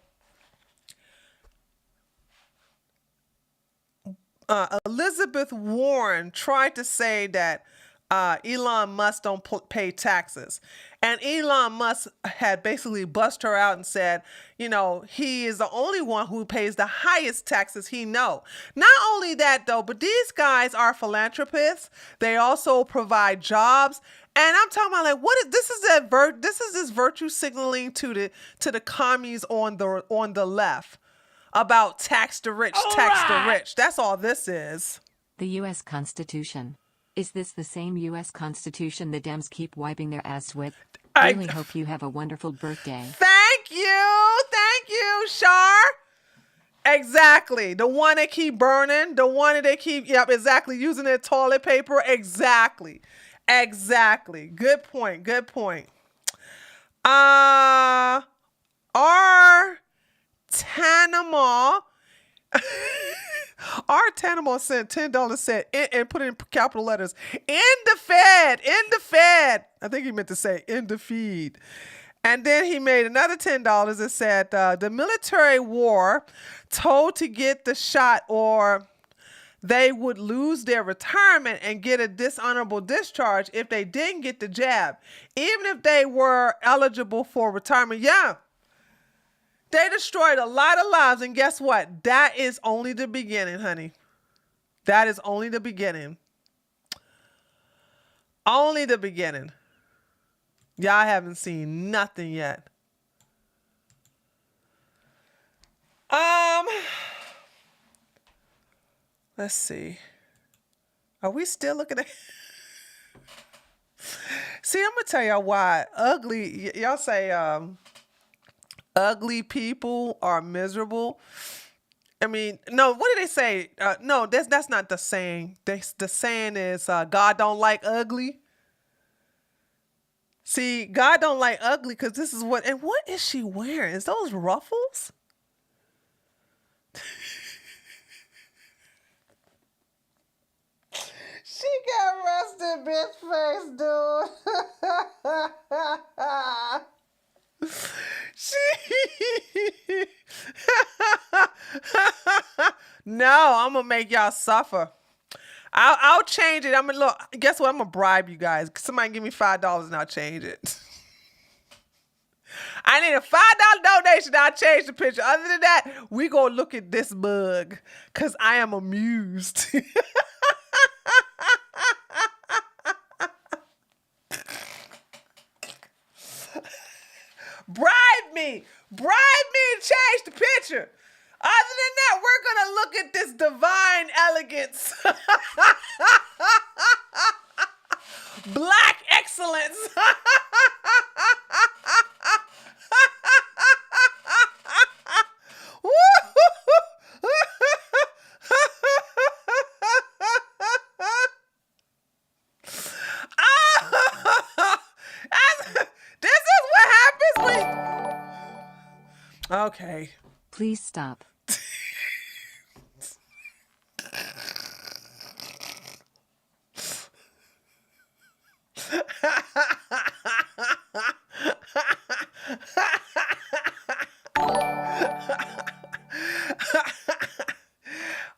S1: Elizabeth Warren tried to say that Elon Musk don't pay taxes. And Elon Musk had basically bust her out and said, he is the only one who pays the highest taxes he know. Not only that, though, but these guys are philanthropists. They also provide jobs. And I'm talking about this is this virtue signaling to the commies on the left about tax the rich, tax the rich. That's all this is.
S2: The U.S. Constitution. Is this the same U.S. Constitution the Dems keep wiping their ass with? Really hope you have a wonderful birthday.
S1: Thank you, Shar. Exactly. The one they keep burning, the one that they keep, exactly, using their toilet paper. Exactly. Good point. Our Tanamo sent $10 said and put in capital letters. In the Fed. I think he meant to say in the feed. And then he made another $10 that said the military war told to get the shot or they would lose their retirement and get a dishonorable discharge if they didn't get the jab, even if they were eligible for retirement. Yeah. They destroyed a lot of lives, and guess what? That is only the beginning, honey. That is only the beginning. Only the beginning. Y'all haven't seen nothing yet. Let's see. Are we still looking at... See, I'm going to tell y'all why ugly... Y'all say... ugly people are miserable. I mean, no, what did they say? No, that's not the saying. The saying is God don't like ugly. See, God don't like ugly because this is what... And what is she wearing? Is those ruffles? She got rusted bitch face, dude. No, I'm gonna make y'all suffer. I'll change it. I'm gonna look. Guess what? I'm gonna bribe you guys. Somebody give me $5 and I'll change it. I need a $5 donation. I'll change the picture. Other than that, we gonna look at this mug because I am amused. Bribe me to change the picture. Other than that, we're gonna look at this divine elegance. Black excellence. This is what happens when... Okay.
S2: Please stop.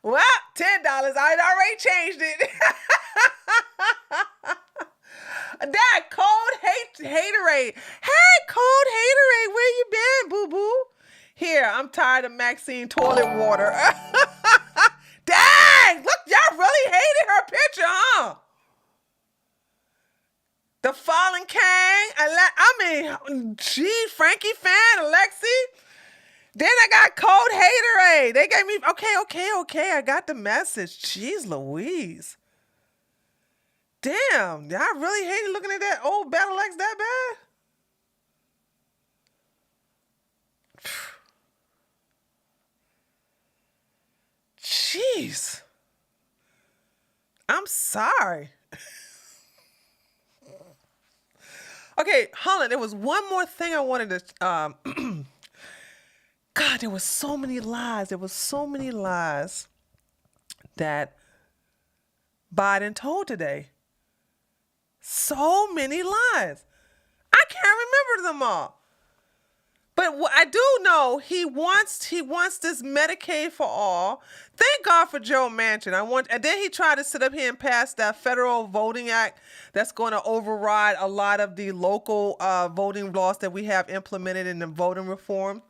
S1: Well, $10. I'd already changed it. That cold haterade. Hey, cold haterade, where you been, boo-boo? Here, I'm tired of Maxine toilet water. Dang, look, y'all really hated her picture, huh? The Fallen Kang. Gee, Frankie fan, Alexi. Then I got cold haterade. They gave me, okay. I got the message. Jeez Louise. Damn, y'all really hated looking at that old Battle X that bad? Jeez. I'm sorry. Okay, hold on. There was one more thing I wanted to... God, there was so many lies. There was so many lies that Biden told today. So many lies. I can't remember them all. But what I do know, he wants this Medicaid for all. Thank God for Joe Manchin. And then he tried to sit up here and pass that federal voting act that's going to override a lot of the local voting laws that we have implemented in the voting reform.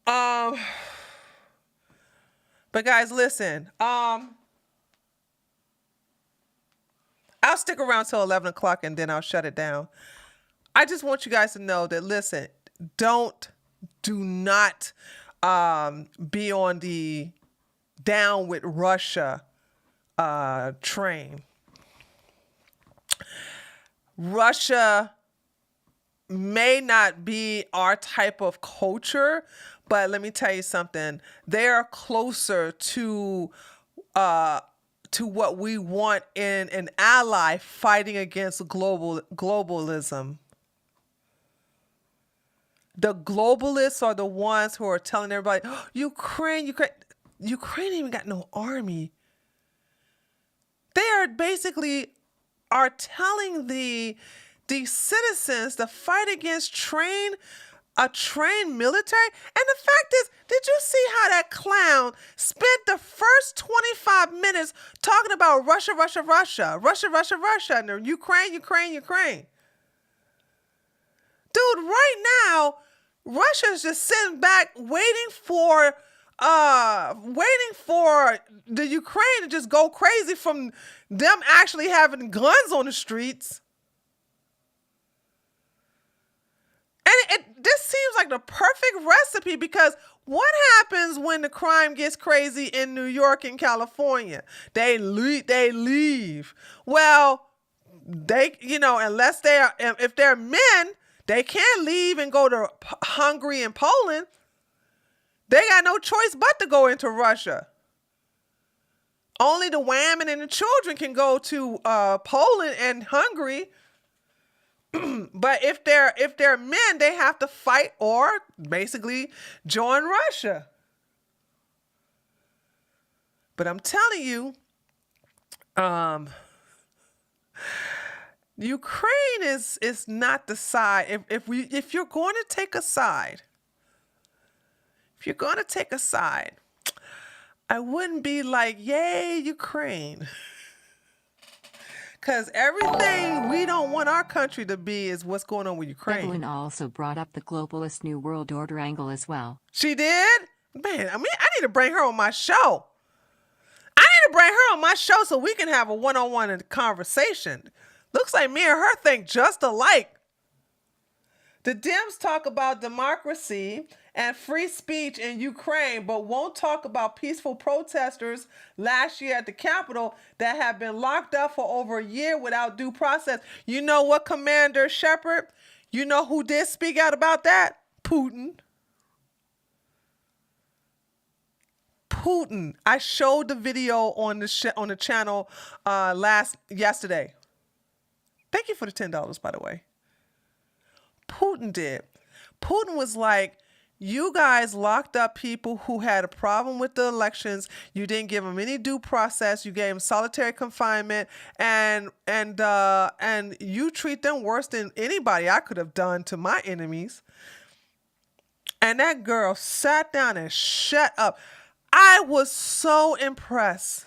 S1: But guys, listen. I'll stick around till 11 o'clock and then I'll shut it down. I just want you guys to know that, listen, do not be on the down with Russia train. Russia may not be our type of culture, but let me tell you something. They are closer to what we want in an ally fighting against globalism. The globalists are the ones who are telling everybody, oh, Ukraine even got no army. They are basically telling the citizens to fight against a trained military. And the fact is, did you see how that clown spent the first 25 minutes talking about Russia, and Ukraine? Dude, right now, Russia's just sitting back waiting for the Ukraine to just go crazy from them actually having guns on the streets. And this seems like the perfect recipe, because what happens when the crime gets crazy in New York and California? They leave. Well, if they're men, they can't leave and go to Hungary and Poland. They got no choice but to go into Russia. Only the women and the children can go to Poland and Hungary. But if they're men, they have to fight or basically join Russia. But I'm telling you, Ukraine is not the side. If you're going to take a side, I wouldn't be like, yay, Ukraine. Because everything we don't want our country to be is what's going on with Ukraine.
S2: Evelyn also brought up the globalist New World Order angle as well.
S1: She did? Man, I need to bring her on my show. I need to bring her on my show so we can have a one-on-one conversation. Looks like me and her think just alike. The Dems talk about democracy and free speech in Ukraine, but won't talk about peaceful protesters last year at the Capitol that have been locked up for over a year without due process. You know what, Commander Shepard? You know who did speak out about that? Putin. Putin. I showed the video on the channel yesterday. Thank you for the $10, by the way. Putin did. Putin was like, you guys locked up people who had a problem with the elections. You didn't give them any due process. You gave them solitary confinement, and you treat them worse than anybody I could have done to my enemies. And that girl sat down and shut up. I was so impressed.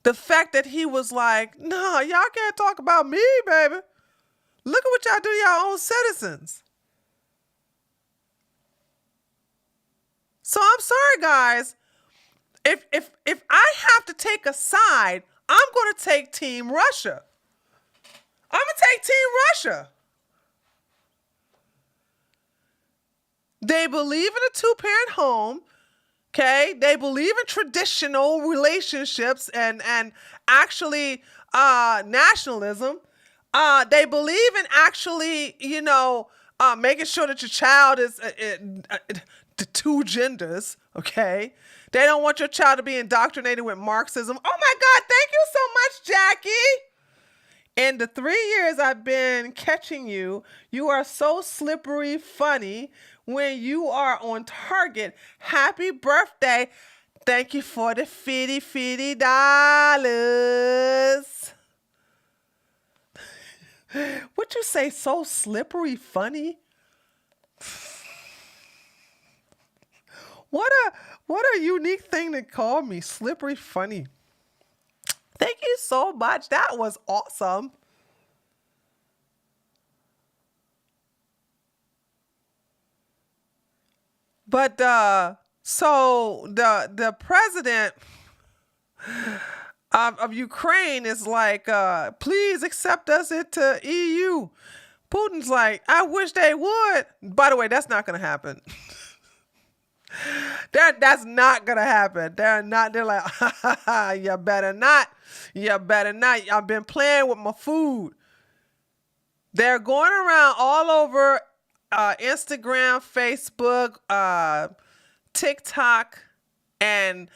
S1: The fact that he was like, no, y'all can't talk about me, baby. Look at what y'all do to y'all own citizens. So I'm sorry, guys. If I have to take a side, I'm going to take Team Russia. I'm going to take Team Russia. They believe in a two-parent home. Okay, they believe in traditional relationships and actually nationalism. They believe in actually, making sure that your child is the two genders. Okay, they don't want your child to be indoctrinated with Marxism. Oh my God, thank you so much, Jackie. In the 3 years I've been catching you, you are so slippery funny when you are on target. Happy birthday. Thank you for the $50. What you say, so slippery funny? What a unique thing to call me, slippery funny. Thank you so much. That was awesome. But so the president of Ukraine is like, please accept us into EU. Putin's like, I wish they would. By the way, that's not going to happen. That's not going to happen. They're like, you better not. You better not. I've been playing with my food. They're going around all over Instagram, Facebook, TikTok, and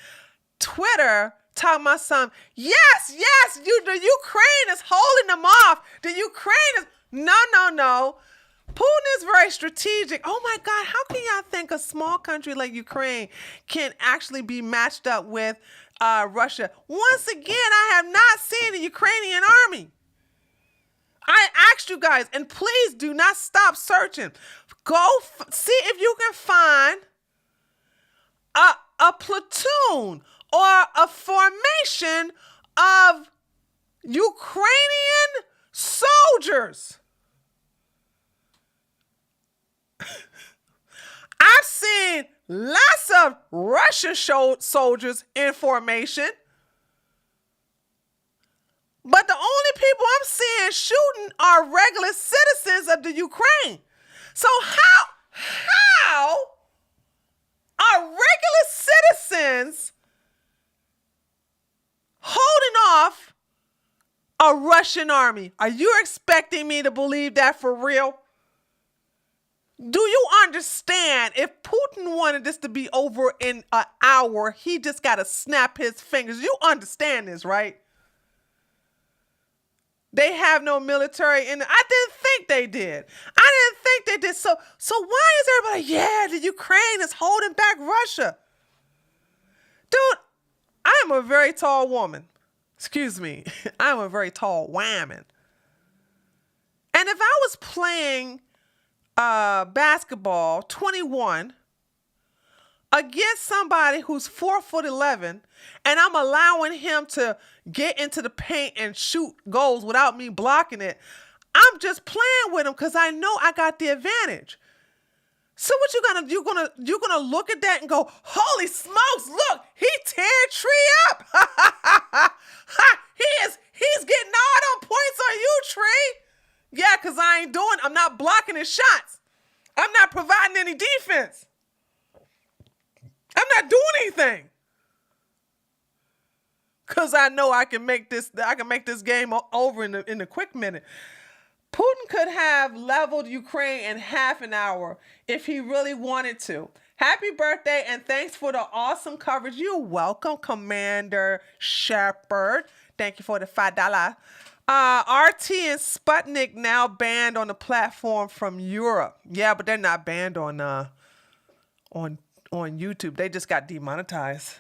S1: Twitter talking about something. Yes, the Ukraine is holding them off. The Ukraine is, no. Putin is very strategic. Oh my God, how can y'all think a small country like Ukraine can actually be matched up with Russia? Once again, I have not seen the Ukrainian army. I asked you guys, and please do not stop searching. Go see if you can find a platoon or a formation of Ukrainian soldiers. I've seen lots of Russian soldiers in formation. But the only people I'm seeing shooting are regular citizens of the Ukraine. So how are regular citizens holding off a Russian army? Are you expecting me to believe that for real? Do you understand? If Putin wanted this to be over in an hour, he just got to snap his fingers. You understand this, right? They have no military, and I didn't think they did. So why is everybody, yeah, the Ukraine is holding back Russia? Dude, I am a very tall woman. Excuse me. I'm a very tall woman. And if I was playing basketball, 21, against somebody who's 4'11", and I'm allowing him to get into the paint and shoot goals without me blocking it. I'm just playing with him because I know I got the advantage. So what you're gonna look at that and go, holy smokes, look, he teared Tree up. He's getting all them points on you, Tree. Yeah, because I'm not blocking his shots. I'm not providing any defense. I'm not doing anything. Because I know I can make this game over in a quick minute. Putin could have leveled Ukraine in half an hour if he really wanted to. Happy birthday and thanks for the awesome coverage. You're welcome, Commander Shepard. Thank you for the $5. RT and Sputnik now banned on the platform from Europe. Yeah, but they're not banned on YouTube. They just got demonetized.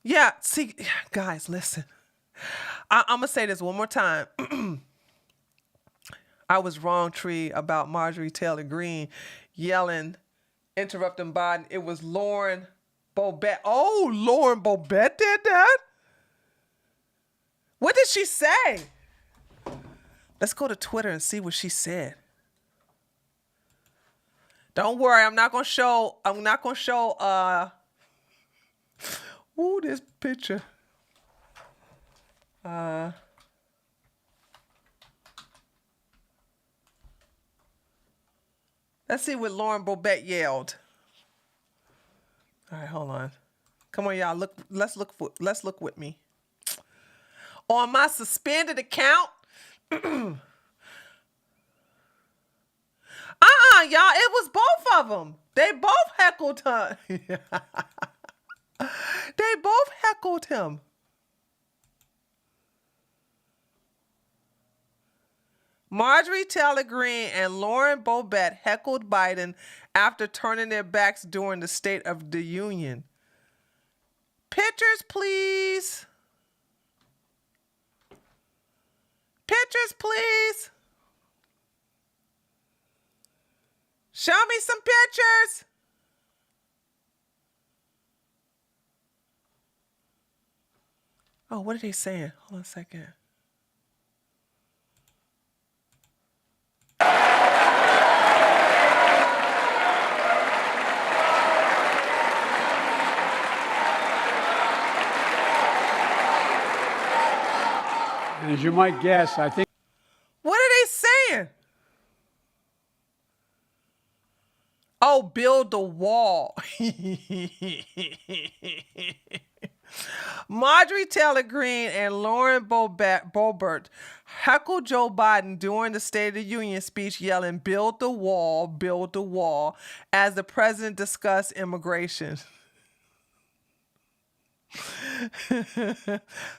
S1: Yeah, see, guys, listen. I'm going to say this one more time. I was wrong, Tree, about Marjorie Taylor Greene yelling, interrupting Biden. It was Lauren Boebert. Oh, Lauren Boebert did that? What did she say? Let's go to Twitter and see what she said. Don't worry, I'm not going to show this picture. Let's see what Lauren Boebert yelled. All right, hold on. Come on, y'all. Let's look with me. On my suspended account. Y'all. It was both of them. They both heckled her. They both heckled him. Marjorie Taylor Greene and Lauren Boebert heckled Biden after turning their backs during the State of the Union. Pictures, please. Pictures, please. Show me some pictures. Oh, what are they saying? Hold on a second.
S4: As you might guess, I think.
S1: What are they saying? Oh, build the wall. Marjorie Taylor Greene and Lauren Boebert heckled Joe Biden during the State of the Union speech, yelling, build the wall, as the president discussed immigration.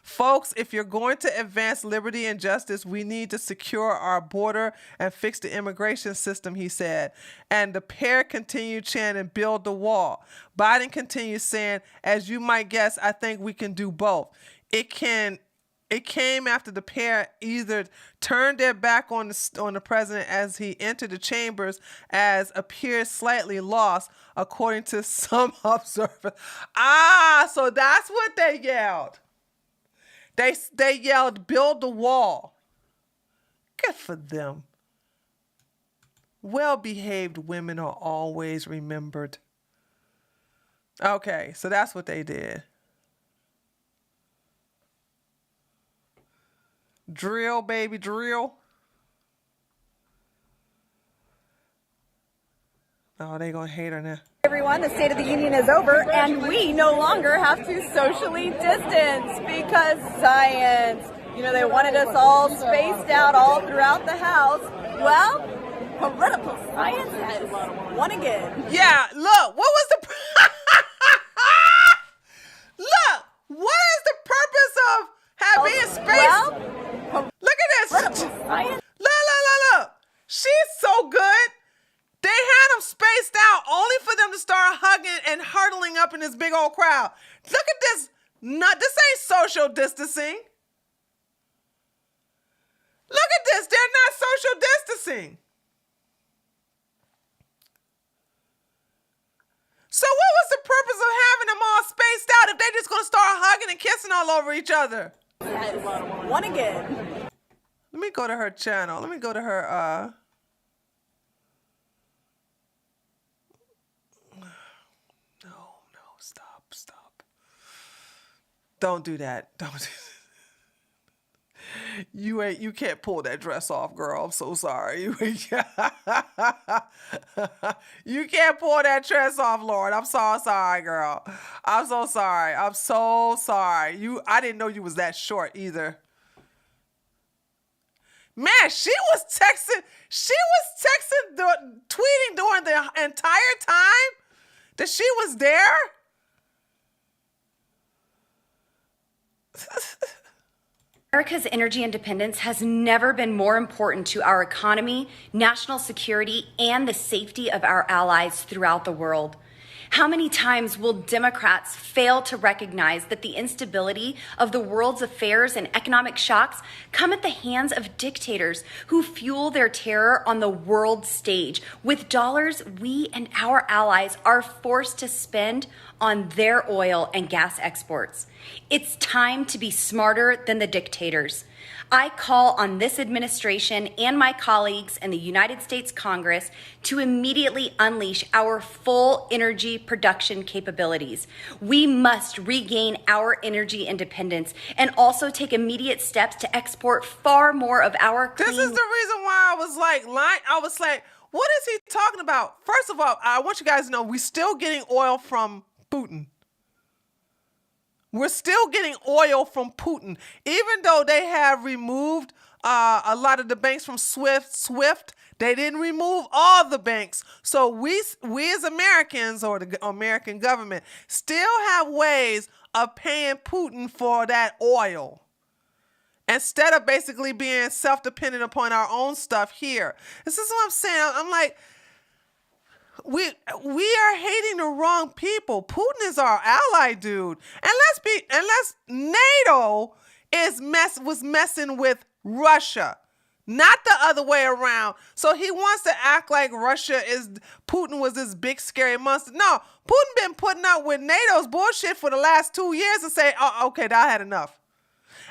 S1: Folks, if you're going to advance liberty and justice, we need to secure our border and fix the immigration system, he said. And the pair continued chanting, build the wall. Biden continued saying, as you might guess, I think we can do both. It came after the pair either turned their back on the president as he entered the chambers, as appeared slightly lost, according to some observers. So that's what they yelled. They yelled, build the wall. Good for them. Well-behaved women are always remembered. Okay, so that's what they did. Drill, baby, drill. Oh, they gonna hate her now.
S6: Everyone, the State of the Union is over, and we no longer have to socially distance because science. You know, they wanted us all spaced out all throughout the house. Well, political science has won again.
S1: Yeah, look, what was the... Look, what is the purpose of being spaced... Look at this. Look. She's so good. They had them spaced out only for them to start hugging and huddling up in this big old crowd. Look at this. This ain't social distancing. Look at this. They're not social distancing. all over each other.
S6: Yes. One again.
S1: Let me go to her channel. Let me go to her, No, stop. Don't do that. Don't do You can't pull that dress off, girl. I'm so sorry. You can't pull that dress off, Lord. I'm so sorry, girl. I'm so sorry. I'm so sorry. I didn't know you was that short either. Man, she was texting, tweeting during the entire time that she was there.
S7: America's energy independence has never been more important to our economy, national security, and the safety of our allies throughout the world. How many times will Democrats fail to recognize that the instability of the world's affairs and economic shocks come at the hands of dictators who fuel their terror on the world stage with dollars we and our allies are forced to spend on their oil and gas exports? It's time to be smarter than the dictators. I call on this administration and my colleagues in the United States Congress to immediately unleash our full energy production capabilities. We must regain our energy independence and also take immediate steps to export far more of our clean...
S1: This is the reason why I was like, what is he talking about? First of all, I want you guys to know we're still getting oil from Putin. We're still getting oil from Putin, even though they have removed a lot of the banks from SWIFT. They didn't remove all the banks. So we as Americans, or the American government, still have ways of paying Putin for that oil, instead of basically being self-dependent upon our own stuff here. This is what I'm saying. I'm like, we are hating the wrong people. Putin is our ally, dude. Unless NATO was messing with Russia, not the other way around. So he wants to act like Putin was this big scary monster. No, Putin been putting up with NATO's bullshit for the last 2 years and say, oh, okay, I had enough.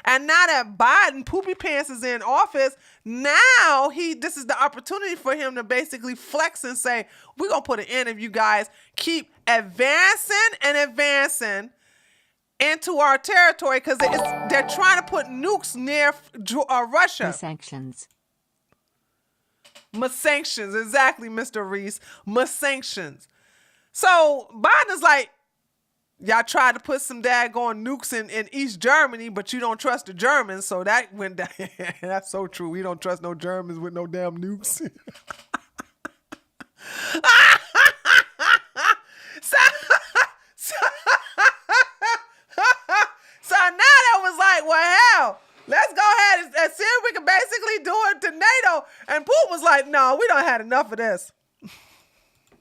S1: And now that Biden, Poopy Pants, is in office, now this is the opportunity for him to basically flex and say, we're going to put an end if you guys keep advancing into our territory, because they're trying to put nukes near Russia.
S2: Sanctions.
S1: Sanctions, exactly, Mr. Reese. Sanctions. So Biden is like, y'all tried to put some daggone nukes in East Germany, but you don't trust the Germans, so that went down. That's so true. We don't trust no Germans with no damn nukes. So now that was like, well, hell, let's go ahead and see if we can basically do it to NATO. And Putin was like, no, we don't have enough of this.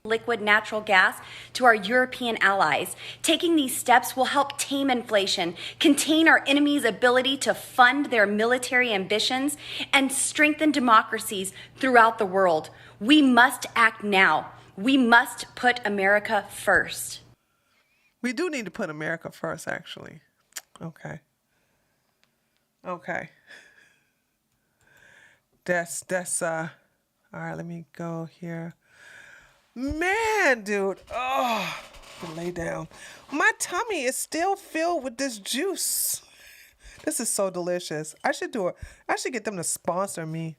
S7: Liquid natural gas to our European allies. Taking these steps will help tame inflation, contain our enemies' ability to fund their military ambitions, and strengthen democracies throughout the world. We must act now. We must put America first.
S1: We do need to put America first, actually. Okay. That's all right, let me go here. Man, dude. Oh, lay down. My tummy is still filled with this juice. This is so delicious. I should get them to sponsor me.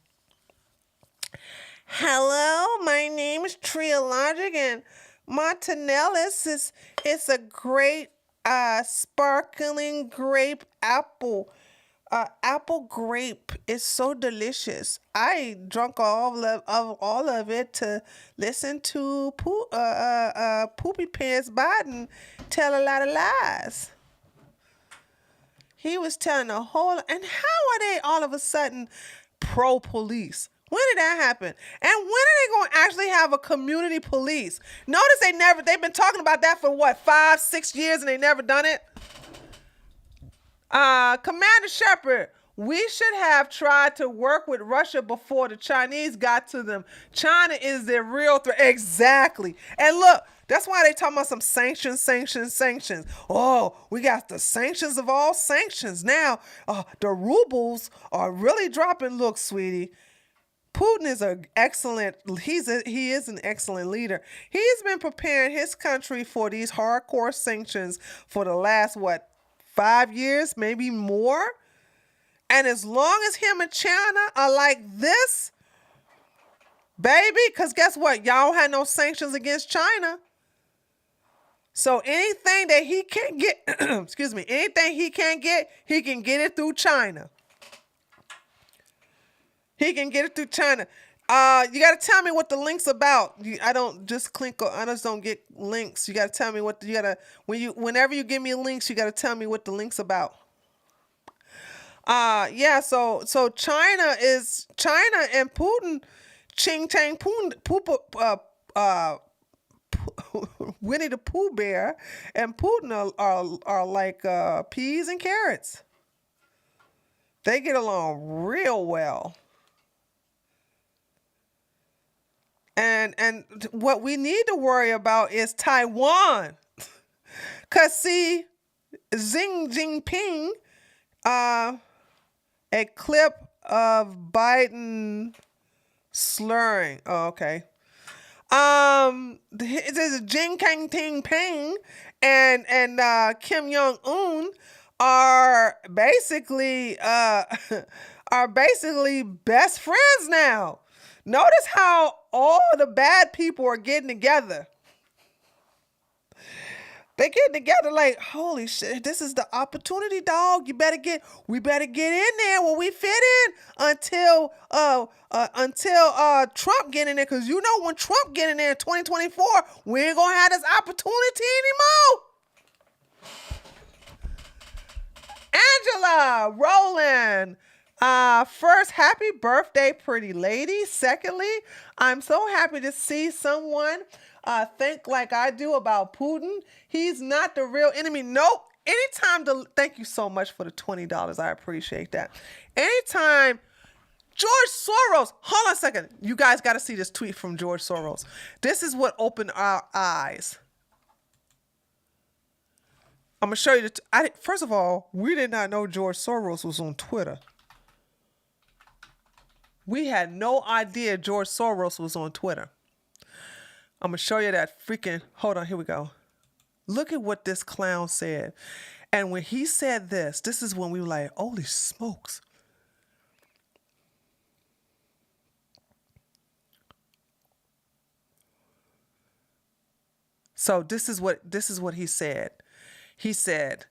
S1: Hello, my name is Triologic, and Montanellis is a great sparkling grape apple. Apple grape is so delicious. I drank all of it to listen to Poopy Pants Biden tell a lot of lies. He was telling a whole, and how are they all of a sudden pro-police? When did that happen? And when are they going to actually have a community police? Notice they've been talking about that for 5-6 years and they never done it. Commander Shepard, We should have tried to work with Russia before the Chinese got to them. China is their real threat. Exactly. And look, that's why they talking about some sanctions. Oh, we got the sanctions of all sanctions. Now, the rubles are really dropping. Look, sweetie, Putin is he is an excellent leader. He's been preparing his country for these hardcore sanctions for the last, 5 years, maybe more? And as long as him and China are like this, baby, because guess what? Y'all don't have no sanctions against China. So anything that he can't get, anything he can't get, he can get it through China. He can get it through China. You got to tell me what the link's about. I don't just don't get links. You got to tell me whenever you give me links, you got to tell me what the link's about. So China and Putin, Ching Chang Winnie the Pooh Bear and Putin are like peas and carrots. They get along real well. And what we need to worry about is Taiwan. Cause see, Xi Jinping, a clip of Biden slurring. Oh, okay. It is Xi Jinping and Kim Jong-un are basically best friends now. Notice how all the bad people are getting together. They getting together like, holy shit, this is the opportunity, dog. We better get in there when we fit in until Trump get in there. Cause you know when Trump get in there in 2024, we ain't gonna have this opportunity anymore. Angela, Roland. First, happy birthday, pretty lady. Secondly, I'm so happy to see someone think like I do about Putin. He's not the real enemy. Nope. Thank you so much for the $20. I appreciate that. Anytime George Soros, hold on a second. You guys got to see this tweet from George Soros. This is what opened our eyes. I'm going to show you. First of all, we did not know George Soros was on Twitter. We had no idea George Soros was on Twitter. I'm going to show you that freaking... Hold on, here we go. Look at what this clown said. And when he said this is when we were like, holy smokes. So this is what he said. He said,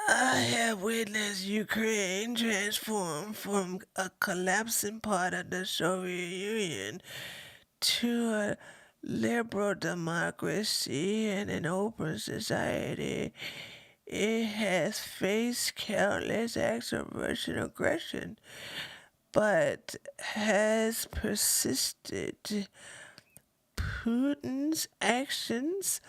S1: I have witnessed Ukraine transform from a collapsing part of the Soviet Union to a liberal democracy and an open society. It has faced countless acts of Russian aggression, but has persisted. Putin's actions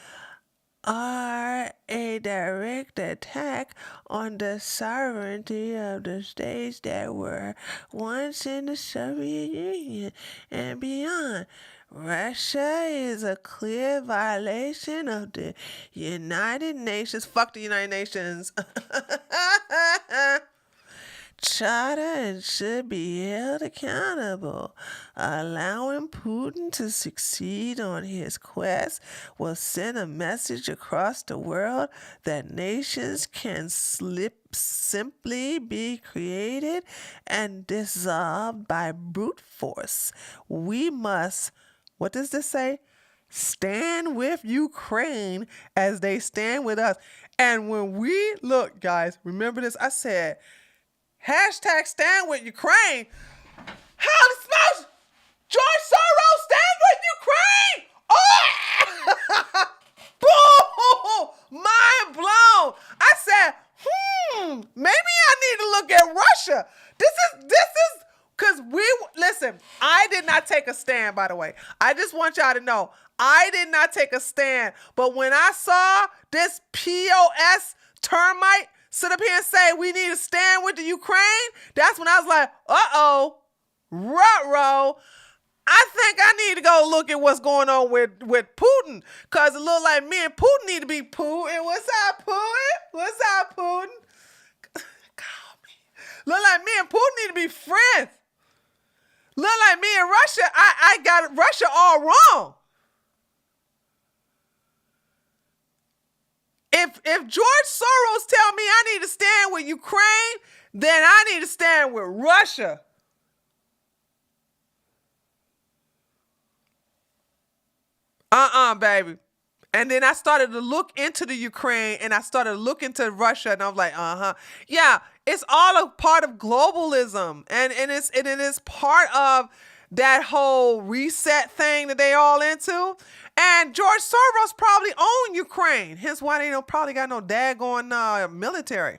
S1: are a direct attack on the sovereignty of the states that were once in the Soviet Union and beyond. Russia is a clear violation of the United Nations. Fuck the United Nations. Charter and should be held accountable. Allowing Putin to succeed on his quest will send a message across the world that nations can simply be created and dissolved by brute force. We must, what does this say? Stand with Ukraine as they stand with us. And when we look, guys, remember this, I said, hashtag stand with Ukraine. Holy smokes! George Soros stand with Ukraine! Oh! Boom! Mind blown. I said, maybe I need to look at Russia. This is, because listen, I did not take a stand, by the way. I just want y'all to know, I did not take a stand. But when I saw this POS termite sit up here and say we need to stand with the Ukraine, that's when I was like, uh-oh, ruh-roh. I think I need to go look at what's going on with Putin, because it looks like me and Putin need to be Putin. What's up, Putin? What's up, Putin? Call me. Look like me and Putin need to be friends. Look like me and Russia, I got Russia all wrong. If George Soros tell me I need to stand with Ukraine, then I need to stand with Russia. Baby. And then I started to look into the Ukraine, and I started to look into Russia, and I was like, yeah, it's all a part of globalism, and it's part of that whole reset thing that they all into. And George Soros probably owned Ukraine. Hence why they don't probably got no daggone military.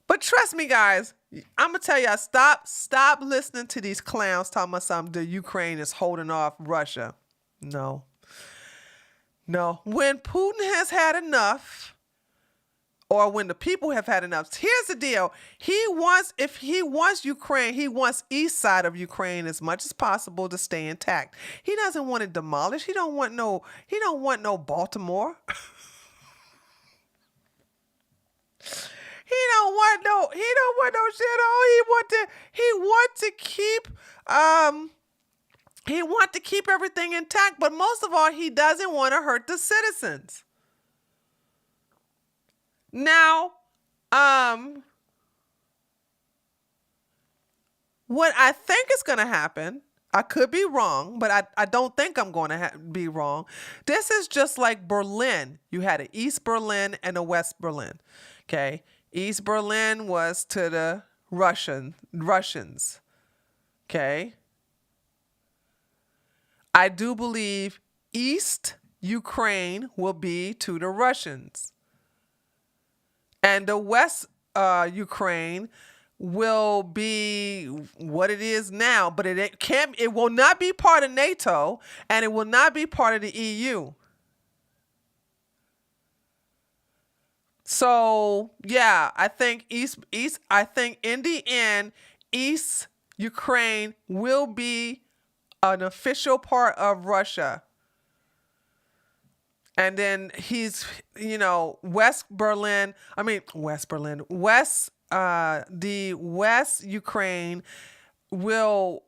S1: But trust me, guys, I'm gonna tell y'all, stop listening to these clowns talking about something. The Ukraine is holding off Russia. No. When Putin has had enough, or when the people have had enough, here's the deal. If he wants Ukraine, he wants east side of Ukraine as much as possible to stay intact. He doesn't want it demolished. He don't want no Baltimore. He don't want no shit. He want to keep everything intact, but most of all, he doesn't want to hurt the citizens. Now, what I think is going to happen, I could be wrong, but I don't think I'm going to be wrong. This is just like Berlin. You had an East Berlin and a West Berlin. Okay. East Berlin was to the Russians. Okay. I do believe East Ukraine will be to the Russians. And the West Ukraine will be what it is now, but it will not be part of NATO, and it will not be part of the EU. So yeah, I think I think in the end, East Ukraine will be an official part of Russia. And then the West Ukraine will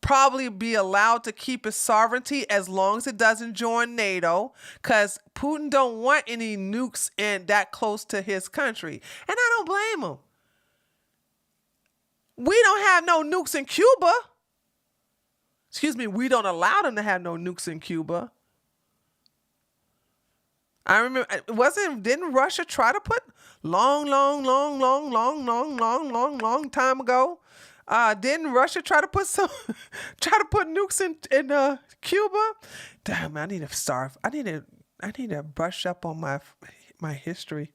S1: probably be allowed to keep its sovereignty as long as it doesn't join NATO, because Putin don't want any nukes in that close to his country. And I don't blame him. We don't have no nukes in Cuba. We don't allow them to have no nukes in Cuba. I remember, didn't Russia try to put long time ago? Didn't Russia try to put nukes in Cuba? Damn, I need to brush up on my history.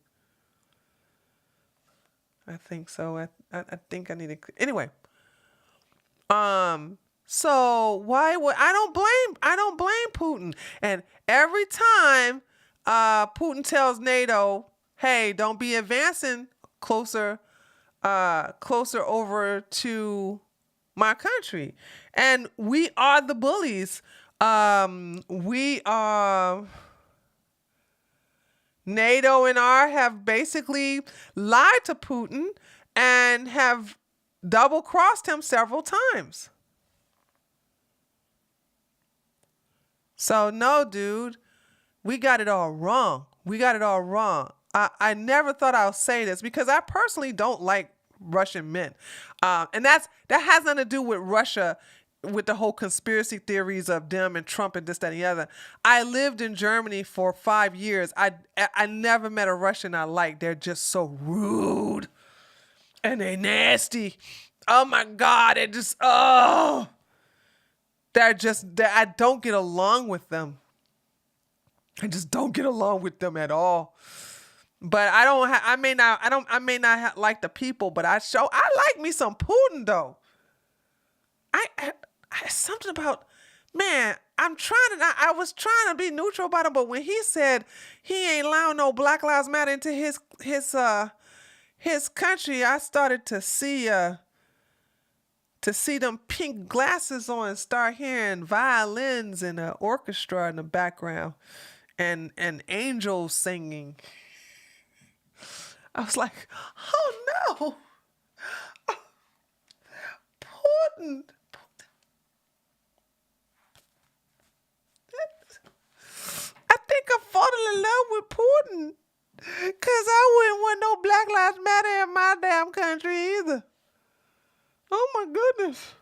S1: I think so. I think I need to. Anyway. So why would I don't blame Putin. And every time Putin tells NATO, hey, don't be advancing closer over to my country. And we are the bullies. NATO and have basically lied to Putin and have double-crossed him several times. So no, dude, we got it all wrong. I never thought I would say this, because I personally don't like Russian men. And that has nothing to do with Russia, with the whole conspiracy theories of them and Trump and this, that, and the other. I lived in Germany for 5 years. I never met a Russian I liked. They're just so rude. And they nasty. Oh my God. I don't get along with them. I just don't get along with them at all. But I may not like the people, but I like me some Putin though. Something about man, I was trying to be neutral about him, but when he said he ain't allowing no Black Lives Matter into his country, I started to see them pink glasses on and start hearing violins and an orchestra in the background and angels singing. I was like, oh no, Putin. I think I'm falling in love with Putin. Because I wouldn't want no Black Lives Matter in my damn country either. Oh my goodness.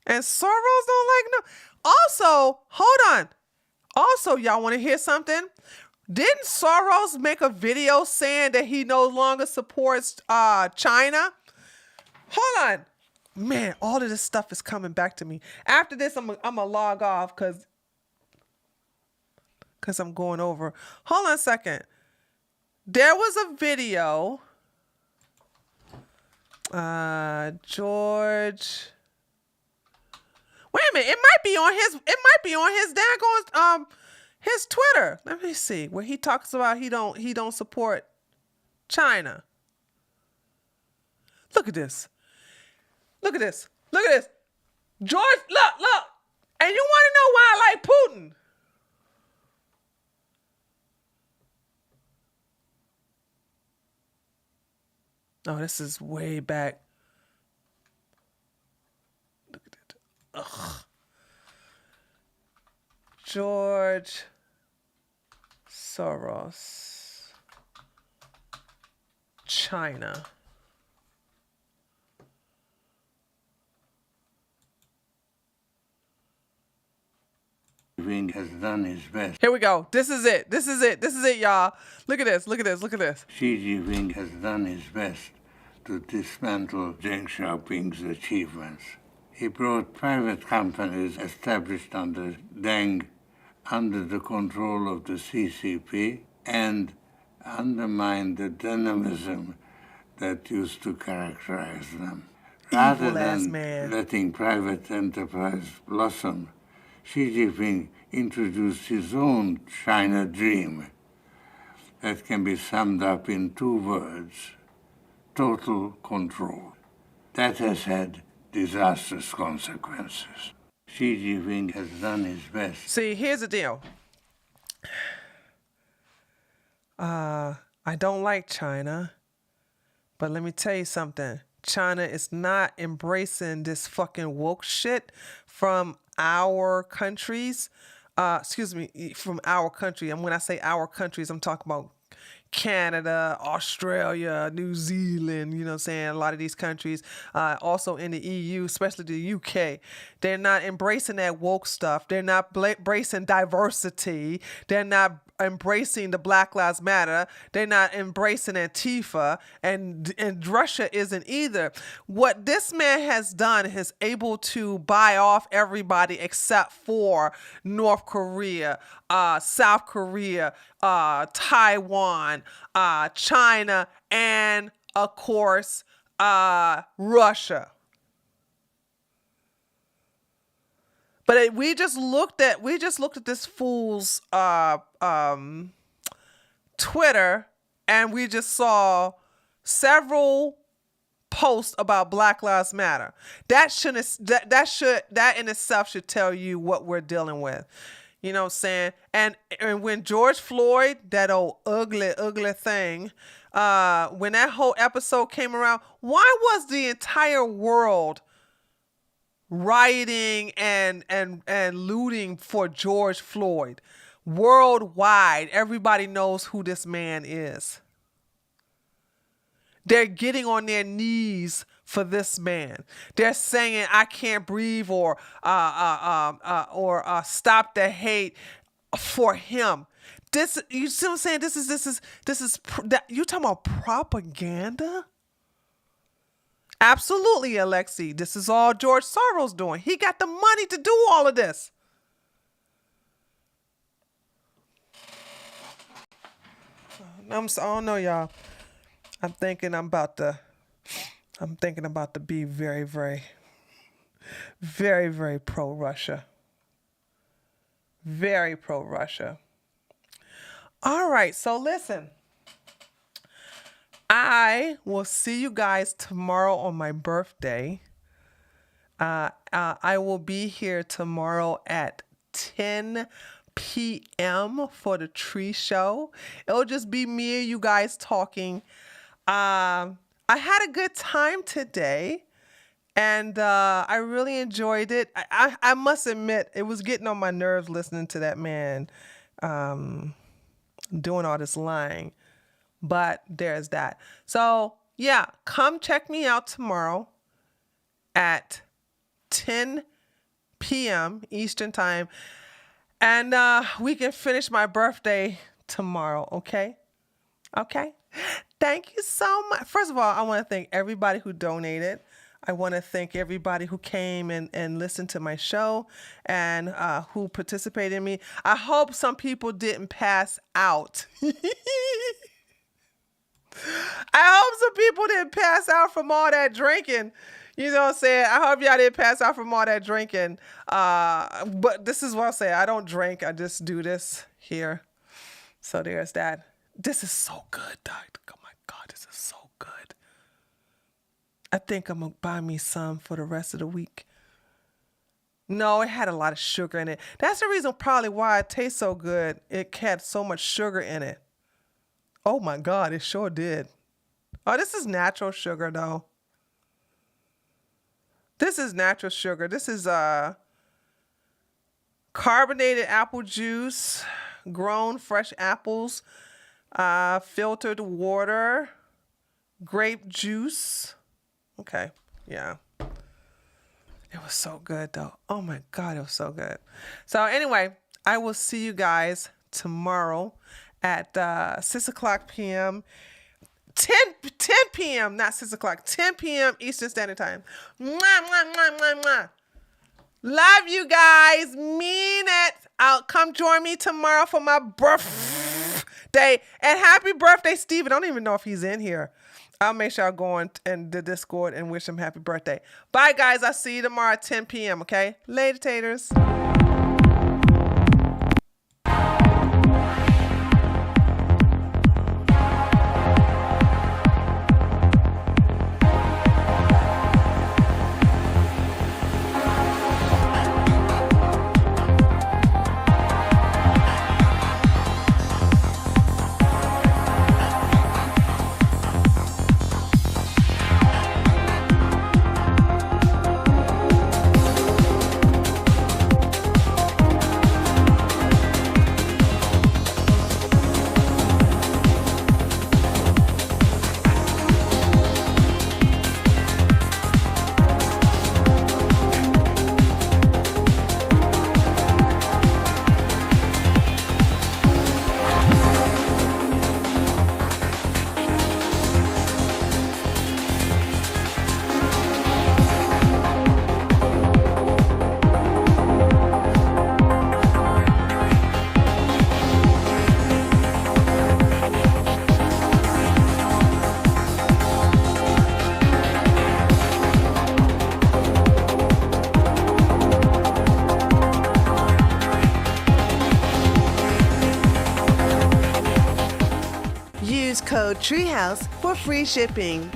S1: And Soros don't like no. Also, hold on. Also, y'all want to hear something? Didn't Soros make a video saying that he no longer supports China? Hold on. Man, all of this stuff is coming back to me. After this, I'm gonna log off because I'm going over. Hold on a second. There was a video. George. Wait a minute. It might be on his daggone his Twitter. Let me see where he talks about he don't support China. Look at this. Look at this. Look at this. George, look. And you want to know why I like Putin? Oh, this is way back. Look at it. Ugh. George Soros. China.
S8: Has done his best.
S1: Here we go. This is it, y'all. Look at this. Look at this.
S8: Xi Jinping has done his best to dismantle Deng Xiaoping's achievements. He brought private companies established under Deng under the control of the CCP and undermined the dynamism that used to characterize them. Rather than letting private enterprise blossom, Xi Jinping introduced his own China dream that can be summed up in 2 words: total control. That has had disastrous consequences. Xi Jinping has done his best.
S1: See, here's the deal. I don't like China, but let me tell you something. China is not embracing this fucking woke shit from our countries. From our country. And when I say our countries, I'm talking about Canada, Australia, New Zealand, you know what I'm saying? A lot of these countries, also in the EU, especially the UK, they're not embracing that woke stuff. They're not embracing diversity. They're not embracing the Black Lives Matter. They're not embracing Antifa, and Russia isn't either. What this man has done is able to buy off everybody except for North Korea, South Korea, Taiwan, China, and of course, Russia. But we just looked at this fool's Twitter, and we just saw several posts about Black Lives Matter. That in itself should tell you what we're dealing with. You know what I'm saying? And when George Floyd, that old ugly thing, when that whole episode came around, why was the entire world rioting and looting for George Floyd? Worldwide, everybody knows who this man is. They're getting on their knees for this man. They're saying, "I can't breathe," or "Stop the hate" for him. This, you see what I'm saying? This is you talking about propaganda? Absolutely, Alexi. This is all George Soros doing. He got the money to do all of this. I don't know, y'all. I'm thinking about to be very, very Very, very pro-Russia. Very pro-Russia. All right, so listen. I will see you guys tomorrow on my birthday. I will be here tomorrow at 10 p.m. for the tree show. It'll just be me and you guys talking. I had a good time today, and I really enjoyed it. I must admit, it was getting on my nerves listening to that man doing all this lying. But there's that. So, yeah, come check me out tomorrow at 10 p.m. Eastern Time. And we can finish my birthday tomorrow, okay? Okay? Thank you so much. First of all, I want to thank everybody who donated. I want to thank everybody who came and listened to my show and who participated in me. I hope some people didn't pass out. I hope some people didn't pass out from all that drinking. You know what I'm saying? I hope y'all didn't pass out from all that drinking. But this is what I'll say. I don't drink. I just do this here. So there's that. This is so good, Doc. Oh my God, this is so good. I think I'm going to buy me some for the rest of the week. No, it had a lot of sugar in it. That's the reason probably why it tastes so good. It had so much sugar in it. Oh my God, it sure did. Oh, this is natural sugar though. This is natural sugar. This is carbonated apple juice, grown fresh apples, filtered water, grape juice. Okay, yeah. It was so good though. Oh my God, it was so good. So anyway, I will see you guys tomorrow at 6 o'clock p.m. 10 p.m., not 6 o'clock, 10 p.m. Eastern Standard Time. Mwah, mwah, mwah, mwah, mwah. Love you guys. Mean it. Come join me tomorrow for my birthday. And happy birthday, Steven. I don't even know if he's in here. I'll make sure I go on in the Discord and wish him happy birthday. Bye, guys. I'll see you tomorrow at 10 p.m., okay? Later, taters.
S9: Use code TREEHOUSE for free shipping.